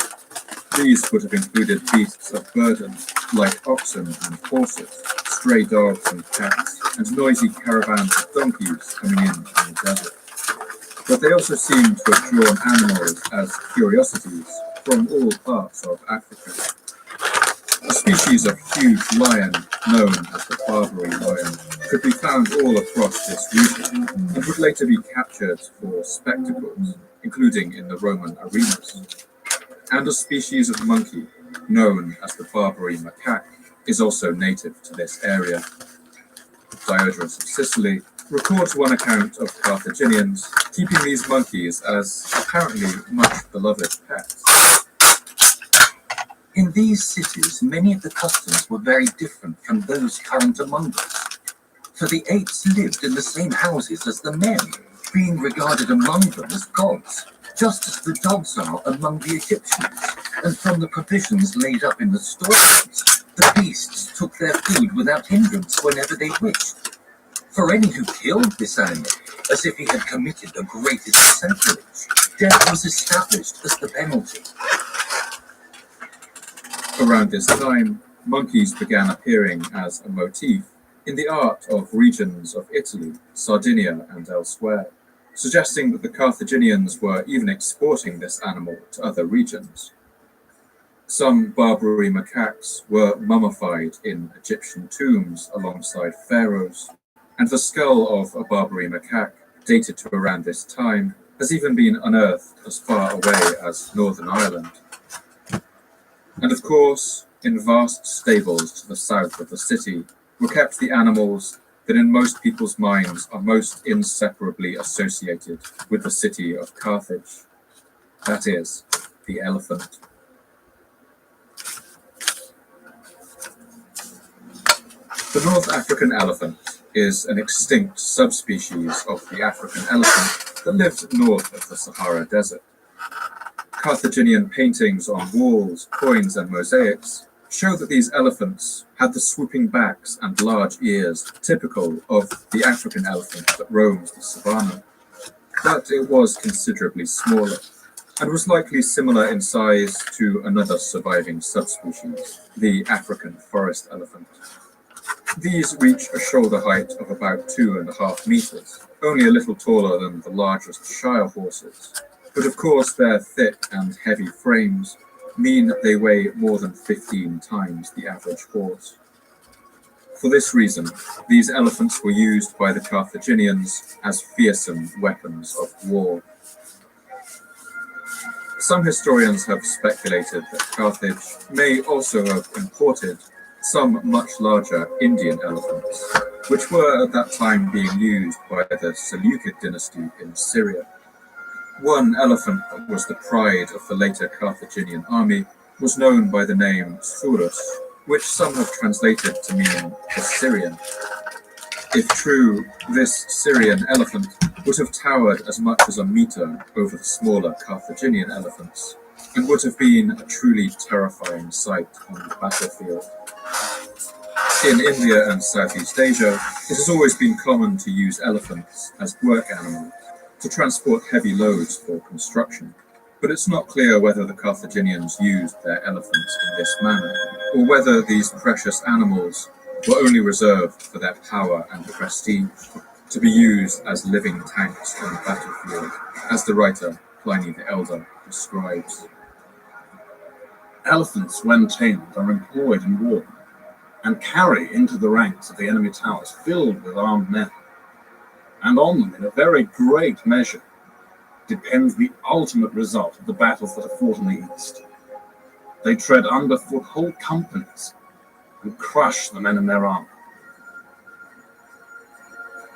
These would have included beasts of burden, like oxen and horses, stray dogs and cats, and noisy caravans of donkeys coming in from the desert. But they also seem to have drawn animals as curiosities from all parts of Africa. A species of huge lion, known as the Barbary lion, could be found all across this region and would later be captured for spectacles, including in the Roman arenas. And a species of monkey, known as the Barbary macaque, is also native to this area. Diodorus of Sicily records one account of Carthaginians keeping these monkeys as apparently much beloved pets. In these cities, many of the customs were very different from those current among us. For the apes lived in the same houses as the men, being regarded among them as gods, just as the dogs are among the Egyptians, and from the provisions laid up in the storerooms, the beasts took their food without hindrance whenever they wished. For any who killed this animal, as if he had committed the greatest sacrilege, death was established as the penalty. Around this time, monkeys began appearing as a motif in the art of regions of Italy, Sardinia, and elsewhere, suggesting that the Carthaginians were even exporting this animal to other regions. Some Barbary macaques were mummified in Egyptian tombs alongside pharaohs, and the skull of a Barbary macaque, dated to around this time, has even been unearthed as far away as Northern Ireland. And of course, in vast stables to the south of the city were kept the animals that in most people's minds are most inseparably associated with the city of Carthage. That is, the elephant. The North African elephant is an extinct subspecies of the African elephant that lived north of the Sahara Desert. Carthaginian paintings on walls, coins, and mosaics show that these elephants had the swooping backs and large ears typical of the African elephant that roams the savannah, but it was considerably smaller and was likely similar in size to another surviving subspecies, the African forest elephant. These reach a shoulder height of about 2.5 meters, only a little taller than the largest Shire horses. But of course their thick and heavy frames mean that they weigh more than 15 times the average horse. For this reason, these elephants were used by the Carthaginians as fearsome weapons of war. Some historians have speculated that Carthage may also have imported some much larger Indian elephants, which were at that time being used by the Seleucid dynasty in Syria. One elephant that was the pride of the later Carthaginian army was known by the name Surus, which some have translated to mean the Syrian. If true, this Syrian elephant would have towered as much as a meter over the smaller Carthaginian elephants, and would have been a truly terrifying sight on the battlefield. In India and Southeast Asia, it has always been common to use elephants as work animals to transport heavy loads for construction, but it's not clear whether the Carthaginians used their elephants in this manner, or whether these precious animals were only reserved for their power and prestige, to be used as living tanks on the battlefield, as the writer Pliny the Elder describes. Elephants, when tamed, are employed in war, and carry into the ranks of the enemy towers filled with armed men, and on them, in a very great measure, depends the ultimate result of the battles that are fought in the East. They tread underfoot whole companies and crush the men in their army.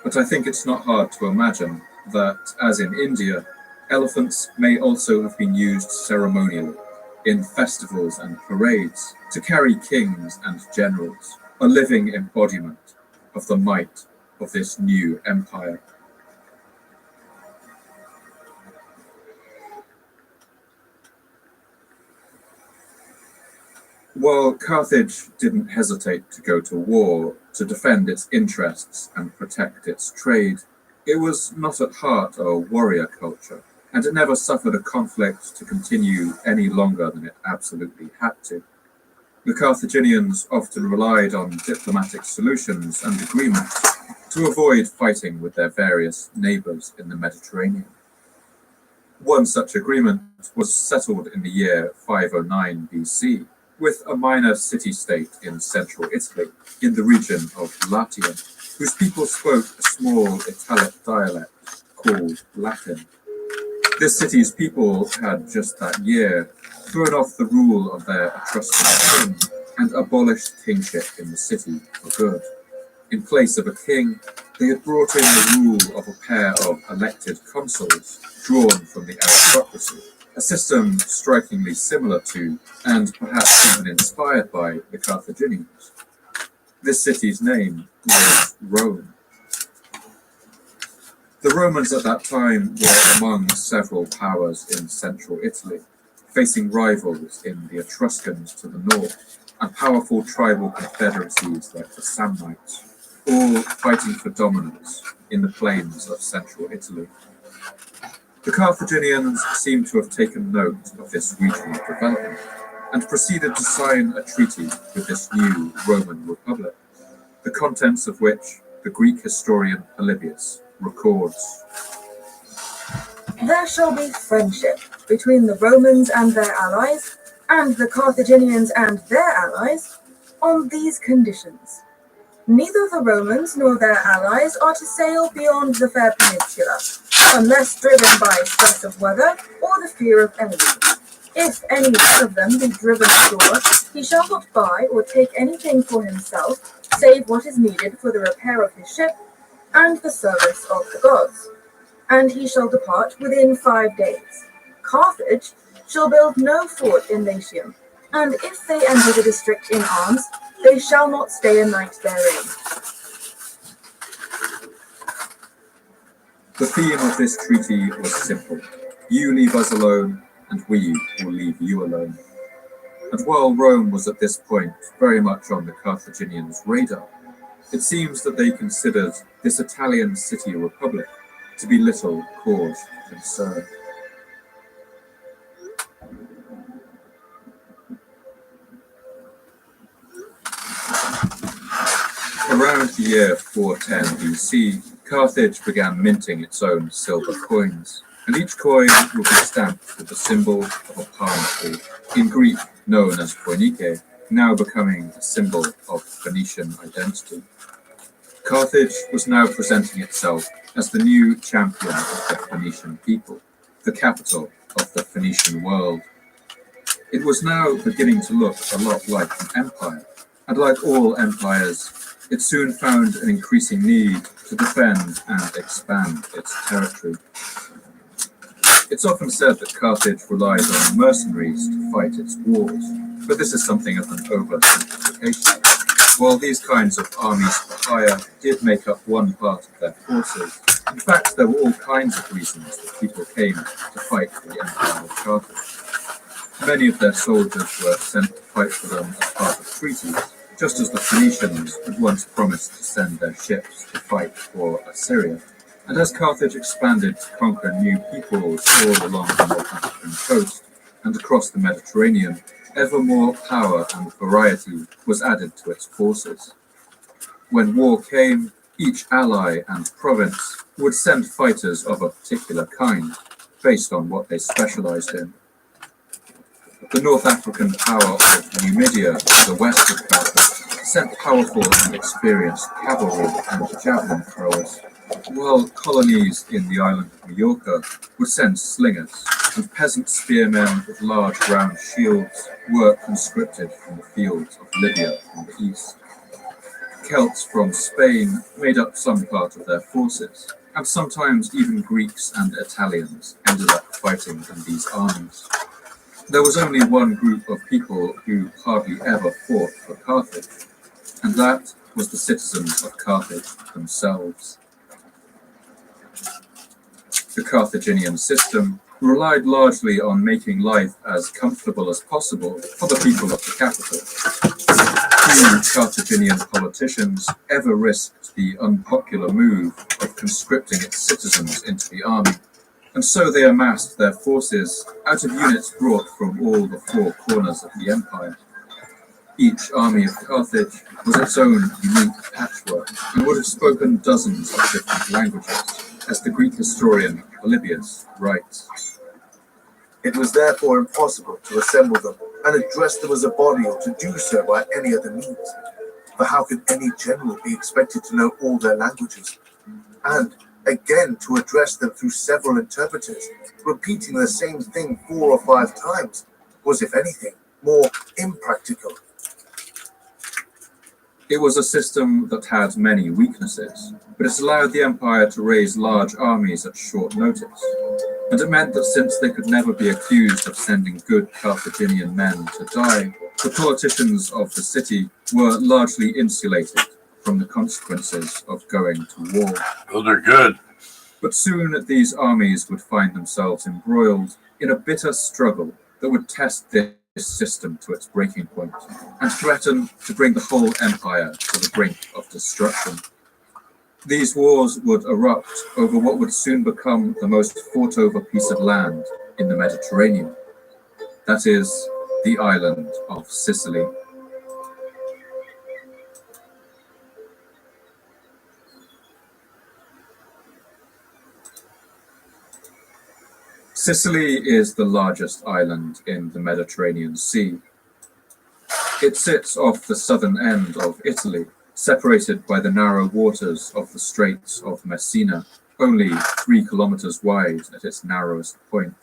But I think it's not hard to imagine that, as in India, elephants may also have been used ceremonially in festivals and parades to carry kings and generals, a living embodiment of the might of this new empire. While Carthage didn't hesitate to go to war to defend its interests and protect its trade, it was not at heart a warrior culture, and it never suffered a conflict to continue any longer than it absolutely had to. The Carthaginians often relied on diplomatic solutions and agreements to avoid fighting with their various neighbors in the Mediterranean. One such agreement was settled in the year 509 BC, with a minor city-state in central Italy, in the region of Latium, whose people spoke a small Italic dialect called Latin. This city's people had just that year thrown off the rule of their Etruscan king and abolished kingship in the city for good. In place of a king, they had brought in the rule of a pair of elected consuls drawn from the aristocracy, a system strikingly similar to, and perhaps even inspired by, the Carthaginians. This city's name was Rome. The Romans at that time were among several powers in central Italy, facing rivals in the Etruscans to the north, and powerful tribal confederacies like the Samnites, all fighting for dominance in the plains of central Italy. The Carthaginians seem to have taken note of this regional development and proceeded to sign a treaty with this new Roman Republic, the contents of which the Greek historian Polybius records. There shall be friendship between the Romans and their allies, and the Carthaginians and their allies, on these conditions. Neither the Romans nor their allies are to sail beyond the fair peninsula, unless driven by stress of weather or the fear of enemies. If any one of them be driven ashore, he shall not buy or take anything for himself, save what is needed for the repair of his ship and the service of the gods. And he shall depart within 5 days. Carthage shall build no fort in Latium, and if they enter the district in arms, they shall not stay a night therein. The theme of this treaty was simple. You leave us alone, and we will leave you alone. And while Rome was at this point very much on the Carthaginians' radar, it seems that they considered this Italian city republic to be little cause for concern. Around the year 410 BC, Carthage began minting its own silver coins, and each coin would be stamped with the symbol of a palm tree, in Greek known as koinike, now becoming a symbol of Phoenician identity. Carthage was now presenting itself as the new champion of the Phoenician people, the capital of the Phoenician world. It was now beginning to look a lot like an empire, and like all empires, it soon found an increasing need to defend and expand its territory. It's often said that Carthage relied on mercenaries to fight its wars, but this is something of an oversimplification. While these kinds of armies for hire did make up one part of their forces, in fact there were all kinds of reasons that people came to fight for the Empire of Carthage. Many of their soldiers were sent to fight for them as part of treaties, just as the Phoenicians had once promised to send their ships to fight for Assyria. And as Carthage expanded to conquer new peoples all along the North African coast and across the Mediterranean, ever more power and variety was added to its forces. When war came, each ally and province would send fighters of a particular kind, based on what they specialized in. The North African power of Numidia to the west of Carthage sent powerful and experienced cavalry and javelin throwers, while colonies in the island of Majorca would send slingers, and peasant spearmen with large round shields were conscripted from the fields of Libya in the east. Celts from Spain made up some part of their forces, and sometimes even Greeks and Italians ended up fighting in these armies. There was only one group of people who hardly ever fought for Carthage, and that was the citizens of Carthage themselves. The Carthaginian system relied largely on making life as comfortable as possible for the people of the capital. Few Carthaginian politicians ever risked the unpopular move of conscripting its citizens into the army, and so they amassed their forces out of units brought from all the four corners of the empire. Each army of Carthage was its own unique patchwork and would have spoken dozens of different languages, as the Greek historian Polybius writes. It was therefore impossible to assemble them and address them as a body or to do so by any other means. For how could any general be expected to know all their languages? And again, to address them through several interpreters, repeating the same thing 4 or 5 times, was, if anything, more impractical. It was a system that had many weaknesses, but it allowed the empire to raise large armies at short notice. And it meant that since they could never be accused of sending good Carthaginian men to die, the politicians of the city were largely insulated from the consequences of going to war. Those are good. But soon these armies would find themselves embroiled in a bitter struggle that would test this system to its breaking point and threaten to bring the whole empire to the brink of destruction. These wars would erupt over what would soon become the most fought-over piece of land in the Mediterranean. That is, the island of Sicily. Sicily is the largest island in the Mediterranean Sea. It sits off the southern end of Italy, separated by the narrow waters of the Straits of Messina, only 3 kilometers wide at its narrowest point.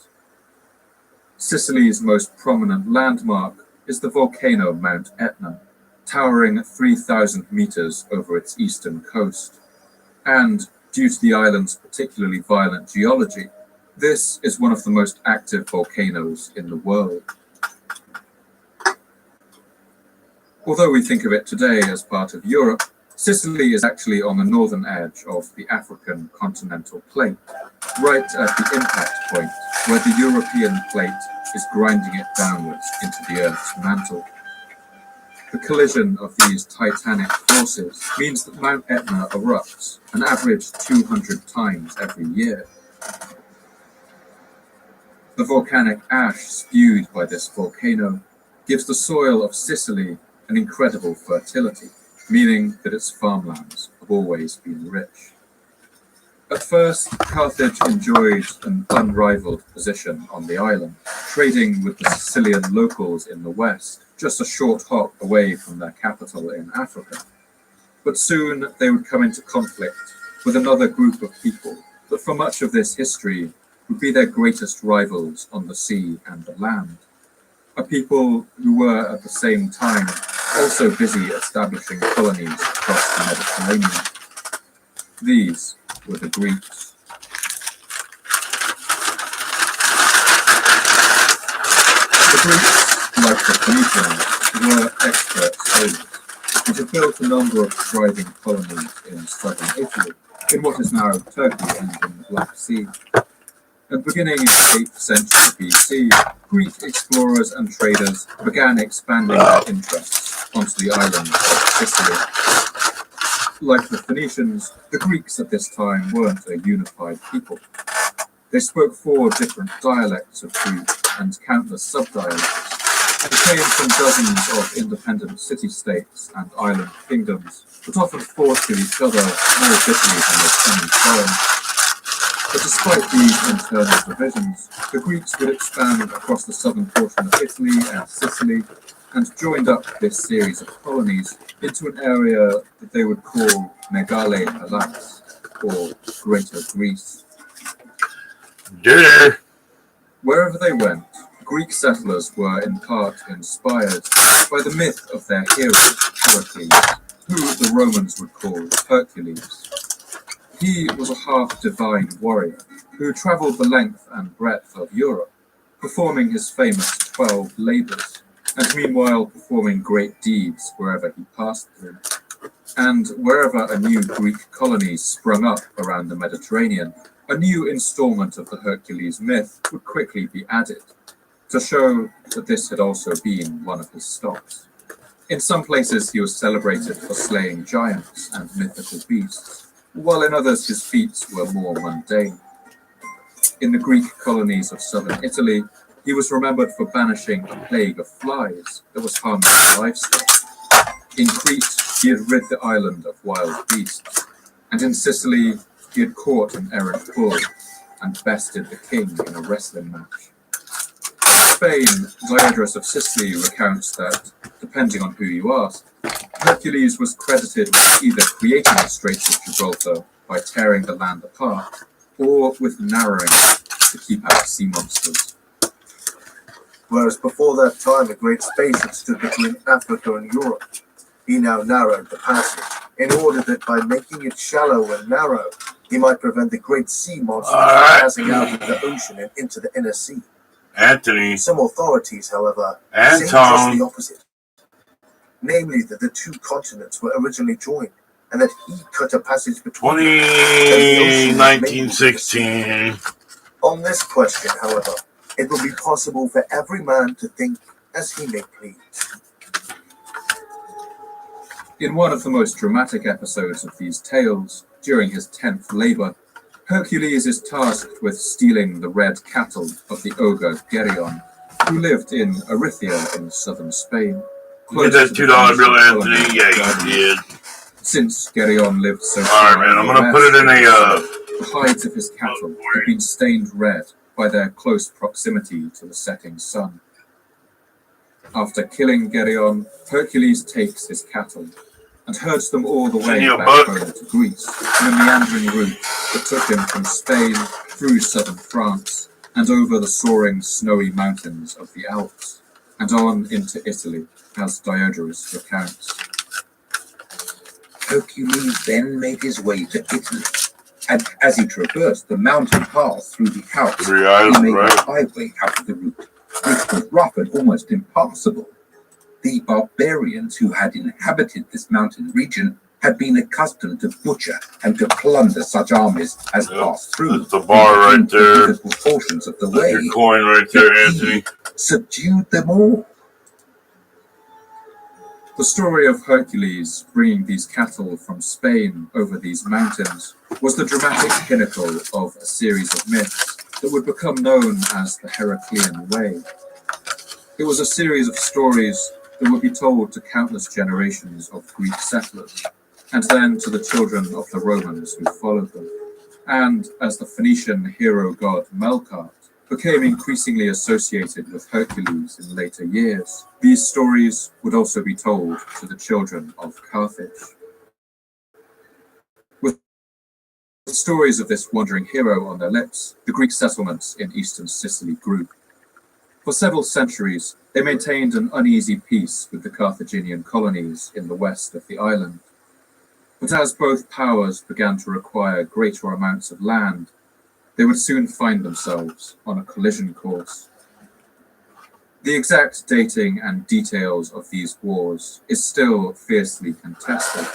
Sicily's most prominent landmark is the volcano Mount Etna, towering 3,000 meters over its eastern coast. And, due to the island's particularly violent geology, this is one of the most active volcanoes in the world. Although we think of it today as part of Europe, Sicily is actually on the northern edge of the African continental plate, right at the impact point where the European plate is grinding it downwards into the Earth's mantle. The collision of these titanic forces means that Mount Etna erupts an average 200 times every year. The volcanic ash spewed by this volcano gives the soil of Sicily an incredible fertility, meaning that its farmlands have always been rich. At first, Carthage enjoyed an unrivaled position on the island, trading with the Sicilian locals in the west, just a short hop away from their capital in Africa. But soon they would come into conflict with another group of people that for much of this history would be their greatest rivals on the sea and the land. A people who were at the same time also busy establishing colonies across the Mediterranean. These were the Greeks. The Greeks, like the Phoenicians, were expert sailors, which had built a number of thriving colonies in southern Italy, in what is now Turkey and in the Black Sea. And beginning in the 8th century BC, Greek explorers and traders began expanding their interests onto the island of Sicily. Like the Phoenicians, the Greeks at this time weren't a unified people. They spoke 4 different dialects of Greek and countless sub-dialects, and came from dozens of independent city-states and island kingdoms that often fought with each other more bitterly than their common foreign. But despite these internal divisions, the Greeks would expand across the southern portion of Italy and Sicily, and joined up this series of colonies into an area that they would call Megale Hellas, or Greater Greece. Dinner. Wherever they went, Greek settlers were in part inspired by the myth of their hero, Heracles, who the Romans would call Hercules. He was a half-divine warrior who travelled the length and breadth of Europe, performing his famous 12 labours, and meanwhile performing great deeds wherever he passed through. And wherever a new Greek colony sprung up around the Mediterranean, a new instalment of the Hercules myth would quickly be added, to show that this had also been one of his stops. In some places he was celebrated for slaying giants and mythical beasts, while in others his feats were more mundane. In the Greek colonies of southern Italy, he was remembered for banishing a plague of flies that was harming livestock. In Crete, he had rid the island of wild beasts, and in Sicily, he had caught an errant bull and bested the king in a wrestling match. In Spain, Diodorus of Sicily recounts that, depending on who you ask, Hercules was credited with either creating the Straits of Gibraltar by tearing the land apart, or with narrowing it to keep out sea monsters. Whereas before that time a great space had stood between Africa and Europe, he now narrowed the passage, in order that by making it shallow and narrow, he might prevent the great sea monsters from passing out of the ocean and into the inner sea. Anthony. Some authorities, however, say just the opposite. Namely, that the two continents were originally joined, and that he cut a passage between them. 1916. On this question, however, it will be possible for every man to think as he may please. In one of the most dramatic episodes of these tales, during his 10th labour, Hercules is tasked with stealing the red cattle of the ogre Geryon, who lived in Erythia in southern Spain. Get that $2 bill, Anthony. Yeah, you did. Since Geryon lived so far man, I'm gonna put it in the hides of his cattle had been stained red by their close proximity to the setting sun. After killing Geryon, Hercules takes his cattle and herds them all the way back home to Greece in a meandering route that took him from Spain through southern France and over the soaring snowy mountains of the Alps and on into Italy, as Diodorus recounts. Hercules then made his way to Italy, and as he traversed the mountain path through the Alps, he made a highway out of the route, which was rough and almost impassable. The barbarians who had inhabited this mountain region had been accustomed to butcher and to plunder such armies as passed through. That's the bar right there. The portions of the way. Your coin right there, Anthony. Subdued them all. The story of Hercules bringing these cattle from Spain over these mountains was the dramatic pinnacle of a series of myths that would become known as the Heraclean Way. It was a series of stories that would be told to countless generations of Greek settlers, and then to the children of the Romans who followed them. And as the Phoenician hero god Melkart became increasingly associated with Hercules in later years, these stories would also be told to the children of Carthage. With stories of this wandering hero on their lips, the Greek settlements in eastern Sicily grew. For several centuries, they maintained an uneasy peace with the Carthaginian colonies in the west of the island. But as both powers began to require greater amounts of land, they would soon find themselves on a collision course. The exact dating and details of these wars is still fiercely contested,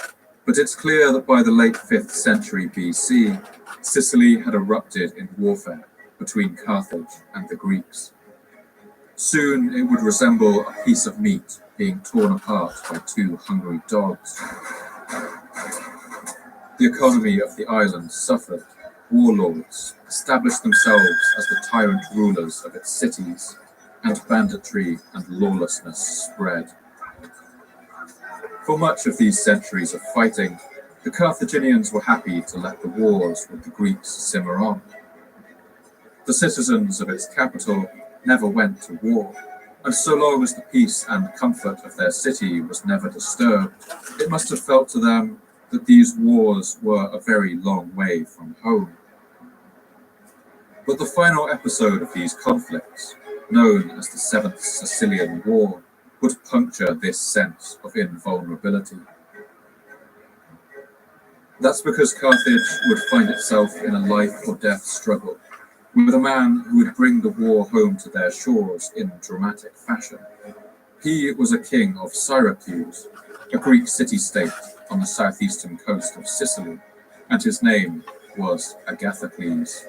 but it's clear that by the late 5th century BC, Sicily had erupted in warfare between Carthage and the Greeks. Soon it would resemble a piece of meat being torn apart by two hungry dogs. The economy of the island suffered. Warlords established themselves as the tyrant rulers of its cities, and banditry and lawlessness spread. For much of these centuries of fighting, the Carthaginians were happy to let the wars with the Greeks simmer on. The citizens of its capital never went to war, and so long as the peace and comfort of their city was never disturbed, it must have felt to them that these wars were a very long way from home. But the final episode of these conflicts, known as the Seventh Sicilian War, would puncture this sense of invulnerability. That's because Carthage would find itself in a life or death struggle with a man who would bring the war home to their shores in dramatic fashion. He was a king of Syracuse, a Greek city-state on the southeastern coast of Sicily, and his name was Agathocles.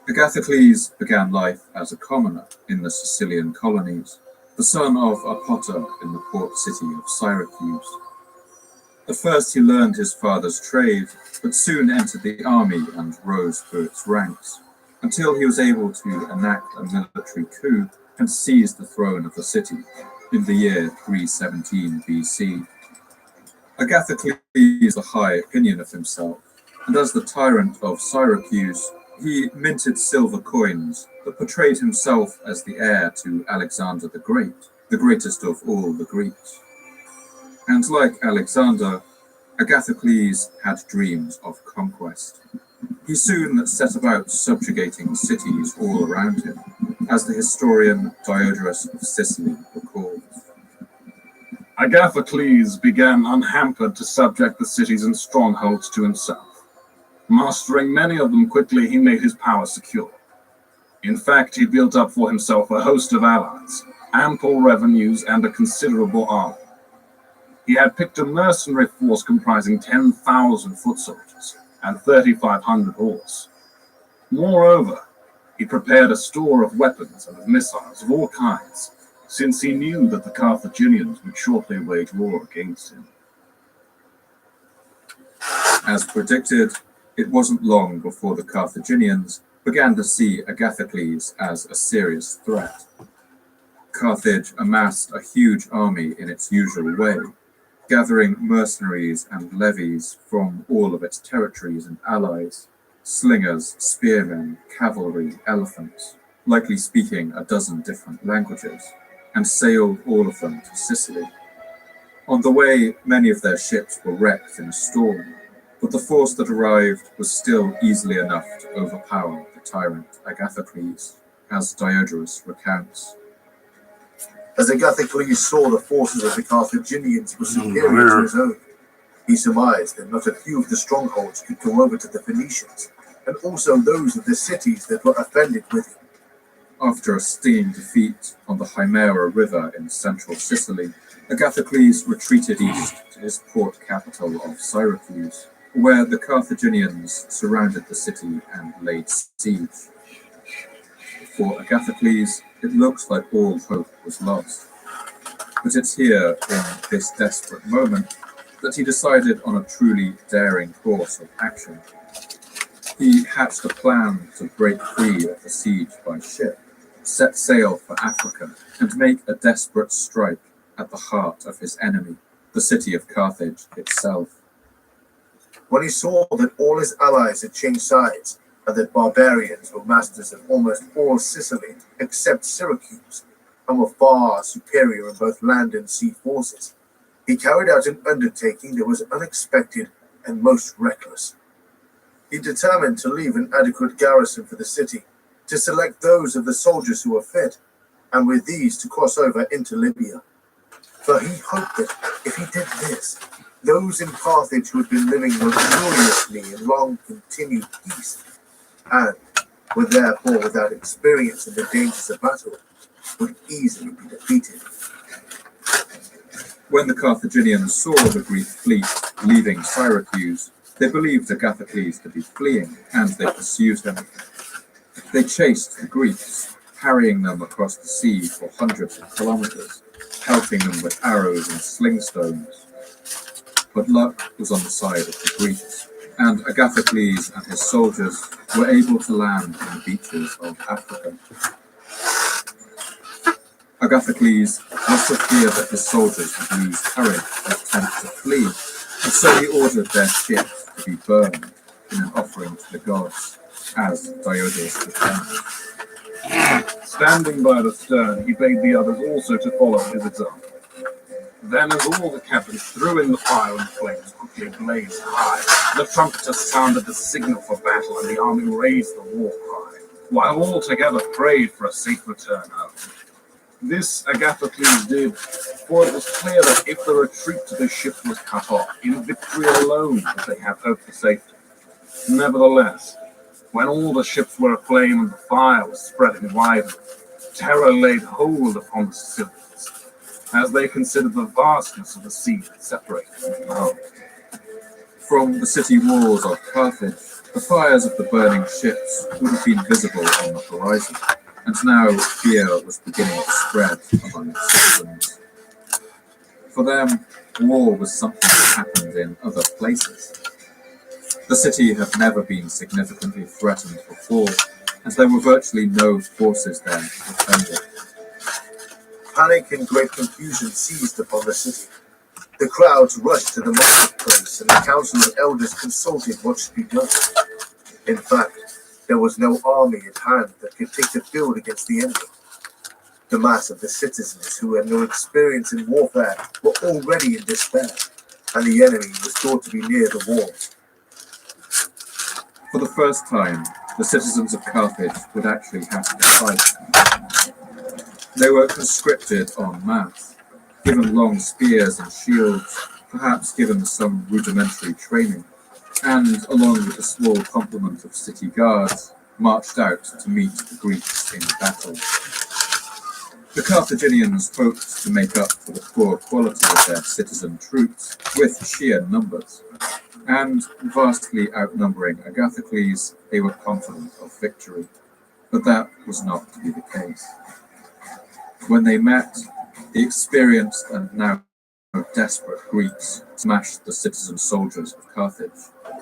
Agathocles began life as a commoner in the Sicilian colonies, the son of a potter in the port city of Syracuse. At first he learned his father's trade, but soon entered the army and rose through its ranks, until he was able to enact a military coup and seize the throne of the city in the year 317 BC. Agathocles had a high opinion of himself, and as the tyrant of Syracuse, he minted silver coins that portrayed himself as the heir to Alexander the Great, the greatest of all the Greeks. And like Alexander, Agathocles had dreams of conquest. He soon set about subjugating cities all around him, as the historian Diodorus of Sicily recalls. Agathocles began unhampered to subject the cities and strongholds to himself. Mastering many of them quickly, he made his power secure. In fact, he built up for himself a host of allies, ample revenues, and a considerable army. He had picked a mercenary force comprising 10,000 foot soldiers and 3,500 horse. Moreover, he prepared a store of weapons and of missiles of all kinds, since he knew that the Carthaginians would shortly wage war against him. As predicted, it wasn't long before the Carthaginians began to see Agathocles as a serious threat. Carthage amassed a huge army in its usual way, gathering mercenaries and levies from all of its territories and allies, slingers, spearmen, cavalry, elephants, likely speaking a dozen different languages, and sailed all of them to Sicily. On the way, many of their ships were wrecked in a storm, but the force that arrived was still easily enough to overpower the tyrant Agathocles, as Diodorus recounts. As Agathocles saw the forces of the Carthaginians were superior to his own, he surmised that not a few of the strongholds could go over to the Phoenicians, and also those of the cities that were offended with him. After a stinging defeat on the Himera River in central Sicily, Agathocles retreated east to his port capital of Syracuse, where the Carthaginians surrounded the city and laid siege. For Agathocles, it looks like all hope was lost. But it's here, in this desperate moment, that he decided on a truly daring course of action. He hatched a plan to break free of the siege by ship, set sail for Africa, and make a desperate strike at the heart of his enemy, the city of Carthage itself. When he saw that all his allies had changed sides, and that barbarians were masters of almost all Sicily except Syracuse, and were far superior in both land and sea forces, he carried out an undertaking that was unexpected and most reckless. He determined to leave an adequate garrison for the city, to select those of the soldiers who were fit, and with these to cross over into Libya. For he hoped that if he did this, those in Carthage who had been living luxuriously in long-continued peace, and were therefore without experience in the dangers of battle, would easily be defeated. When the Carthaginians saw the Greek fleet leaving Syracuse, they believed Agathocles to be fleeing, and they pursued him. They chased the Greeks, harrying them across the sea for hundreds of kilometers, pelting them with arrows and sling stones. But luck was on the side of the Greeks. and Agathocles and his soldiers were able to land on the beaches of Africa. Agathocles must have feared that his soldiers would lose courage and attempt to flee, and so he ordered their ships to be burned in an offering to the gods, as Diodorus recounted. Standing by the stern, he bade the others also to follow his example. Then, as all the captains threw in the fire and flames quickly blazed high, the trumpeters sounded the signal for battle, and the army raised the war cry, while all together prayed for a safe return home. This Agathocles did, for it was clear that if the retreat to the ships was cut off, in victory alone could they have hope for safety. Nevertheless, when all the ships were aflame and the fire was spreading widely, terror laid hold upon the Sicilians, as they considered the vastness of the sea that separated them from home. From the city walls of Carthage, the fires of the burning ships would have been visible on the horizon, and now fear was beginning to spread among the citizens. For them, war was something that happened in other places. The city had never been significantly threatened before, and there were virtually no forces there to defend it. Panic and great confusion seized upon the city. The crowds rushed to the marketplace, and the council of elders consulted what should be done. In fact, there was no army at hand that could take the field against the enemy. The mass of the citizens who had no experience in warfare were already in despair, and the enemy was thought to be near the walls. For the first time, the citizens of Carthage would actually have to fight. They were conscripted en masse, given long spears and shields, perhaps given some rudimentary training, and, along with a small complement of city guards, marched out to meet the Greeks in battle. The Carthaginians hoped to make up for the poor quality of their citizen troops with sheer numbers, and, vastly outnumbering Agathocles, they were confident of victory. But that was not to be the case. When they met, the experienced and now desperate Greeks smashed the citizen soldiers of Carthage,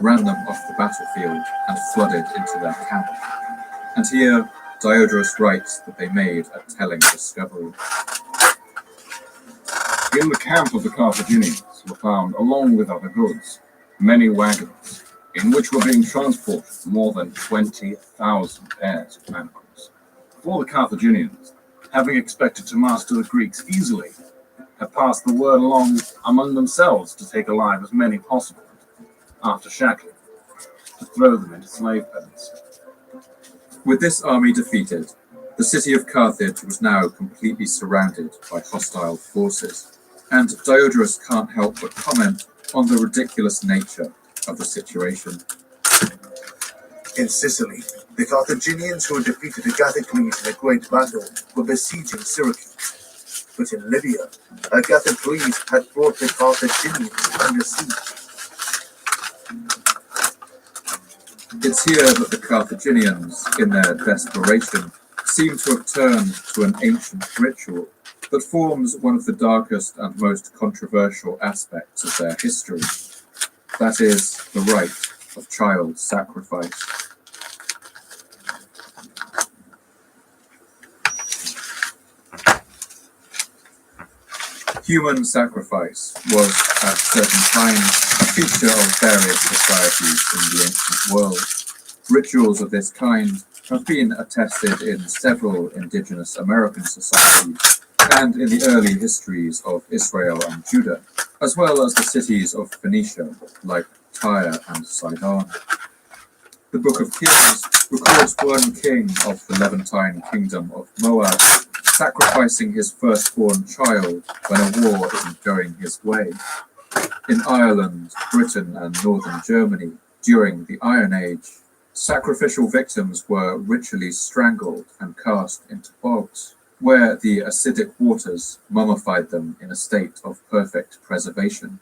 ran them off the battlefield, and flooded into their camp. And here, Diodorus writes that they made a telling discovery. In the camp of the Carthaginians were found, along with other goods, many wagons, in which were being transported more than 20,000 pairs of manacles. For the Carthaginians, having expected to master the Greeks easily, had passed the word along among themselves to take alive as many possible, after shackling, to throw them into slave pens. With this army defeated, the city of Carthage was now completely surrounded by hostile forces, and Diodorus can't help but comment on the ridiculous nature of the situation. In Sicily, the Carthaginians who had defeated Agathocles in a great battle were besieging Syracuse. But in Libya, Agathocles had brought the Carthaginians under siege. It's here that the Carthaginians, in their desperation, seem to have turned to an ancient ritual that forms one of the darkest and most controversial aspects of their history. That is, the rite of child sacrifice. Human sacrifice was, at certain times, a feature of various societies in the ancient world. Rituals of this kind have been attested in several indigenous American societies and in the early histories of Israel and Judah, as well as the cities of Phoenicia, like Tyre and Sidon. The Book of Kings records one king of the Levantine kingdom of Moab sacrificing his firstborn child when a war isn't going his way. In Ireland, Britain, and northern Germany, during the Iron Age, sacrificial victims were ritually strangled and cast into bogs, where the acidic waters mummified them in a state of perfect preservation.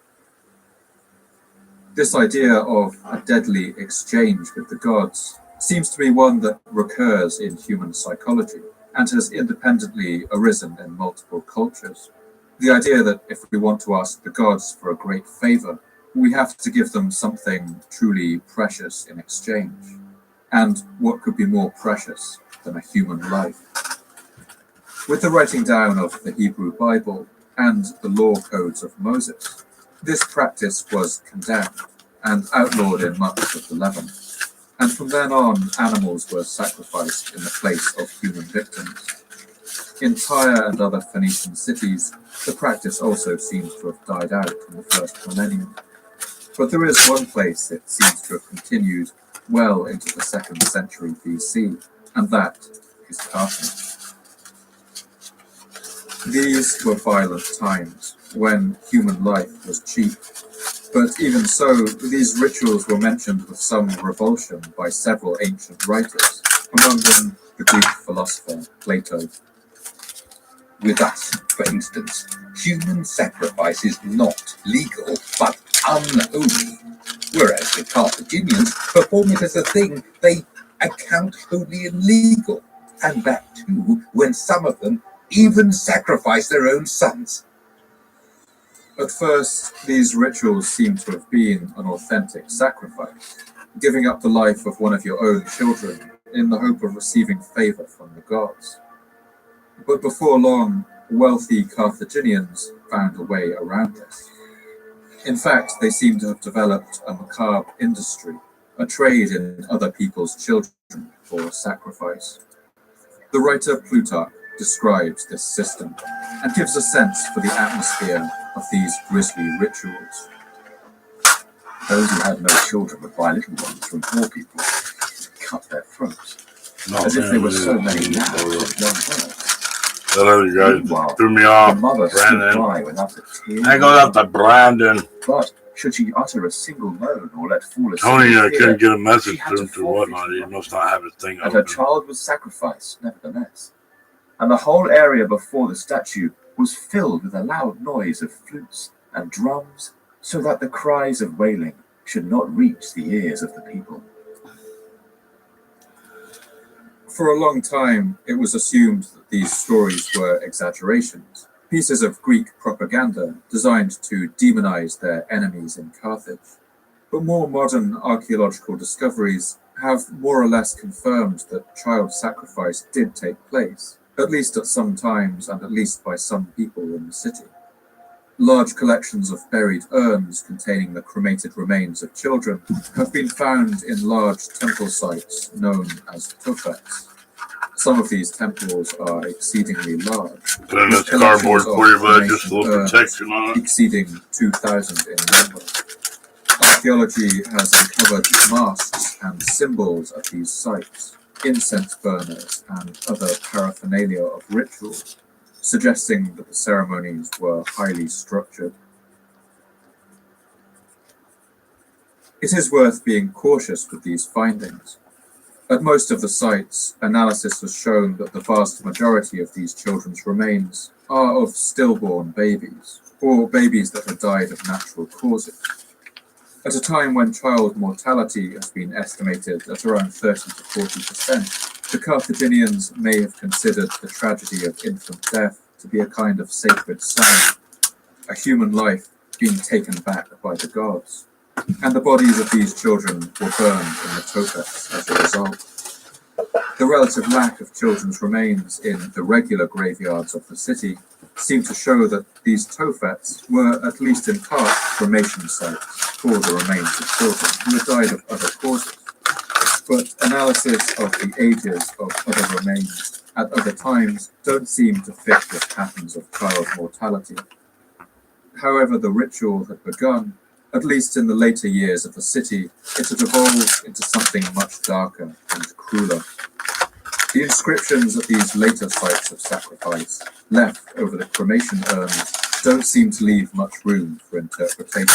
This idea of a deadly exchange with the gods seems to be one that recurs in human psychology and has independently arisen in multiple cultures. The idea that if we want to ask the gods for a great favor, we have to give them something truly precious in exchange. And what could be more precious than a human life? With the writing down of the Hebrew Bible and the law codes of Moses, this practice was condemned and outlawed in much of the Levant. And from then on, animals were sacrificed in the place of human victims. In Tyre and other Phoenician cities, the practice also seems to have died out in the first millennium. But there is one place it seems to have continued well into the 2nd century BC, and that is Carthage. These were violent times, when human life was cheap. But even so, these rituals were mentioned with some revulsion by several ancient writers, among them the Greek philosopher Plato. With us, for instance, human sacrifice is not legal, but unholy, whereas the Carthaginians perform it as a thing they account holy and legal, and that too when some of them even sacrifice their own sons. At first, these rituals seem to have been an authentic sacrifice, giving up the life of one of your own children in the hope of receiving favor from the gods. But before long, wealthy Carthaginians found a way around this. In fact, they seem to have developed a macabre industry, a trade in other people's children for sacrifice. The writer Plutarch describes this system and gives a sense for the atmosphere of these grisly rituals. Those who had no children would buy little ones from poor people to cut their throats, as if there were so many lambs of young birds. Hello, you guys threw me off, Brandon. I go up to Brandon. But should she utter a single moan or let fall a Tony, I tear, couldn't get a message she had to him through whatnot. He must not have his thing and her open. child was sacrificed, nevertheless. And the whole area before the statue was filled with a loud noise of flutes and drums, so that the cries of wailing should not reach the ears of the people. For a long time, it was assumed that these stories were exaggerations, pieces of Greek propaganda designed to demonize their enemies in Carthage. But more modern archaeological discoveries have more or less confirmed that child sacrifice did take place, at least at some times and at least by some people in the city. Large collections of buried urns containing the cremated remains of children have been found in large temple sites known as tofets. Some of these temples are exceedingly large, Put in with this cardboard collections of for you, but just a cremation little urns protection on it. exceeding 2,000 in number. Archaeology has uncovered masks and symbols at these sites, incense burners and other paraphernalia of rituals, suggesting that the ceremonies were highly structured. It is worth being cautious with these findings. At most of the sites, analysis has shown that the vast majority of these children's remains are of stillborn babies, or babies that have died of natural causes. At a time when child mortality has been estimated at around 30 to 40%, the Carthaginians may have considered the tragedy of infant death to be a kind of sacred sign, a human life being taken back by the gods. And the bodies of these children were burned in the tofets as a result. The relative lack of children's remains in the regular graveyards of the city seem to show that these tofets were, at least in part, cremation sites for the remains of children who had died of other causes. But analysis of the ages of other remains at other times don't seem to fit with patterns of child mortality. However the ritual had begun, at least in the later years of the city, it had evolved into something much darker and crueler. The inscriptions at these later sites of sacrifice, left over the cremation urns, don't seem to leave much room for interpretation,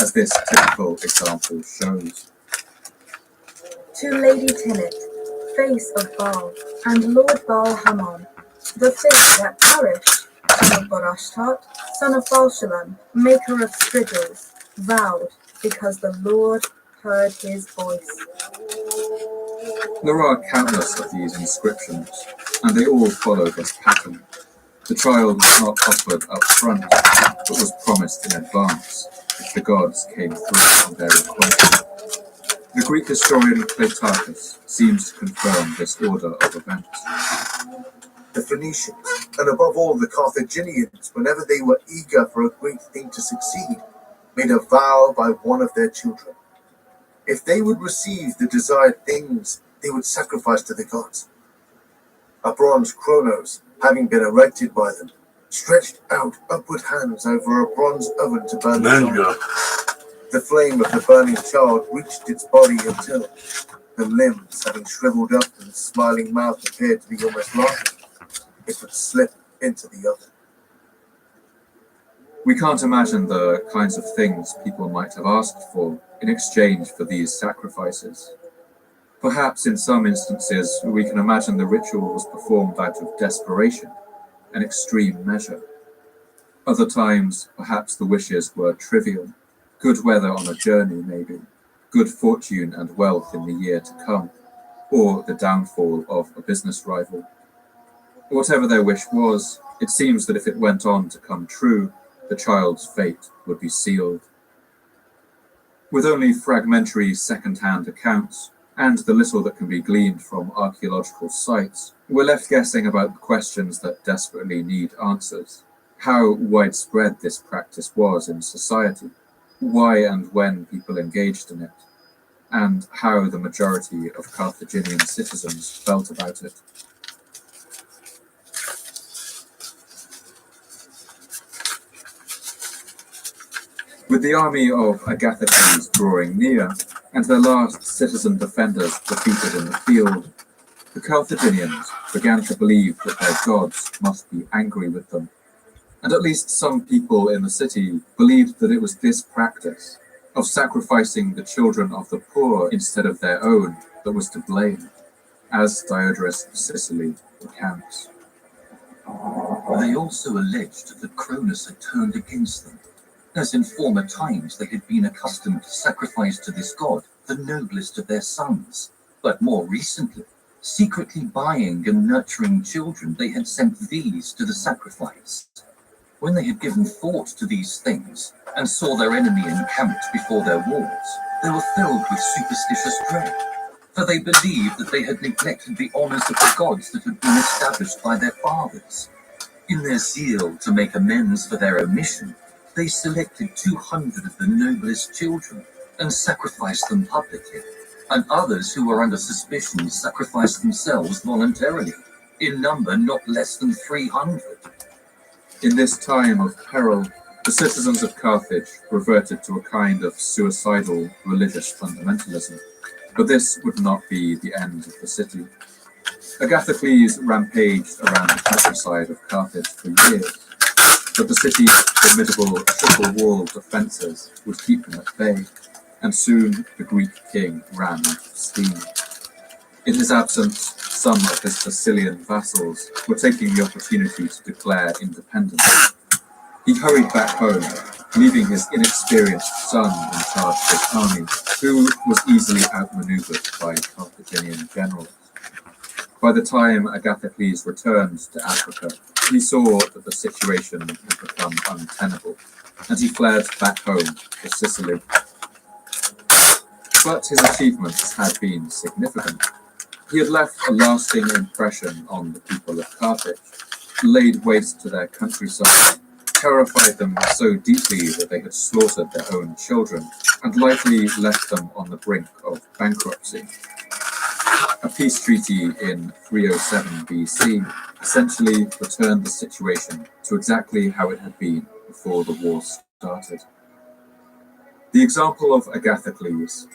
as this typical example shows. To Lady Tinnet, face of Baal, and Lord Baal Hammon, the thing that perished, son of Borashtat, son of Baal-Shalom, maker of Strigils, vowed, because the Lord heard his voice. There are countless of these inscriptions, and they all follow this pattern. The child was not offered up front, but was promised in advance, if the gods came through on their request. The Greek historian Plutarchus seems to confirm this order of events. The Phoenicians, and above all the Carthaginians, whenever they were eager for a great thing to succeed, made a vow by one of their children. If they would receive the desired things, they would sacrifice to the gods. A bronze Kronos, having been erected by them, stretched out upward hands over a bronze oven to burn the child. The flame of the burning child reached its body until the limbs, having shriveled up and the smiling mouth appeared to be almost laughing, it would slip into the oven. We can't imagine the kinds of things people might have asked for in exchange for these sacrifices. Perhaps in some instances we can imagine the ritual was performed out of desperation, an extreme measure. Other times, perhaps the wishes were trivial. Good weather on a journey, maybe. Good fortune and wealth in the year to come. Or the downfall of a business rival. Whatever their wish was, it seems that if it went on to come true, the child's fate would be sealed. With only fragmentary second-hand accounts, and the little that can be gleaned from archaeological sites, we're left guessing about the questions that desperately need answers. How widespread this practice was in society, why and when people engaged in it, and how the majority of Carthaginian citizens felt about it. With the army of Agathocles drawing near, and their last citizen defenders defeated in the field, the Carthaginians began to believe that their gods must be angry with them. And at least some people in the city believed that it was this practice of sacrificing the children of the poor instead of their own that was to blame, as Diodorus of Sicily recounts. They also alleged that Cronus had turned against them, as in former times they had been accustomed to sacrifice to this god the noblest of their sons, but more recently, secretly buying and nurturing children, they had sent these to the sacrifice. When they had given thought to these things, and saw their enemy encamped before their walls, they were filled with superstitious dread, for they believed that they had neglected the honours of the gods that had been established by their fathers. In their zeal to make amends for their omission, they selected 200 of the noblest children and sacrificed them publicly, and others who were under suspicion sacrificed themselves voluntarily, in number not less than 300. In this time of peril, the citizens of Carthage reverted to a kind of suicidal religious fundamentalism, but this would not be the end of the city. Agathocles rampaged around the countryside of Carthage for years, but the city's formidable triple-walled defences would keep him at bay, and soon the Greek king ran out of steam. In his absence, some of his Sicilian vassals were taking the opportunity to declare independence. He hurried back home, leaving his inexperienced son in charge of his army, who was easily outmaneuvered by Carthaginian generals. By the time Agathocles returned to Africa, he saw that the situation had become untenable, and he fled back home to Sicily. But his achievements had been significant. He had left a lasting impression on the people of Carthage, laid waste to their countryside, terrified them so deeply that they had slaughtered their own children, and likely left them on the brink of bankruptcy. A peace treaty in 307 BC essentially returned the situation to exactly how it had been before the war started. The example of Agathocles,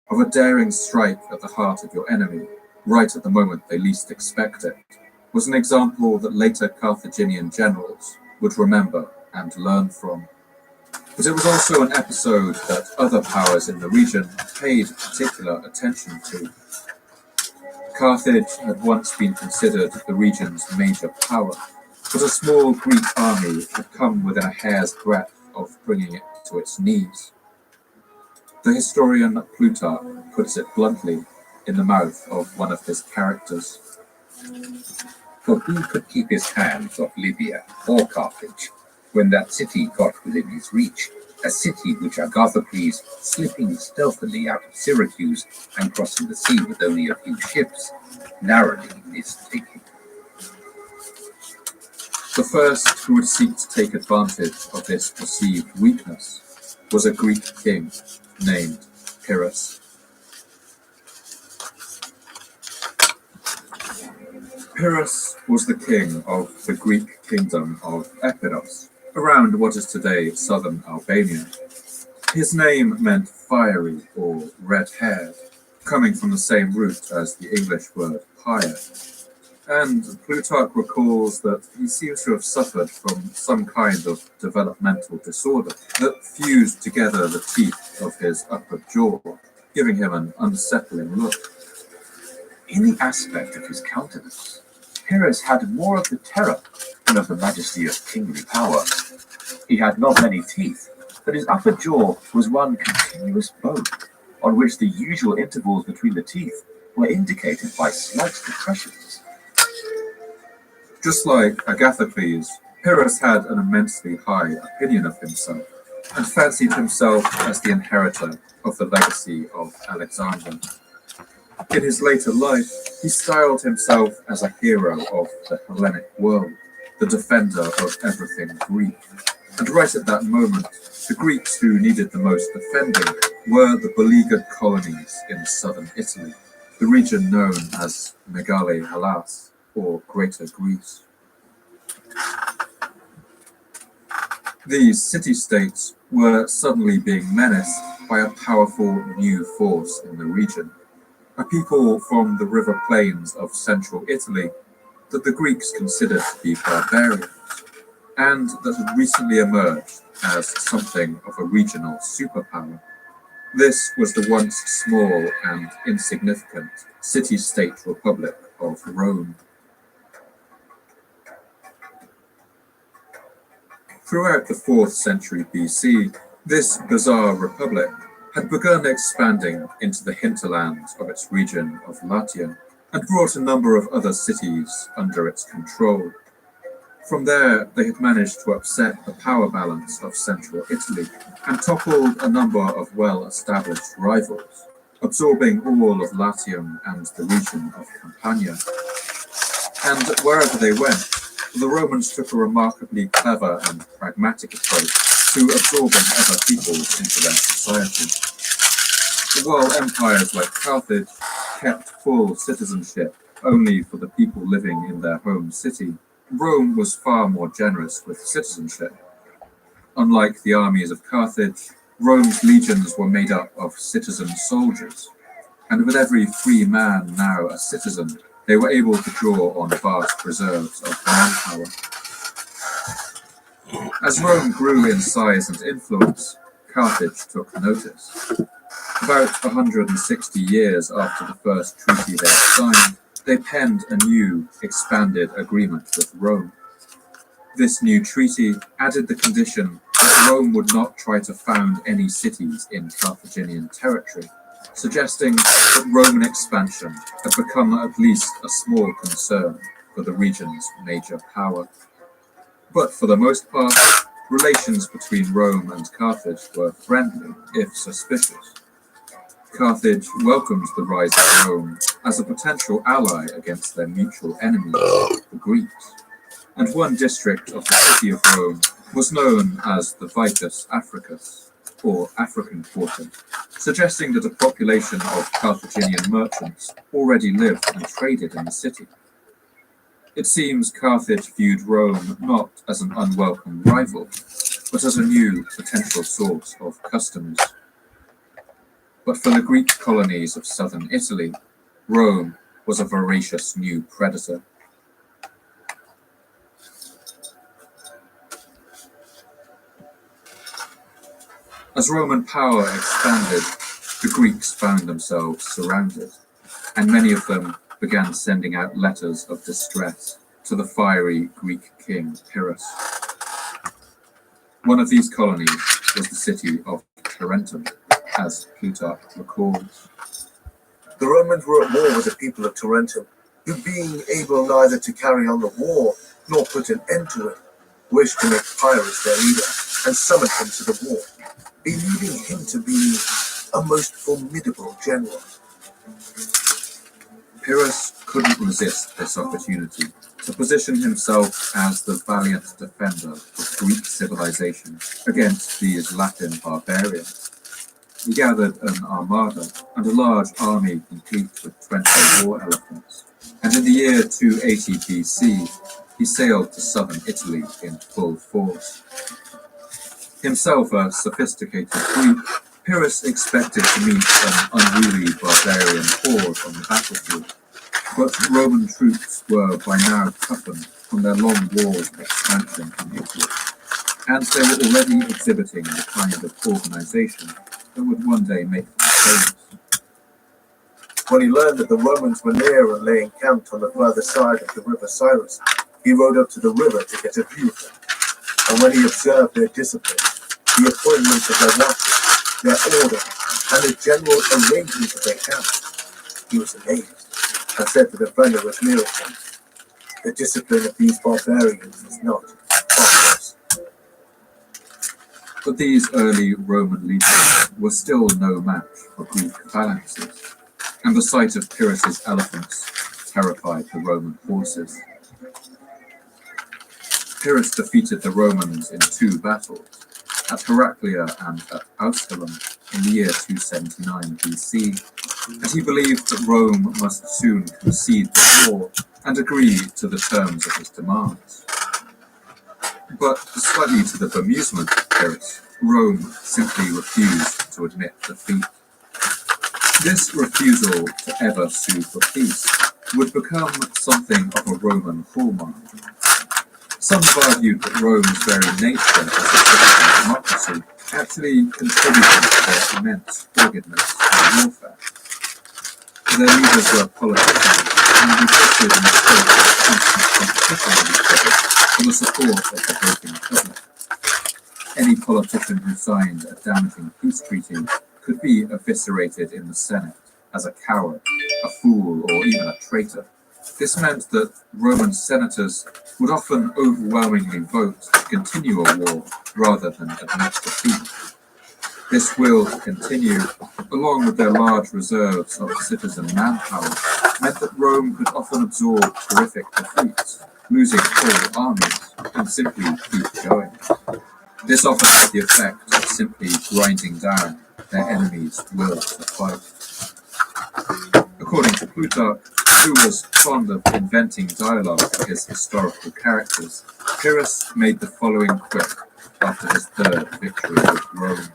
of a daring strike at the heart of your enemy, right at the moment they least expect it, was an example that later Carthaginian generals would remember and learn from. But it was also an episode that other powers in the region paid particular attention to. Carthage had once been considered the region's major power, but a small Greek army had come within a hair's breadth of bringing it to its knees. The historian Plutarch puts it bluntly in the mouth of one of his characters. For who could keep his hands off Libya or Carthage when that city got within his reach? a city which Agathocles, slipping stealthily out of Syracuse and crossing the sea with only a few ships, narrowly missed taking. The first who would seek to take advantage of this perceived weakness was a Greek king named Pyrrhus. Pyrrhus was the king of the Greek kingdom of Epirus, around what is today southern Albania. His name meant fiery or red-haired, coming from the same root as the English word fire. And Plutarch recalls that he seems to have suffered from some kind of developmental disorder that fused together the teeth of his upper jaw, giving him an unsettling look. In the aspect of his countenance, Pyrrhus had more of the terror than of the majesty of kingly power. He had not many teeth, but his upper jaw was one continuous bone, on which the usual intervals between the teeth were indicated by slight depressions. Just like Agathocles, Pyrrhus had an immensely high opinion of himself, and fancied himself as the inheritor of the legacy of Alexander. In his later life, he styled himself as a hero of the Hellenic world, the defender of everything Greek. And right at that moment, the Greeks who needed the most defending were the beleaguered colonies in southern Italy, the region known as Megale Hellas, or Greater Greece. These city-states were suddenly being menaced by a powerful new force in the region, a people from the river plains of central Italy that the Greeks considered to be barbarians, and that had recently emerged as something of a regional superpower. This was the once small and insignificant city-state republic of Rome. Throughout the 4th century BC, this bizarre republic had begun expanding into the hinterlands of its region of Latium, and brought a number of other cities under its control. From there, they had managed to upset the power balance of central Italy, and toppled a number of well-established rivals, absorbing all of Latium and the region of Campania. And wherever they went, the Romans took a remarkably clever and pragmatic approach to absorbing other peoples into their society. While empires like Carthage kept full citizenship only for the people living in their home city, Rome was far more generous with citizenship. Unlike the armies of Carthage, Rome's legions were made up of citizen soldiers, and with every free man now a citizen, they were able to draw on vast reserves of manpower. As Rome grew in size and influence, Carthage took notice. About 160 years after the first treaty they had signed, they penned a new, expanded agreement with Rome. This new treaty added the condition that Rome would not try to found any cities in Carthaginian territory, suggesting that Roman expansion had become at least a small concern for the region's major power. But for the most part, relations between Rome and Carthage were friendly, if suspicious. Carthage welcomed the rise of Rome as a potential ally against their mutual enemies, the Greeks, and one district of the city of Rome was known as the Vicus Africus, or African Quarter, suggesting that a population of Carthaginian merchants already lived and traded in the city. It seems Carthage viewed Rome not as an unwelcome rival, but as a new potential source of customers. But for the Greek colonies of southern Italy, Rome was a voracious new predator. As Roman power expanded, the Greeks found themselves surrounded, and many of them began sending out letters of distress to the fiery Greek king Pyrrhus. One of these colonies was the city of Tarentum, as Plutarch recalls. The Romans were at war with the people of Tarentum, who, being able neither to carry on the war nor put an end to it, wished to make Pyrrhus their leader and summoned him to the war. believing him to be a most formidable general. Pyrrhus couldn't resist this opportunity to position himself as the valiant defender of Greek civilization against these Latin barbarians. He gathered an armada and a large army complete with 20 war elephants, and in the year 280 BC, he sailed to southern Italy in full force. Himself a sophisticated Greek, Pyrrhus expected to meet an unruly barbarian horde on the battlefield, but Roman troops were by now toughened from their long wars of expansion in Italy, and they were already exhibiting the kind of organization that would one day make them famous. When he learned that the Romans were near and lay encamped on the further side of the river Cyrus, he rode up to the river to get a view of them. And when he observed their discipline, the appointments of their watches, their order, and the general arrangement of their camp, he was amazed, and said to the friend who was nearest him, "The discipline of these barbarians is not barbarous." But these early Roman legions were still no match for Greek phalanxes, and the sight of Pyrrhus's elephants terrified the Roman forces. Pyrrhus defeated the Romans in 2 battles, at Heraclea and at Austerlum in the year 279 BC, and he believed that Rome must soon concede the war and agree to the terms of his demands. But slightly to the bemusement of Pyrrhus, Rome simply refused to admit defeat. This refusal to ever sue for peace would become something of a Roman hallmark. Some have argued that Rome's very nature as a Christian democracy actually contributed to their immense doggedness in warfare. Their leaders were politicians and resisted in the state of constant competition with each other for the support of the broken public. Any politician who signed a damaging peace treaty could be eviscerated in the Senate as a coward, a fool, or even a traitor. This meant that Roman senators would often overwhelmingly vote to continue a war rather than admit defeat. This will to continue, along with their large reserves of citizen manpower, meant that Rome could often absorb terrific defeats, losing whole armies, and simply keep going. This often had the effect of simply grinding down their enemies' will to fight. According to Plutarch, who was fond of inventing dialogue for his historical characters, Pyrrhus made the following quip after his 3rd victory with Rome.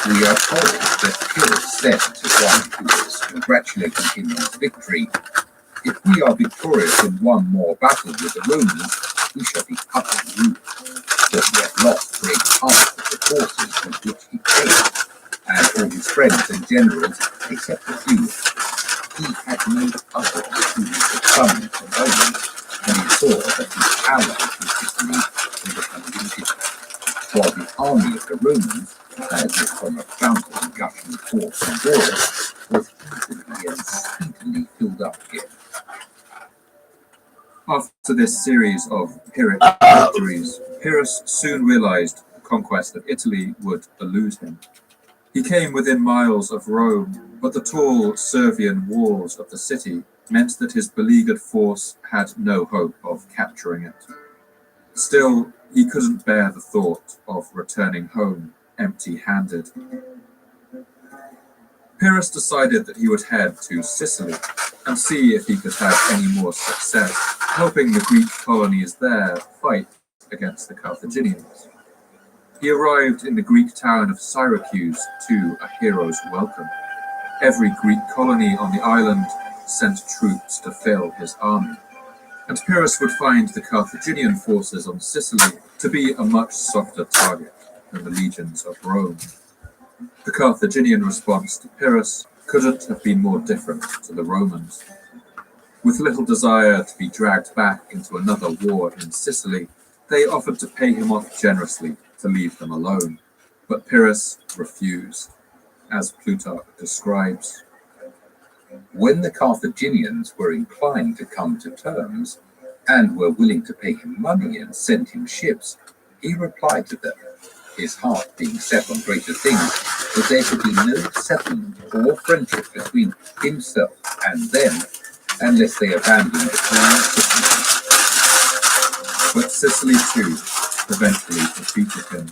We are told that Pyrrhus said to one who was congratulating him on his victory, "If we are victorious in one more battle with the Romans, we shall be utterly ruined, for we have lost great part of the forces with which he came, and all his friends and generals, except a few. He had no others who would come to Rome, and he saw that his allies in Italy were becoming invisible, while the army of the Romans, as if from a fountain gushing forth from walls, was easily and speedily filled up again." After this series of Pyrrhic victories, Pyrrhus soon realized the conquest of Italy would elude him. He came within miles of Rome, but the tall Servian walls of the city meant that his beleaguered force had no hope of capturing it. Still, he couldn't bear the thought of returning home empty-handed. Pyrrhus decided that he would head to Sicily and see if he could have any more success helping the Greek colonies there fight against the Carthaginians. He arrived in the Greek town of Syracuse to a hero's welcome. Every Greek colony on the island sent troops to fill his army, and Pyrrhus would find the Carthaginian forces on Sicily to be a much softer target than the legions of Rome. The Carthaginian response to Pyrrhus couldn't have been more different to the Romans. With little desire to be dragged back into another war in Sicily, they offered to pay him off generously to leave them alone, but Pyrrhus refused, as Plutarch describes. When the Carthaginians were inclined to come to terms, and were willing to pay him money and send him ships, he replied to them, his heart being set on greater things, that there could be no settlement or friendship between himself and them unless they abandoned the whole city. But Sicily too eventually defeated him.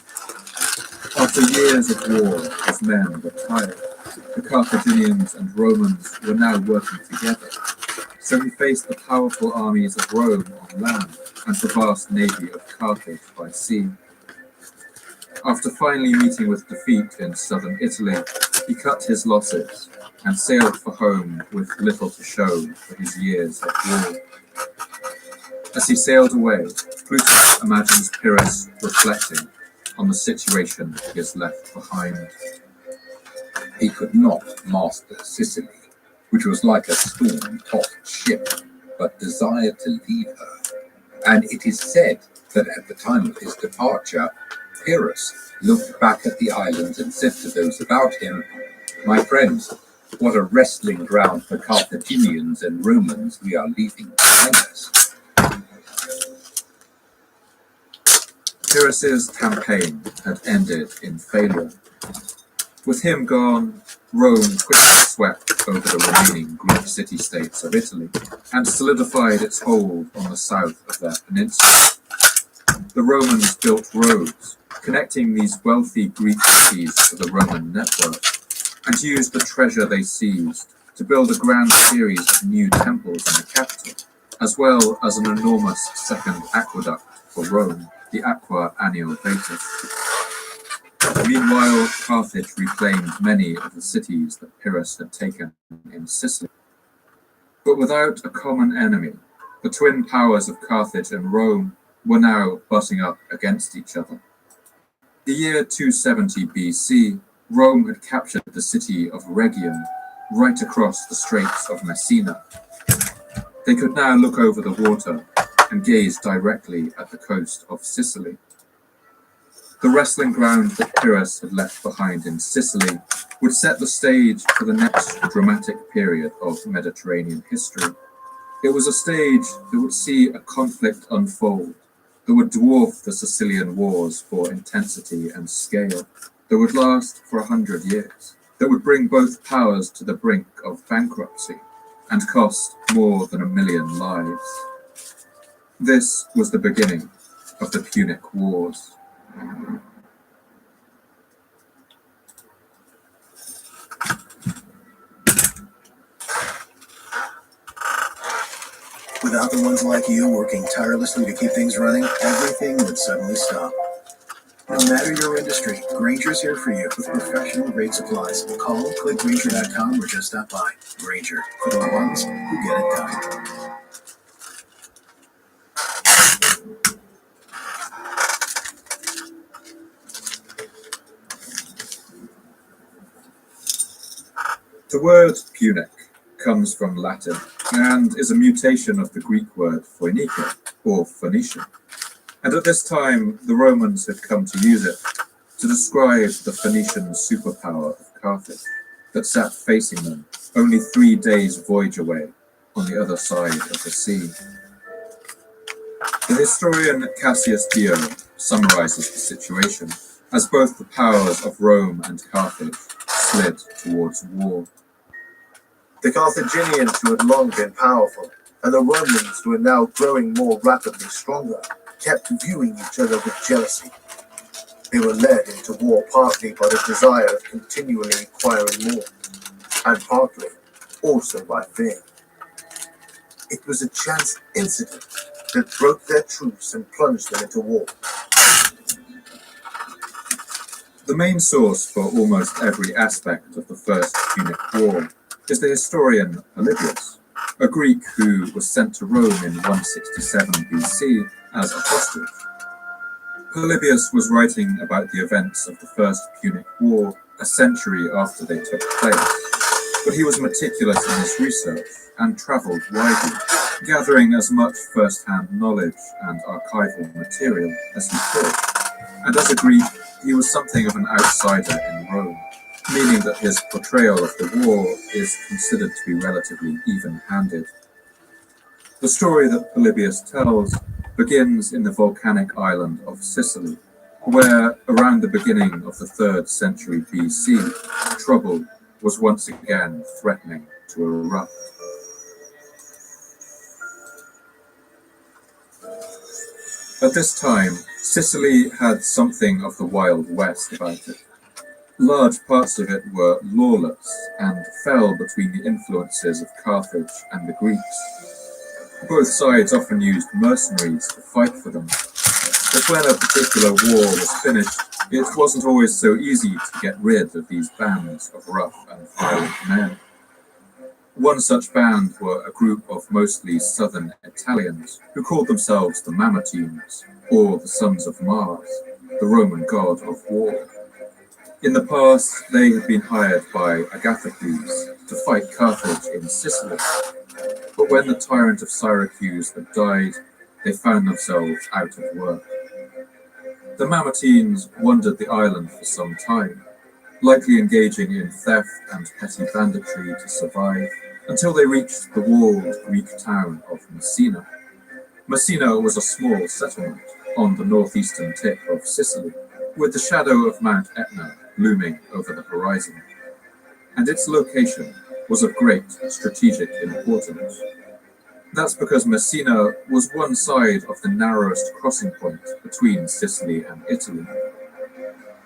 After years of war, his men were tired. The Carthaginians and Romans were now working together. So he faced the powerful armies of Rome on land and the vast navy of Carthage by sea. After finally meeting with defeat in southern Italy, he cut his losses and sailed for home with little to show for his years of war. As he sailed away, Plutarch imagines Pyrrhus reflecting on the situation he has left behind. He could not master Sicily, which was like a storm-tossed ship, but desired to leave her. And it is said that at the time of his departure, Pyrrhus looked back at the island and said to those about him, "My friends, what a wrestling ground for Carthaginians and Romans we are leaving behind us." Pyrrhus's campaign had ended in failure. With him gone, Rome quickly swept over the remaining Greek city-states of Italy and solidified its hold on the south of their peninsula. The Romans built roads connecting these wealthy Greek cities to the Roman network and used the treasure they seized to build a grand series of new temples in the capital, as well as an enormous second aqueduct for Rome, the Aqua Anio Vetus. Meanwhile, Carthage reclaimed many of the cities that Pyrrhus had taken in Sicily. But without a common enemy, the twin powers of Carthage and Rome were now butting up against each other. The year 270 BC, Rome had captured the city of Rhegium, right across the Straits of Messina. They could now look over the water and gaze directly at the coast of Sicily. The wrestling ground that Pyrrhus had left behind in Sicily would set the stage for the next dramatic period of Mediterranean history. It was a stage that would see a conflict unfold, that would dwarf the Sicilian Wars for intensity and scale, that would last for 100 years, that would bring both powers to the brink of bankruptcy and cost more than 1 million lives. This was the beginning of the Punic Wars. Without the ones like you working tirelessly to keep things running, everything would suddenly stop. No matter your industry, Granger's here for you with professional-grade supplies. Call, click Granger.com, or just stop by. Granger, for the ones who get it done. The word Punic comes from Latin and is a mutation of the Greek word Phoenicia, or Phoenician. And at this time, the Romans had come to use it to describe the Phoenician superpower of Carthage that sat facing them only 3 days' voyage away on the other side of the sea. The historian Cassius Dio summarizes the situation as both the powers of Rome and Carthage slid towards war. The Carthaginians, who had long been powerful, and the Romans, who were now growing more rapidly stronger, kept viewing each other with jealousy. They were led into war partly by the desire of continually acquiring more, and partly also by fear. It was a chance incident that broke their truce and plunged them into war. The main source for almost every aspect of the First Punic War is the historian Polybius, a Greek who was sent to Rome in 167 BC as a hostage. Polybius was writing about the events of the First Punic War a century after they took place, but he was meticulous in his research and travelled widely, gathering as much first-hand knowledge and archival material as he could. And as a Greek, he was something of an outsider in Rome, meaning that his portrayal of the war is considered to be relatively even-handed. The story that Polybius tells begins in the volcanic island of Sicily, where, around the beginning of the 3rd century BC, trouble was once again threatening to erupt. At this time, Sicily had something of the Wild West about it. Large parts of it were lawless and fell between the influences of Carthage and the Greeks. Both sides often used mercenaries to fight for them, but when a particular war was finished, it wasn't always so easy to get rid of these bands of rough and violent men. One such band were a group of mostly southern Italians who called themselves the Mamertines, or the Sons of Mars, the Roman god of war. In the past, they had been hired by Agathocles to fight Carthage in Sicily, but when the tyrant of Syracuse had died, they found themselves out of work. The Mamertines wandered the island for some time, likely engaging in theft and petty banditry to survive, until they reached the walled Greek town of Messina. Messina was a small settlement on the northeastern tip of Sicily, with the shadow of Mount Etna looming over the horizon, and its location was of great strategic importance. That's because Messina was one side of the narrowest crossing point between Sicily and Italy.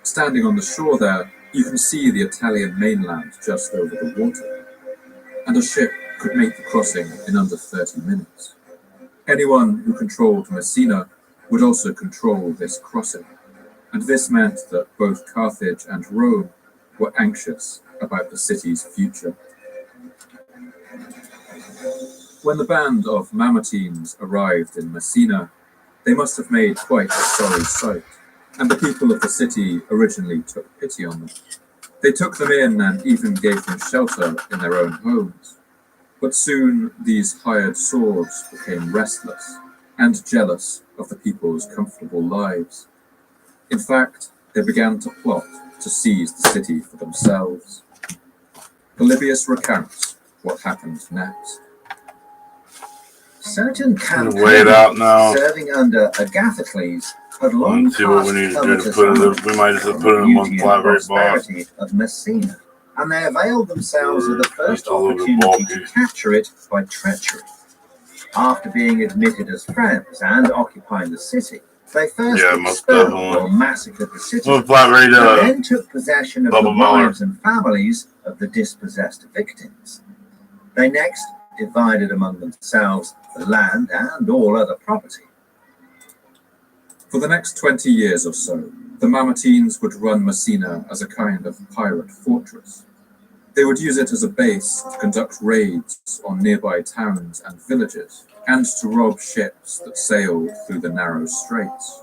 Standing on the shore there, you can see the Italian mainland just over the water, and a ship could make the crossing in under 30 minutes. Anyone who controlled Messina would also control this crossing, and this meant that both Carthage and Rome were anxious about the city's future. When the band of Mamertines arrived in Messina, they must have made quite a sorry sight, and the people of the city originally took pity on them. They took them in and even gave them shelter in their own homes. But soon these hired swords became restless and jealous of the people's comfortable lives. In fact, they began to plot to seize the city for themselves. Polybius recounts what happened next. Certain Weigh it out now. serving under Agathocles had long Let's see what we need to do to put in the, we might just put in one flat rate box. of Messina, and they availed themselves of the first opportunity to capture it by treachery. After being admitted as friends and occupying the city, they first expelled or massacred the city, and then took possession of the wives and families of the dispossessed victims. They next divided among themselves the land and all other property. For the next 20 years or so, the Mamertines would run Messina as a kind of pirate fortress. They would use it as a base to conduct raids on nearby towns and villages, and to rob ships that sailed through the narrow straits.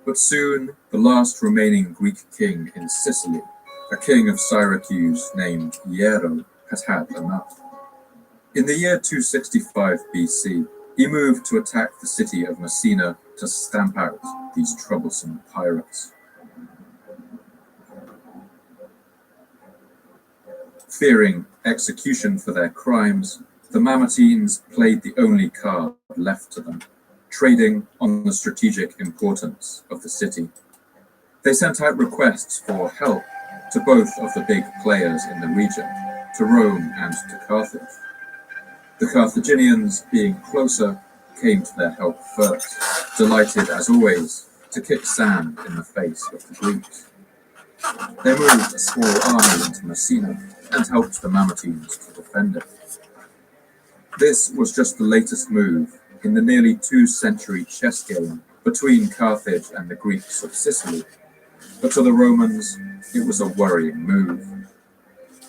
But soon, the last remaining Greek king in Sicily, a king of Syracuse named Hiero, had had enough. In the year 265 BC, he moved to attack the city of Messina to stamp out these troublesome pirates. Fearing execution for their crimes, the Mamertines played the only card left to them, trading on the strategic importance of the city. They sent out requests for help to both of the big players in the region, to Rome and to Carthage. The Carthaginians, being closer, came to their help first, delighted as always to kick sand in the face of the Greeks. They moved a small army into Messina and helped the Mamertines to defend it. This was just the latest move in the nearly 2-century chess game between Carthage and the Greeks of Sicily, but to the Romans it was a worrying move.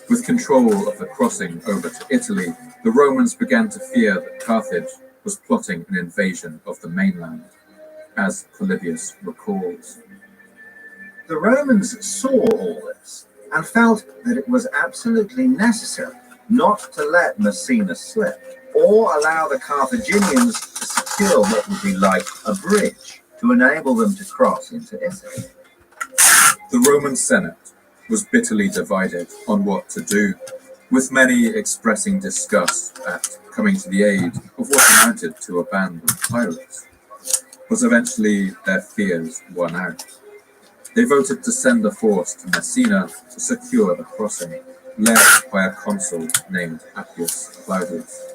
With control of the crossing over to Italy, the Romans began to fear that Carthage was plotting an invasion of the mainland, as Polybius recalls. The Romans saw all this and felt that it was absolutely necessary not to let Messina slip, or allow the Carthaginians to secure what would be like a bridge to enable them to cross into Italy. The Roman Senate was bitterly divided on what to do, with many expressing disgust at coming to the aid of what amounted to a band of pirates. but eventually their fears won out. They voted to send a force to Messina to secure the crossing, led by a consul named Appius Claudius.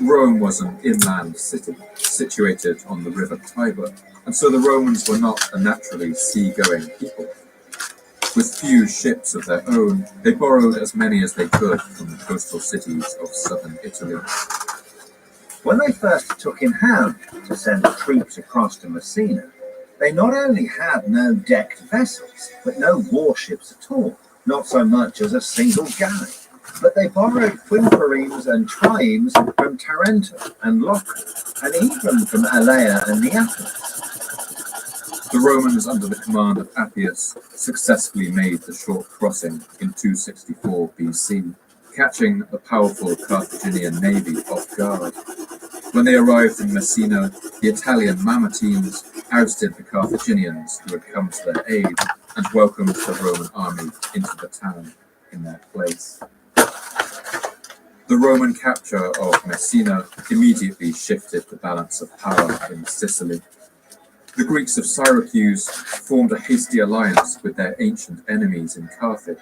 Rome was an inland city situated on the river Tiber, and so the Romans were not a naturally sea-going people. With few ships of their own, they borrowed as many as they could from the coastal cities of southern Italy. When they first took in hand to send troops across to Messina, they not only had no decked vessels, but no warships at all, not so much as a single galley. But they borrowed quinquiremes and triremes from Tarentum and Locri, and even from Alea and Neapolis. The Romans, under the command of Appius, successfully made the short crossing in 264 BC, catching the powerful Carthaginian navy off guard. When they arrived in Messina, the Italian Mamertines ousted the Carthaginians who had come to their aid and welcomed the Roman army into the town in their place. The Roman capture of Messina immediately shifted the balance of power in Sicily. The Greeks of Syracuse formed a hasty alliance with their ancient enemies in Carthage,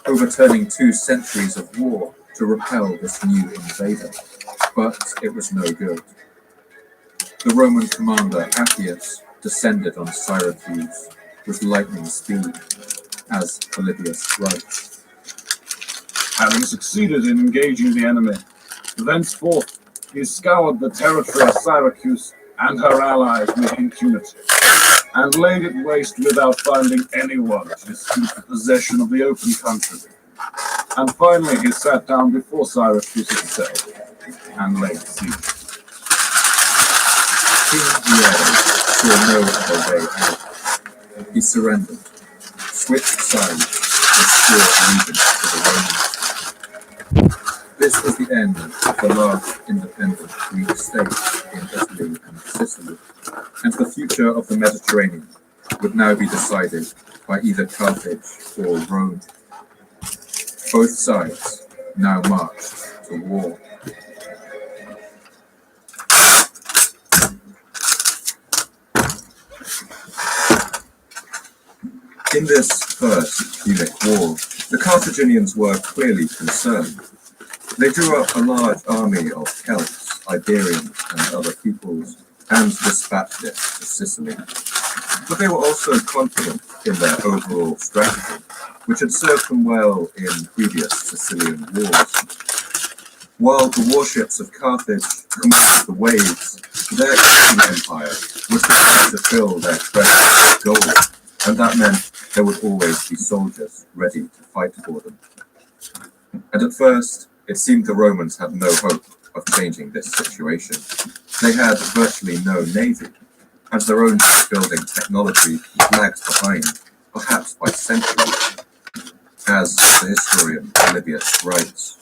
overturning 2 centuries of war to repel this new invader. But it was no good. The Roman commander Appius descended on Syracuse with lightning speed, as Polybius writes. Having succeeded in engaging the enemy, thenceforth he scoured the territory of Syracuse and her allies with impunity, and laid it waste without finding anyone to dispute the possession of the open country. And finally he sat down before Syracuse itself and laid siege. King Nero saw no other way out. He surrendered, switched sides, restored allegiance to the Romans. This was the end of the last independent Greek state in Italy and Sicily, and the future of the Mediterranean would now be decided by either Carthage or Rome. Both sides now marched to war. In this first Punic War, the Carthaginians were clearly concerned. They drew up a large army of Celts, Iberians, and other peoples, and dispatched it to Sicily. But they were also confident in their overall strategy, which had served them well in previous Sicilian wars. While the warships of Carthage commanded the waves, their Eastern empire was prepared to fill their treasures with gold, and that meant there would always be soldiers ready to fight for them. And at first, it seemed the Romans had no hope of changing this situation. They had virtually no navy, and their own shipbuilding technology lagged behind, perhaps by centuries, as the historian Polybius writes.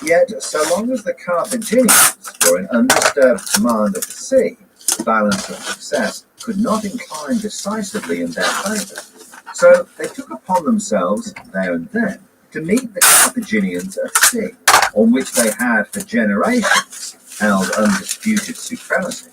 Yet, so long as the Carthaginians were in undisturbed command of the sea, the balance of success could not incline decisively in their favour. So they took upon themselves, there and then, to meet the Carthaginians at sea, on which they had for generations held undisputed supremacy.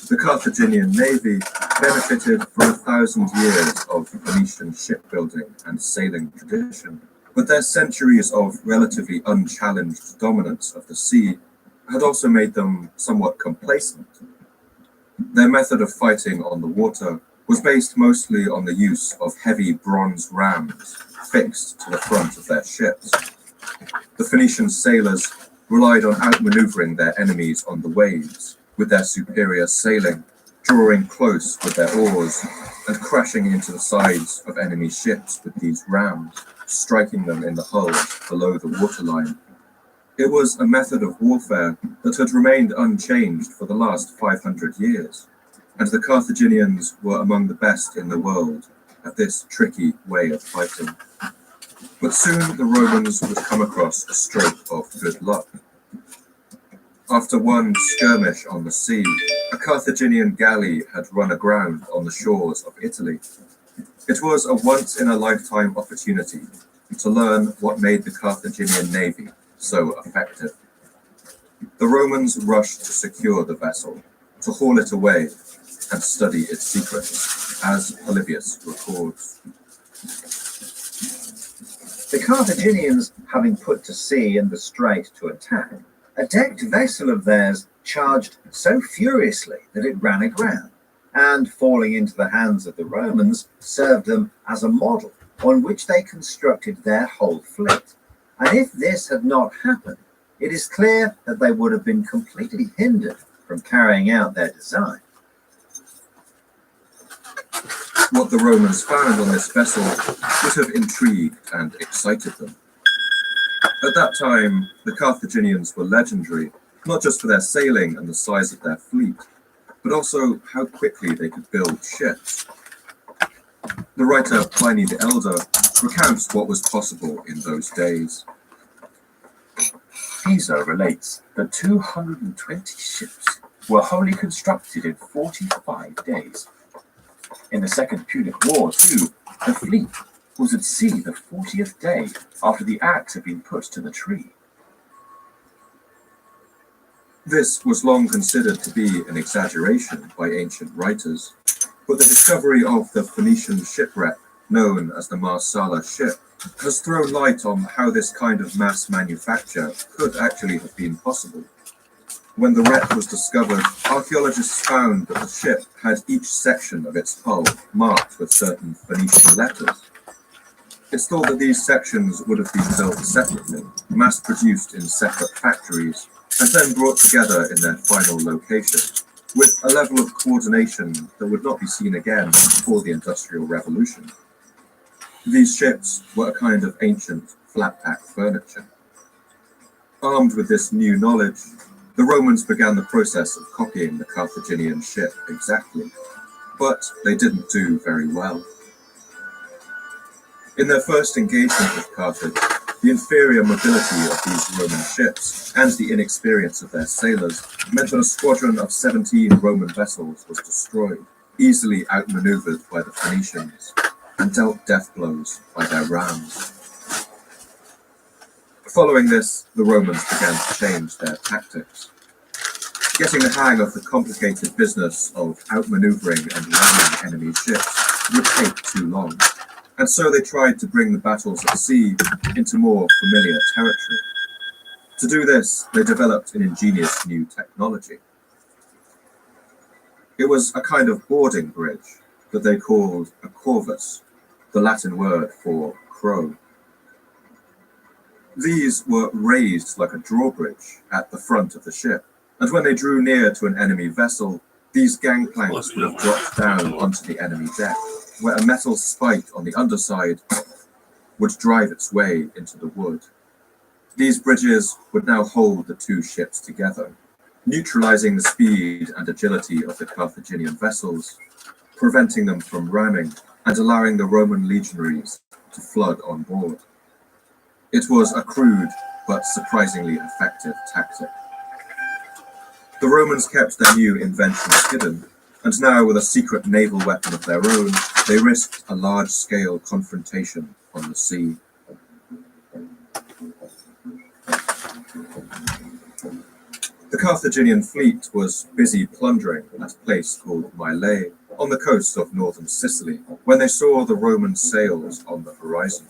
The Carthaginian navy benefited from 1,000 years of Phoenician shipbuilding and sailing tradition, but their centuries of relatively unchallenged dominance of the sea had also made them somewhat complacent. Their method of fighting on the water was based mostly on the use of heavy bronze rams fixed to the front of their ships. The Phoenician sailors relied on outmaneuvering their enemies on the waves with their superior sailing, drawing close with their oars and crashing into the sides of enemy ships with these rams, striking them in the hulls below the waterline. It was a method of warfare that had remained unchanged for the last 500 years, and the Carthaginians were among the best in the world at this tricky way of fighting. But soon the Romans would come across a stroke of good luck. After one skirmish on the sea, a Carthaginian galley had run aground on the shores of Italy. It was a once-in-a-lifetime opportunity to learn what made the Carthaginian navy so effective. The Romans rushed to secure the vessel, to haul it away and study its secrets, as Polybius records. The Carthaginians, having put to sea in the strait to attack, a decked vessel of theirs charged so furiously that it ran aground, and falling into the hands of the Romans, served them as a model on which they constructed their whole fleet. And if this had not happened, it is clear that they would have been completely hindered from carrying out their design. What the Romans found on this vessel would have intrigued and excited them. At that time, the Carthaginians were legendary, not just for their sailing and the size of their fleet, but also how quickly they could build ships. The writer Pliny the Elder recounts what was possible in those days. Piso relates that 220 ships were wholly constructed in 45 days. In the Second Punic War, too, the fleet was at sea the 40th day after the axe had been put to the tree. This was long considered to be an exaggeration by ancient writers, but the discovery of the Phoenician shipwreck, known as the Marsala ship, has thrown light on how this kind of mass manufacture could actually have been possible. When the wreck was discovered, archaeologists found that the ship had each section of its hull marked with certain Phoenician letters. It's thought that these sections would have been built separately, mass-produced in separate factories, and then brought together in their final location, with a level of coordination that would not be seen again before the Industrial Revolution. These ships were a kind of ancient flat-pack furniture. Armed with this new knowledge, the Romans began the process of copying the Carthaginian ship exactly, but they didn't do very well. In their first engagement with Carthage, the inferior mobility of these Roman ships and the inexperience of their sailors meant that a squadron of 17 Roman vessels was destroyed, easily outmaneuvered by the Phoenicians, and dealt death blows by their rams. Following this, the Romans began to change their tactics. Getting the hang of the complicated business of outmaneuvering and ramming enemy ships would take too long, and so they tried to bring the battles at sea into more familiar territory. To do this, they developed an ingenious new technology. It was a kind of boarding bridge that they called a corvus, the Latin word for crow. These were raised like a drawbridge at the front of the ship, and when they drew near to an enemy vessel, these gangplanks would have dropped down onto the enemy deck, where a metal spike on the underside would drive its way into the wood. These bridges would now hold the two ships together, neutralizing the speed and agility of the Carthaginian vessels, preventing them from ramming and allowing the Roman legionaries to flood on board. It was a crude but surprisingly effective tactic. The Romans kept their new inventions hidden, and now with a secret naval weapon of their own, they risked a large-scale confrontation on the sea. The Carthaginian fleet was busy plundering at a place called Mylae on the coast of northern Sicily when they saw the Roman sails on the horizon.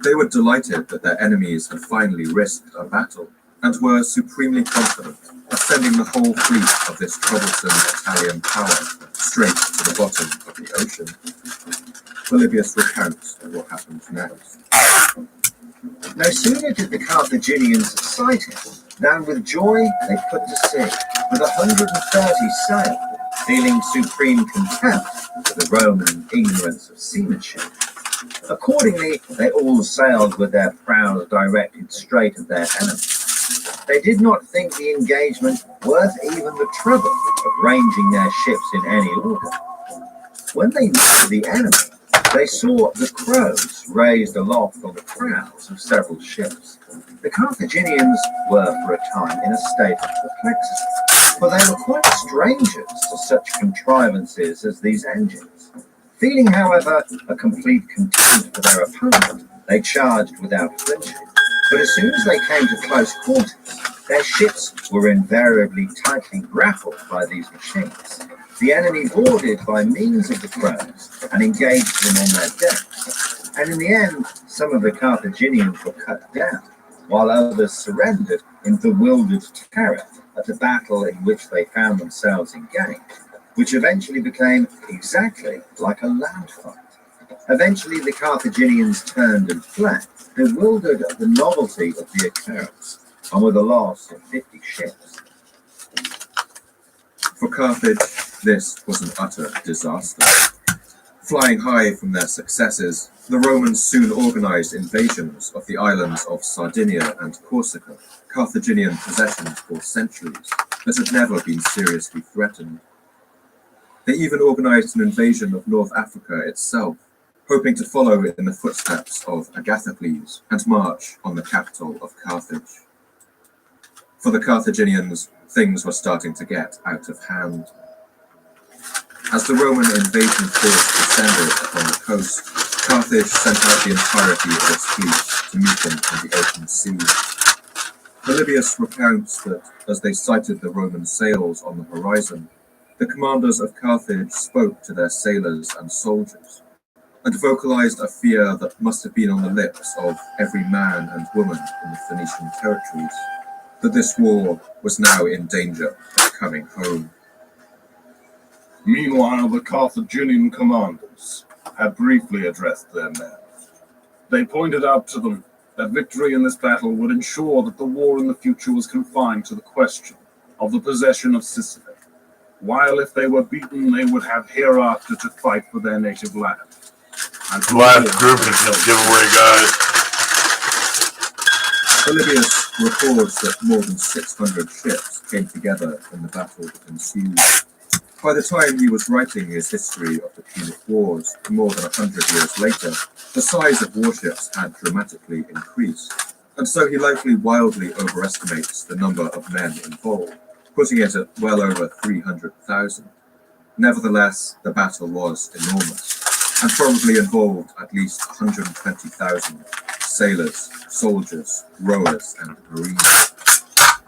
They were delighted that their enemies had finally risked a battle and were supremely confident of sending the whole fleet of this troublesome Italian power straight to the bottom of the ocean. Polybius recounts what happened next. No sooner did the Carthaginians sight it than with joy they put to sea with 130 sail, feeling supreme contempt for the Roman ignorance of seamanship. Accordingly, they all sailed with their prows directed straight at their enemies. They did not think the engagement worth even the trouble of ranging their ships in any order. When they neared the enemy, they saw the crows raised aloft on the prows of several ships. The Carthaginians were for a time in a state of perplexity, for they were quite strangers to such contrivances as these engines. Feeling, however, a complete contempt for their opponent, they charged without flinching. But as soon as they came to close quarters, Their ships were invariably tightly grappled by these machines. The enemy boarded by means of the crows and engaged them on their decks. And in the end, some of the Carthaginians were cut down, while others surrendered in bewildered terror at the battle in which they found themselves engaged, which eventually became exactly like a land fight. Eventually, the Carthaginians turned and fled, bewildered at the novelty of the occurrence, and with a loss of 50 ships. For Carthage, this was an utter disaster. Flying high from their successes, the Romans soon organized invasions of the islands of Sardinia and Corsica, Carthaginian possessions for centuries that had never been seriously threatened. They even organized an invasion of North Africa itself, hoping to follow in the footsteps of Agathocles and march on the capital of Carthage. For the Carthaginians, things were starting to get out of hand. As the Roman invasion force descended upon the coast, Carthage sent out the entirety of its fleet to meet them in the open sea. Polybius recounts that as they sighted the Roman sails on the horizon, the commanders of Carthage spoke to their sailors and soldiers, and vocalized a fear that must have been on the lips of every man and woman in the Phoenician territories, that this war was now in danger of coming home. Meanwhile, the Carthaginian commanders had briefly addressed their men. They pointed out to them that victory in this battle would ensure that the war in the future was confined to the question of the possession of Sicily, while if they were beaten, they would have hereafter to fight for their native land. And the last group is just giveaway, guys. Polybius records that more than 600 ships came together in the battle that ensued. By the time he was writing his history of the Punic Wars, more than 100 years later, the size of warships had dramatically increased, and so he likely wildly overestimates the number of men involved, putting it at well over 300,000. Nevertheless, the battle was enormous, and probably involved at least 120,000 sailors, soldiers, rowers, and marines.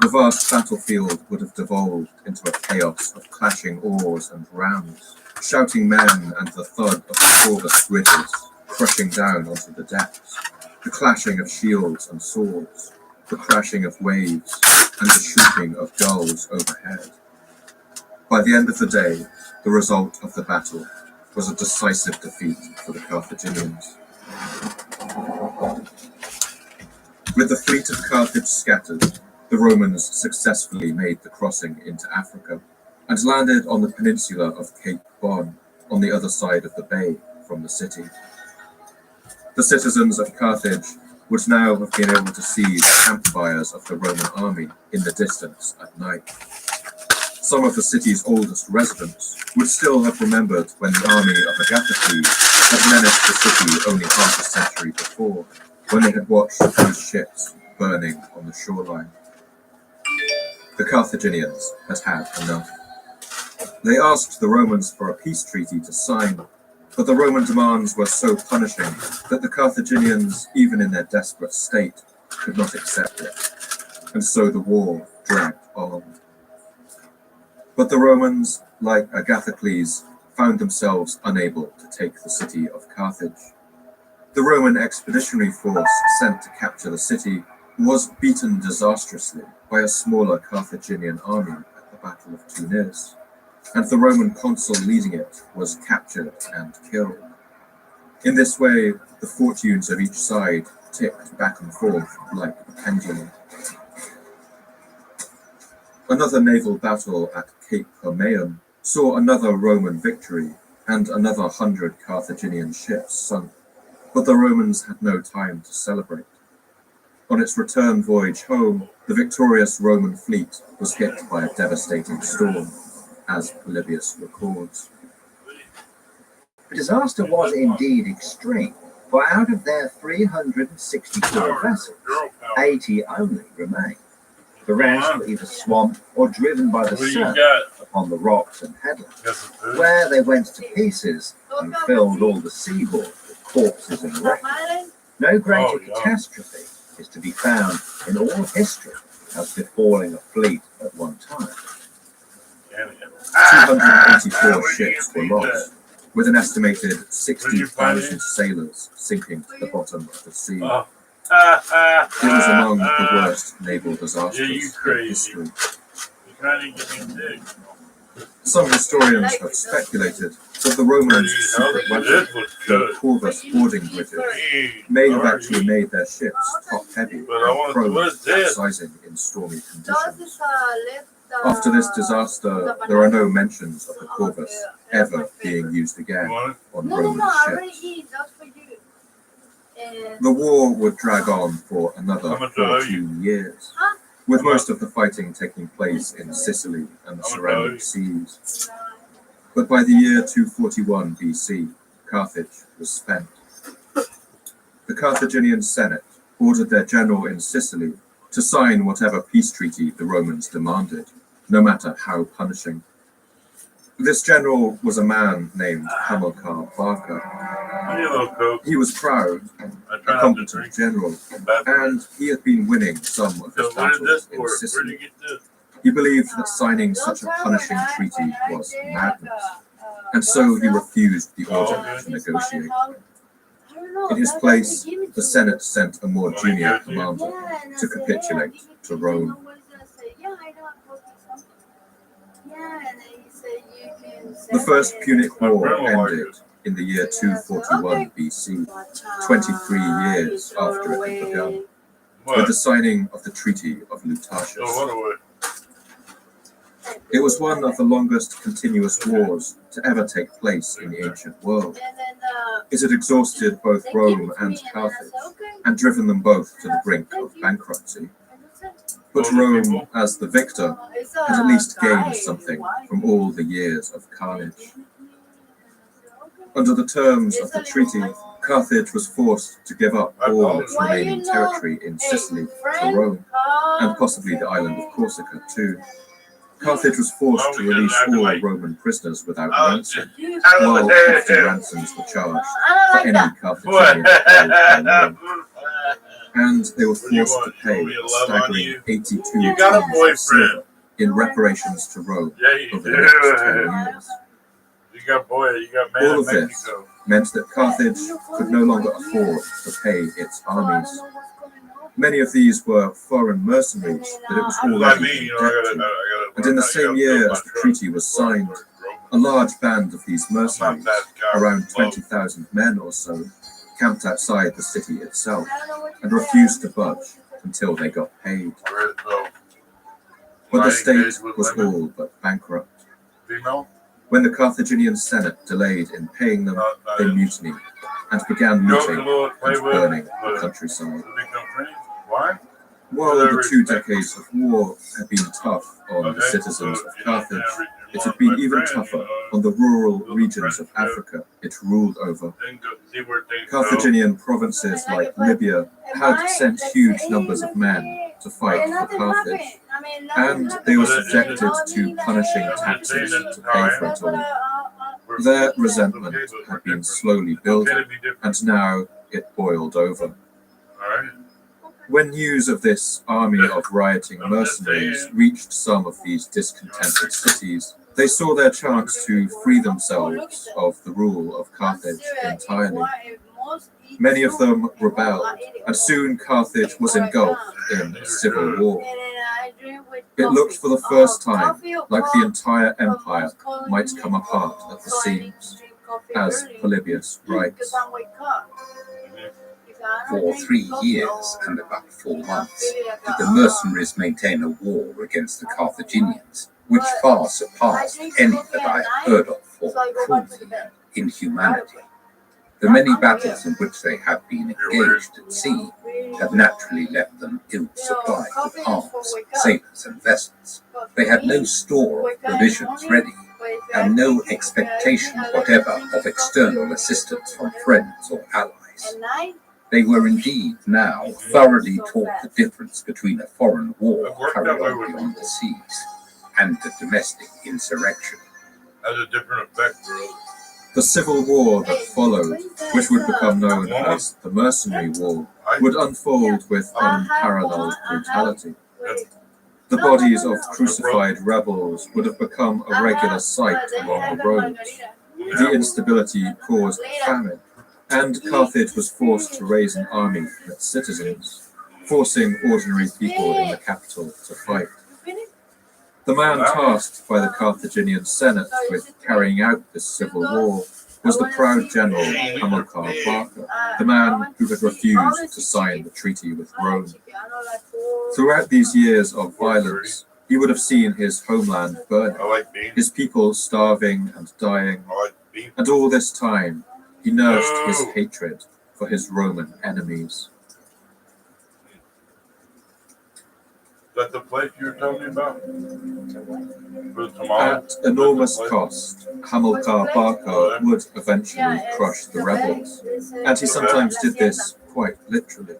The vast battlefield would have devolved into a chaos of clashing oars and rams, shouting men and the thud of the tallest bridges crushing down onto the decks, the clashing of shields and swords, the crashing of waves, and the shooting of gulls overhead. By the end of the day, the result of the battle was a decisive defeat for the Carthaginians. With the fleet of Carthage scattered, the Romans successfully made the crossing into Africa and landed on the peninsula of Cape Bon on the other side of the bay from the city. The citizens of Carthage would now have been able to see the campfires of the Roman army in the distance at night. Some of the city's oldest residents would still have remembered when the army of Agathocles had menaced the city only half a century before, when they had watched these ships burning on the shoreline. The Carthaginians had had enough. They asked the Romans for a peace treaty to sign, but the Roman demands were so punishing that the Carthaginians, even in their desperate state, could not accept it, and so the war dragged on. But the Romans, like Agathocles, found themselves unable to take the city of Carthage. The Roman expeditionary force sent to capture the city was beaten disastrously by a smaller Carthaginian army at the Battle of Tunis, and the Roman consul leading it was captured and killed. In this way, the fortunes of each side ticked back and forth like a pendulum. Another naval battle at Cape Hermaeum saw another Roman victory and another 100 Carthaginian ships sunk, but the Romans had no time to celebrate. On its return voyage home, the victorious Roman fleet was hit by a devastating storm, as Polybius records. The disaster was indeed extreme, for out of their 364 vessels, 80 only remained. The rest were either swamped or driven by the surf upon the rocks and headlands, where they went to pieces and filled all the seaboard with corpses and wreckage. No greater catastrophe is to be found in all history as befalling a fleet at one time. 284 ships were lost, with an estimated 60,000 sailors sinking to the bottom of the sea. It was among the worst naval disasters in history. Some historians have speculated that the Romans' secret weapon, the Corvus boarding bridges, may have actually made their ships top-heavy and prone to capsizing in stormy conditions. After this disaster, there are no mentions of the Corvus ever being used again on Roman ships. The war would drag on for another 14 years, with most of the fighting taking place in Sicily and the surrounding seas. But by the year 241 BC, Carthage was spent. The Carthaginian Senate ordered their general in Sicily to sign whatever peace treaty the Romans demanded, no matter how punishing. This general was a man named Hamilcar Barca. He was proud, a competent general, and he had been winning some of his battles in Sicily. He believed that signing such a punishing treaty was madness, and so he refused the order to negotiate. In his place, the Senate sent a more junior commander to capitulate to Rome. The First Punic War ended in the year 241 BC, 23 years after it had begun, with the signing of the Treaty of Lutatius. It was one of the longest continuous wars to ever take place in the ancient world. It had exhausted both Rome and Carthage, and driven them both to the brink of bankruptcy. But Rome, as the victor, had at least gained something from all the years of carnage. Under the terms of the treaty, Carthage was forced to give up all its remaining territory in Sicily to Rome, and possibly the island of Corsica too. Carthage was forced to release all Roman prisoners without ransom, while hefty ransoms were charged for any Carthaginian held by Rome. And they were forced to pay a staggering 82 tons of silver in reparations to Rome over the next 10 years. All of this meant that Carthage could no longer afford to pay its armies. Many of these were foreign mercenaries that it was already in debt to, and in the same year as the treaty was signed, a large band of these mercenaries, around 20,000 men or so, camped outside the city itself and refused to budge until they got paid. But the state was all but bankrupt. When the Carthaginian Senate delayed in paying them, they mutinied and began looting and burning the countryside. While the 2 decades of war had been tough on the citizens of Carthage, it had been even tougher on the rural regions of Africa it ruled over. Carthaginian provinces like Libya had sent huge numbers of men to fight for Carthage, and they were subjected to punishing taxes to pay for it all. Their resentment had been slowly building, and now it boiled over. When news of this army of rioting mercenaries reached some of these discontented cities, they saw their chance to free themselves of the rule of Carthage entirely. Many of them rebelled, and soon Carthage was engulfed in a civil war. It looked for the first time like the entire empire might come apart at the seams, as Polybius writes. For 3 years and about 4 months did the mercenaries maintain a war against the Carthaginians, which far surpassed any that I had heard of for cruelty and inhumanity. The many battles in which they had been engaged at sea had naturally left them ill supplied with arms, sailors, and vessels. They had no store of provisions ready, and no expectation whatever of external assistance from friends or allies. They were indeed now thoroughly taught the difference between a foreign war carried on beyond the seas and a domestic insurrection. Has a different effect, bro. The civil war that followed, which would become known as the Mercenary War, would unfold with unparalleled brutality. The bodies of crucified rebels would have become a regular sight along the roads. The instability caused famine, and Carthage was forced to raise an army from its citizens, forcing ordinary people in the capital to fight. The man tasked by the Carthaginian Senate with carrying out this civil war was the proud general Hamilcar Barca, the man who had refused to sign the treaty with Rome. Throughout these years of violence, he would have seen his homeland burning, his people starving and dying, and all this time he nursed his hatred for his Roman enemies. Is that the place you were telling me about? At enormous cost, Hamilcar Barca would eventually crush the rebels, and he sometimes did this quite literally.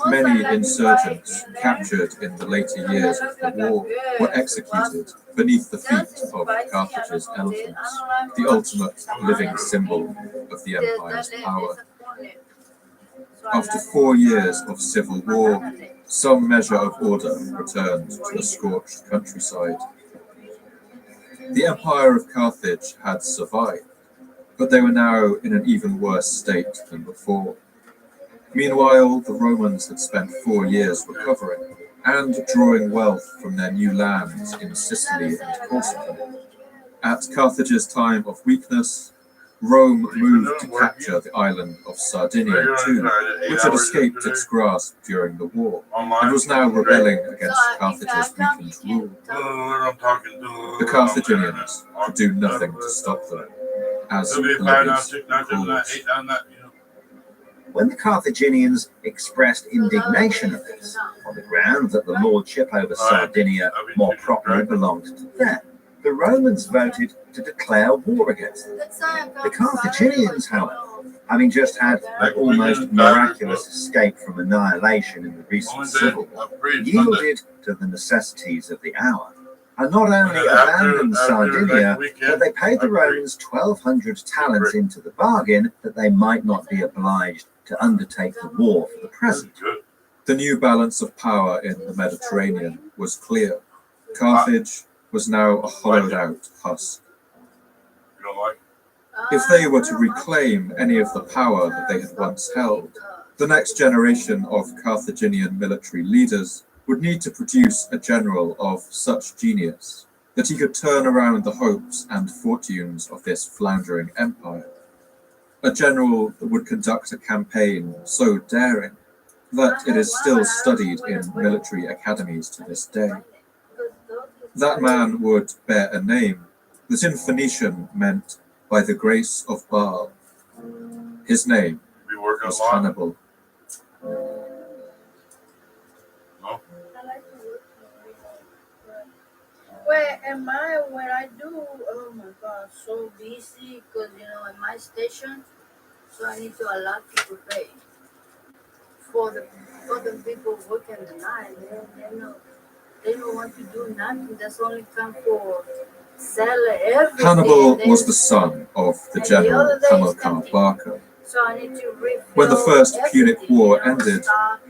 Many insurgents captured in the later years of the war were executed beneath the feet of Carthage's elephants, the ultimate living symbol of the empire's power. After 4 years of civil war, some measure of order returned to the scorched countryside. The Empire of Carthage had survived, but they were now in an even worse state than before. Meanwhile, the Romans had spent 4 years recovering and drawing wealth from their new lands in Sicily and Corsica. At Carthage's time of weakness, Rome moved to capture the island of Sardinia too, which had escaped its grasp during the war, and was now rebelling against Carthage's weakened rule. The Carthaginians could do nothing to stop them, as Polybius recalls. When the Carthaginians expressed indignation at this, on the ground that the lordship over Sardinia more properly belonged to them, the Romans voted to declare war against them. The Carthaginians, however, having just had an almost miraculous escape from annihilation in the recent civil war, yielded to the necessities of the hour, and not only abandoned Sardinia, but they paid the Romans 1,200 talents into the bargain that they might not be obliged to undertake the war for the present. The new balance of power in the Mediterranean was clear. Carthage was now a hollowed-out husk. If they were to reclaim any of the power that they had once held, the next generation of Carthaginian military leaders would need to produce a general of such genius that he could turn around the hopes and fortunes of this floundering empire. A general that would conduct a campaign so daring that it is still studied in military academies to this day. That man would bear a name that in Phoenician meant by the grace of Baal. His name was Hannibal. Where am I? When I do, oh my God, so busy because in my station, so I need to allow people to pay for the people working the night. They don't want to do nothing. That's only come for sell everything. Hannibal was the son of the general Hamilcar Barca. So I need to when the First Punic War ended,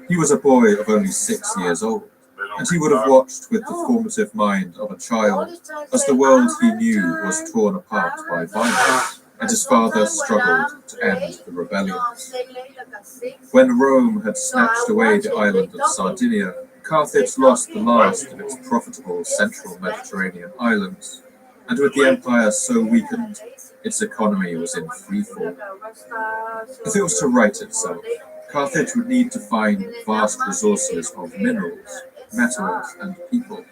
he was a boy of only 6 years old, and he would have watched with the formative mind of a child as the world he knew was torn apart by violence, and his father struggled to end the rebellion. When Rome had snatched away the island of Sardinia, Carthage lost the last of its profitable central Mediterranean islands, and with the empire so weakened, its economy was in freefall. If it was to right itself, Carthage would need to find vast resources of minerals, metals, and people.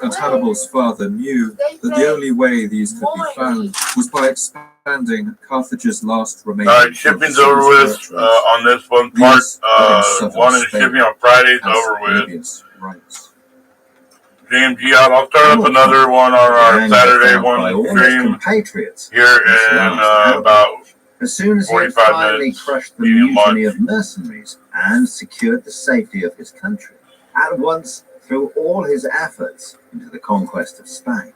And Hannibal's father knew that the only way these could be found was by expanding Carthage's last remaining. Alright, shipping's over with on this one part. One is shipping on Friday's over with. JMG out. I'll start up another one on our Saturday one stream here in about as soon as he had 45 finally minutes. crushed the mutiny of mercenaries and secured the safety of his country, at once threw all his efforts into the conquest of Spain.